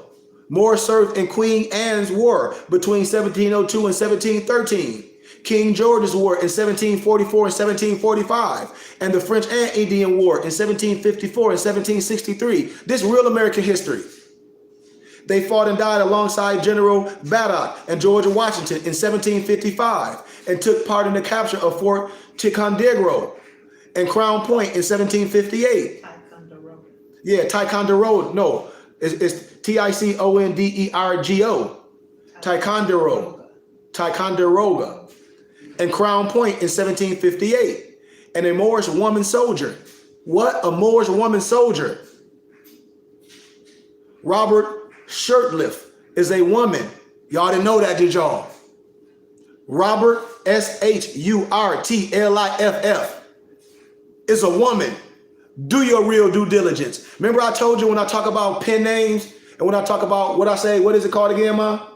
Moors served in Queen Anne's War between 1702 and 1713. King George's War in 1744 and 1745, and the French and Indian War in 1754 and 1763. This is real American history. They fought and died alongside General Braddock and George Washington in 1755 and took part in the capture of Fort Ticonderoga and Crown Point in 1758. Ticonderoga. Yeah, Ticonderoga. No, it's Ticondergo. Ticonderoga. And Crown Point in 1758, and a Moorish woman soldier. What? A Moorish woman soldier. Robert Shurtleff is a woman. Y'all didn't know that, did y'all? Robert, S-H-U-R-T-L-I-F-F. is a woman. Do your real due diligence. Remember I told you when I talk about pen names and when I talk about what I say, what is it called again, Ma?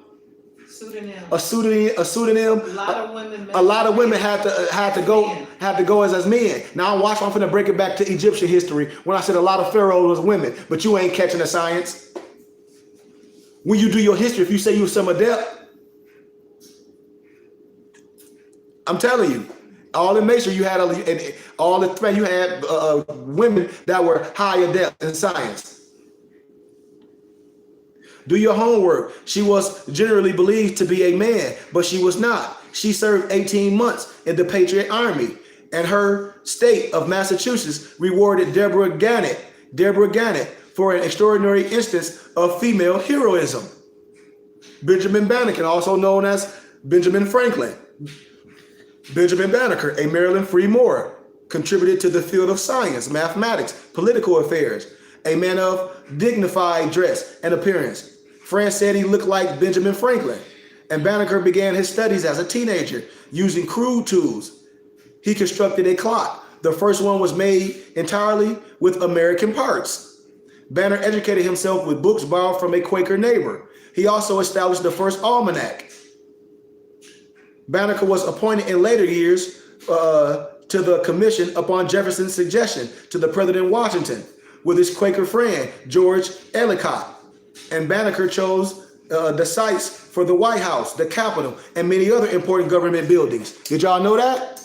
Pseudonym. A pseudonym. A lot of women had to go as men. Now I'm finna break it back to Egyptian history when I said a lot of pharaohs was women, but you ain't catching the science. When you do your history, if you say you some adept, I'm telling you, all in Masonry you had all the threat you had women that were high adept in science. Do your homework. She was generally believed to be a man, but she was not. She served 18 months in the Patriot Army, and her state of Massachusetts rewarded Deborah Gannett for an extraordinary instance of female heroism. Benjamin Banneker, also known as Benjamin Franklin. Benjamin Banneker, a Maryland free Moor, contributed to the field of science, mathematics, political affairs, a man of dignified dress and appearance. France said he looked like Benjamin Franklin, and Banneker began his studies as a teenager using crude tools. He constructed a clock. The first one was made entirely with American parts. Banner educated himself with books borrowed from a Quaker neighbor. He also established the first almanac. Banneker was appointed in later years to the commission upon Jefferson's suggestion to the President Washington with his Quaker friend, George Ellicott. And Banneker chose the sites for the White House, the Capitol, and many other important government buildings. Did y'all know that?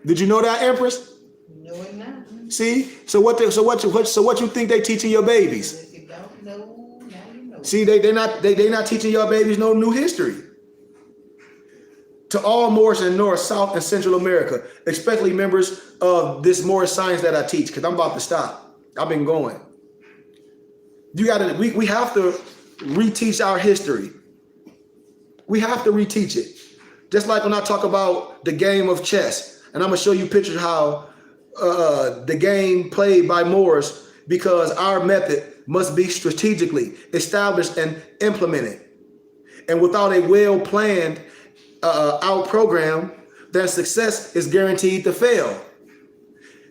Did you know that, Empress? No, it's not. See? So what you think they teaching your babies? If you don't know, now you know. See, they not teaching your babies no new history. To all Moors in North, South, and Central America, especially members of this Moorish science that I teach, because I'm about to stop. I've been going. We have to reteach our history. We have to reteach it. Just like when I talk about the game of chess, and I'm gonna show you pictures how the game played by Moors, because our method must be strategically established and implemented. And without a well-planned out program, then success is guaranteed to fail.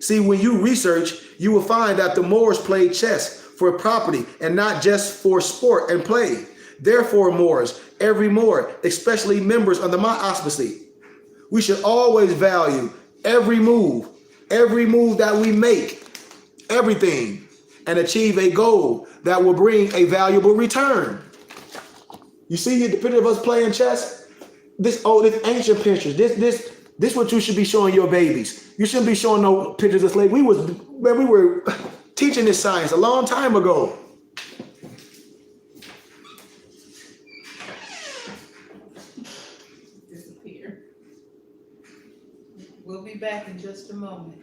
See, when you research, you will find that the Moors played chess for property and not just for sport and play. Therefore, Moors, every Moor, especially members under my auspices, we should always value every move that we make, everything, and achieve a goal that will bring a valuable return. You see the picture of us playing chess? This ancient pictures. This what you should be showing your babies. You shouldn't be showing no pictures of slaves. We were teaching this science a long time ago. Disappear. We'll be back in just a moment.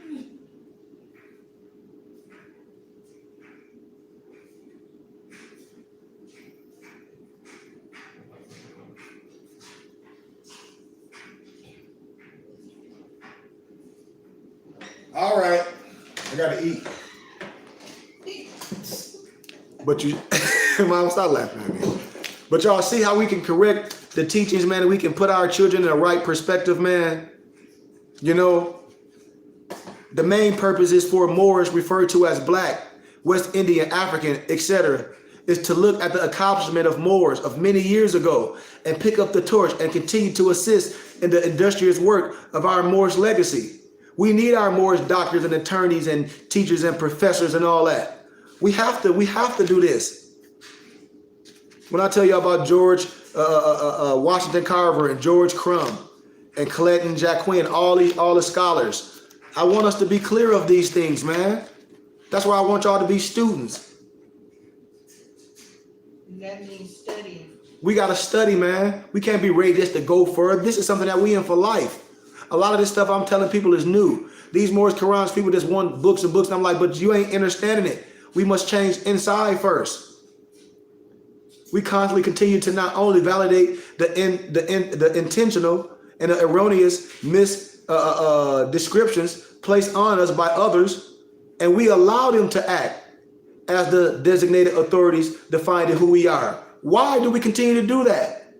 All right, I gotta eat. But you, Mom, stop laughing at me. But y'all see how we can correct the teachings, man, and we can put our children in the right perspective, man. You know, the main purpose is for Moors, referred to as Black, West Indian, African, etc., is to look at the accomplishment of Moors of many years ago and pick up the torch and continue to assist in the industrious work of our Moorish legacy. We need our Moorish doctors and attorneys and teachers and professors and all that. We have to do this. When I tell you about George Washington Carver and George Crumb and Clayton Jacquin, all the scholars, I want us to be clear of these things, man. That's why I want y'all to be students. That means studying. We got to study, man. We can't be ready just to go further. This is something that we in for life. A lot of this stuff I'm telling people is new. These Moorish Qurans, people just want books and books. And I'm like, but you ain't understanding it. We must change inside first. We constantly continue to not only validate the intentional and the erroneous descriptions placed on us by others, and we allow them to act as the designated authorities defined who we are. Why do we continue to do that?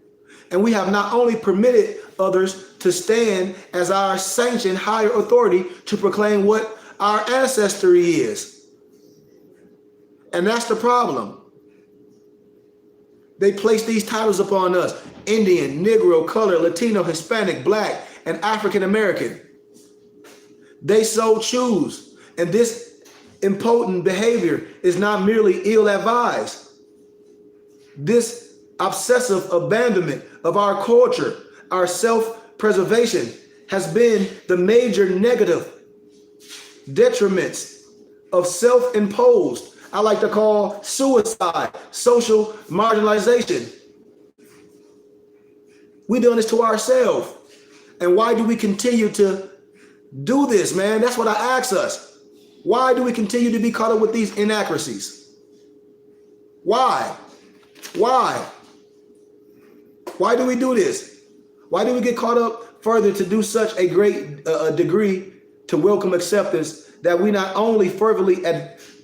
And we have not only permitted others to stand as our sanctioned higher authority to proclaim what our ancestry is. And that's the problem. They place these titles upon us: Indian, Negro, color, Latino, Hispanic, Black, and African American. They so choose. And this impotent behavior is not merely ill-advised. This obsessive abandonment of our culture, our self-preservation, has been the major negative detriments of self-imposed, I like to call suicide, social marginalization. We're doing this to ourselves. And why do we continue to do this, man? That's what I ask us. Why do we continue to be caught up with these inaccuracies? Why? Why? Why do we do this? Why do we get caught up further to do such a great degree to welcome acceptance that we not only fervently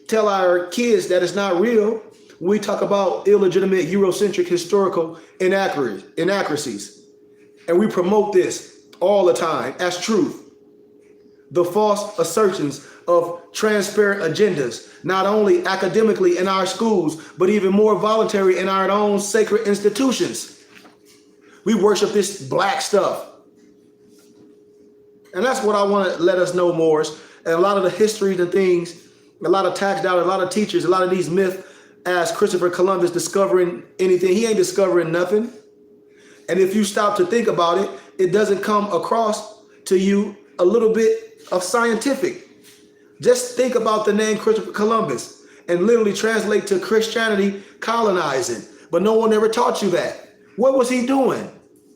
tell our kids that it's not real, we talk about illegitimate Eurocentric historical inaccuracies. And we promote this all the time as truth. The false assertions of transparent agendas, not only academically in our schools, but even more voluntary in our own sacred institutions. We worship this black stuff. And that's what I want to let us know, Moors. And a lot of the histories and things, a lot of tax dollars, a lot of teachers, a lot of these myths, as Christopher Columbus discovering anything, he ain't discovering nothing. And if you stop to think about it, it doesn't come across to you a little bit of scientific. Just think about the name Christopher Columbus and literally translate to Christianity colonizing. But no one ever taught you that. What was he doing?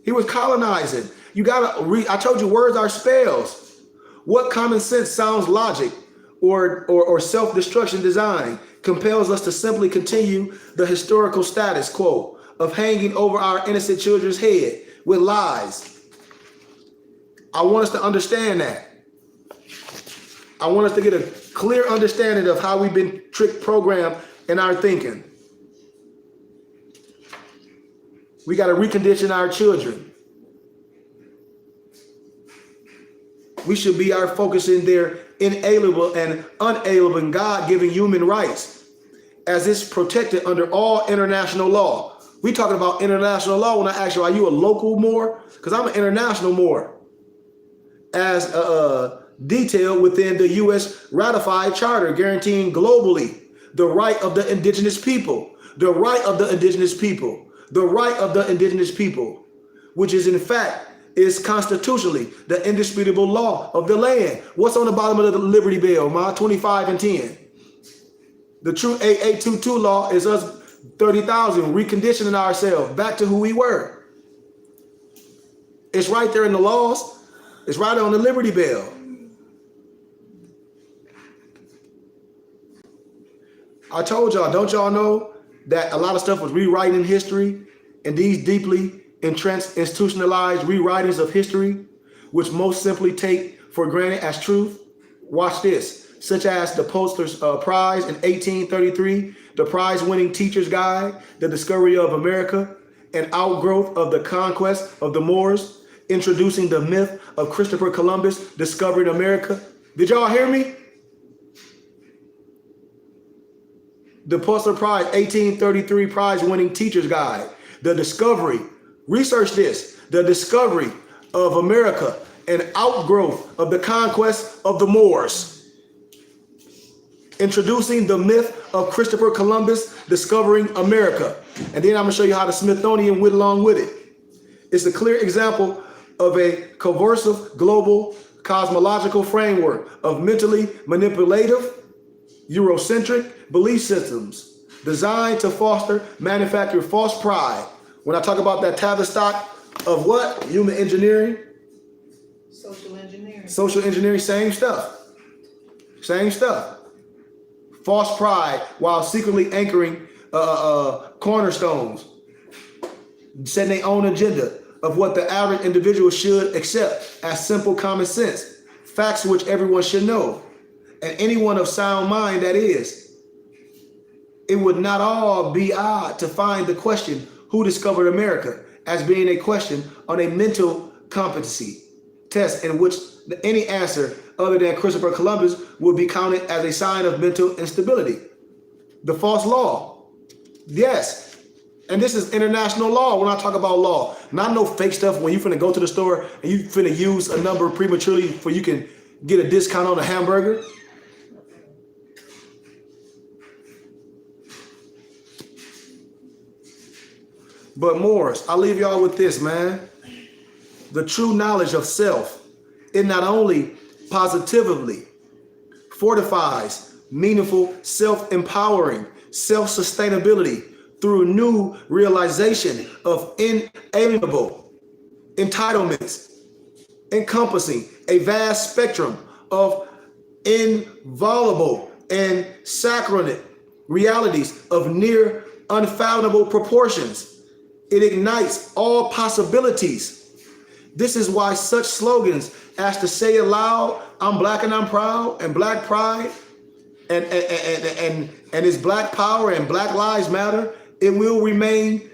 He was colonizing. You gotta read. I told you words are spells. What common sense sounds logic or self-destruction design compels us to simply continue the historical status quo of hanging over our innocent children's head with lies. I want us to understand that. I want us to get a clear understanding of how we've been tricked, programmed in our thinking. We got to recondition our children. We should be our focus in their inalienable and unalienable God-given human rights as it's protected under all international law. We talking about international law when I ask you, are you a local Moor? Because I'm an international Moor. As detailed within the U.S. ratified charter guaranteeing globally the right of the indigenous people, the right of the indigenous people, the right of the indigenous people, which is in fact is constitutionally the indisputable law of the land. What's on the bottom of the Liberty Bell, Ma? 25 and 10. The true 8822 law is us 30,000 reconditioning ourselves back to who we were. It's right there in the laws. It's right on the Liberty Bell. I told y'all, don't y'all know that a lot of stuff was rewriting history, and these deeply entrenched institutionalized rewritings of history, which most simply take for granted as truth? Watch this. Such as the Pulitzer's Prize in 1833, the prize-winning Teacher's Guide, the Discovery of America, an outgrowth of the conquest of the Moors, introducing the myth of Christopher Columbus discovering America. Did y'all hear me? The Pulitzer Prize, 1833 prize-winning Teacher's Guide, the discovery, research this, the discovery of America, an outgrowth of the conquest of the Moors. Introducing the myth of Christopher Columbus discovering America. And then I'm gonna show you how the Smithsonian went along with it. It's a clear example of a coercive global cosmological framework of mentally manipulative, Eurocentric belief systems designed to manufacture false pride. When I talk about that Tavistock of what? Human engineering? Social engineering. Social engineering, same stuff. Same stuff. False pride while secretly anchoring cornerstones, setting their own agenda of what the average individual should accept as simple common sense, facts which everyone should know, and anyone of sound mind that is. It would not all be odd to find the question, who discovered America, as being a question on a mental competency test in which any answer other than Christopher Columbus would be counted as a sign of mental instability. The false law. Yes. And this is international law when I talk about law. Not no fake stuff when you finna go to the store and you finna use a number prematurely for you can get a discount on a hamburger. But Moors, I'll leave y'all with this, man. The true knowledge of self, it not only positively fortifies meaningful self-empowering, self-sustainability through new realization of inalienable entitlements, encompassing a vast spectrum of inviolable and sacred realities of near unfathomable proportions. It ignites all possibilities. This is why such slogans as to say aloud, I'm black and I'm proud, and black pride, and it's black power and black lives matter, it will remain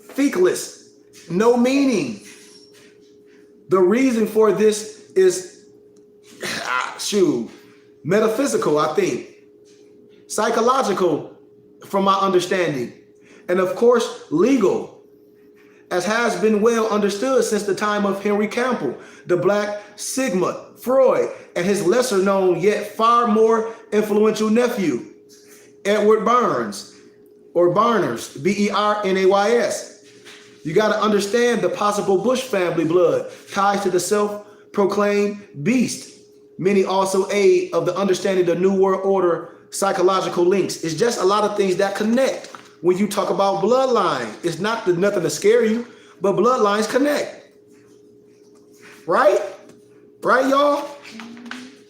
feckless, no meaning. The reason for this is, metaphysical, I think, psychological from my understanding, and of course, legal, as has been well understood since the time of Henry Campbell, the Black Sigmund Freud, and his lesser known yet far more influential nephew, Edward Burns, or Barners, Bernays. You got to understand the possible Bush family blood ties to the self-proclaimed beast. Many also aid of the understanding the New World Order psychological links. It's just a lot of things that connect. When you talk about bloodline, it's not nothing to scare you, but bloodlines connect. Right? Right, y'all?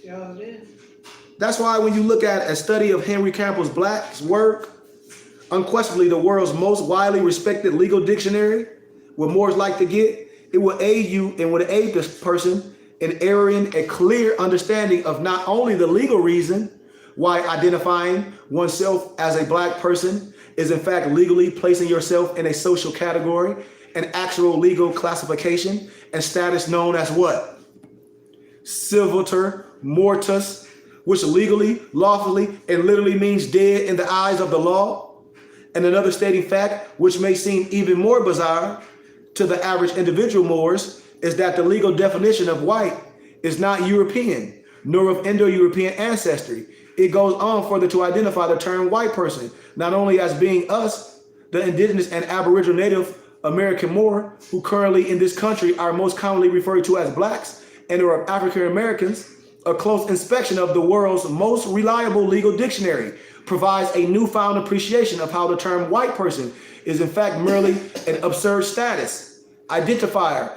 Y'all did. That's why when you look at a study of Henry Campbell's Black's work, unquestionably the world's most widely respected legal dictionary, what Moors like to get, it will aid you and will aid this person in airing a clear understanding of not only the legal reason why identifying oneself as a black person is in fact legally placing yourself in a social category, an actual legal classification and status known as what? Civilter mortis, which legally, lawfully, and literally means dead in the eyes of the law. And another stating fact, which may seem even more bizarre to the average individual Moors, is that the legal definition of white is not European, nor of Indo-European ancestry. It goes on further to identify the term white person, not only as being us, the indigenous and aboriginal Native American Moor, who currently in this country are most commonly referred to as blacks, and or African Americans. A close inspection of the world's most reliable legal dictionary provides a newfound appreciation of how the term white person is in fact merely an absurd status identifier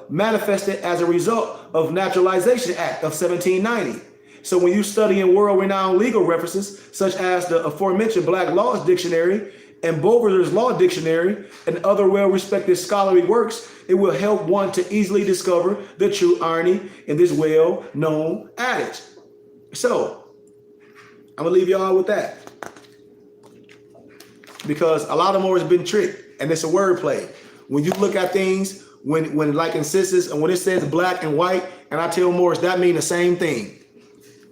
manifested as a result of Naturalization Act of 1790. So when you study in world-renowned legal references, such as the aforementioned Black Laws Dictionary and Bover's Law Dictionary and other well-respected scholarly works, it will help one to easily discover the true irony in this well-known adage. So, I'm gonna leave y'all with that. Because a lot of more has been tricked, and it's a wordplay. When you look at things, when like in census, and when it says black and white, and I tell Moors that mean the same thing.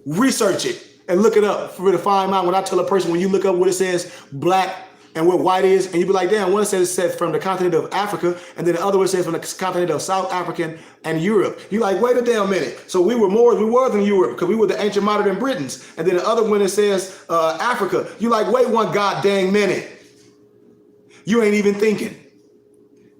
Research it and look it up for to find out. When I tell a person, when you look up what it says black and what white is, and you be like, damn, one says from the continent of Africa, and then the other one says from the continent of South African and Europe. You like, wait a damn minute. So we were more than Europe, because we were the ancient modern Britons. And then the other one that says Africa. You like, wait one goddamn minute. You ain't even thinking.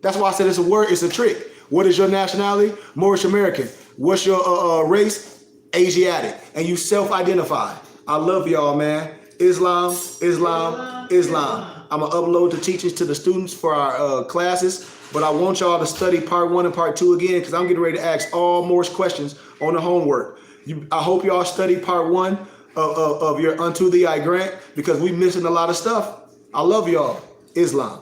That's why I said it's a word, it's a trick. What is your nationality? Moorish American. What's your race? Asiatic. And you self-identify. I love y'all, man. Islam, Islam, Islam. I'm going to upload the teachings to the students for our classes, but I want y'all to study part 1 and part 2 again, because I'm getting ready to ask all Moorish questions on the homework. I hope y'all study part 1 of your Unto Thee I Grant, because we missing a lot of stuff. I love y'all. Islam.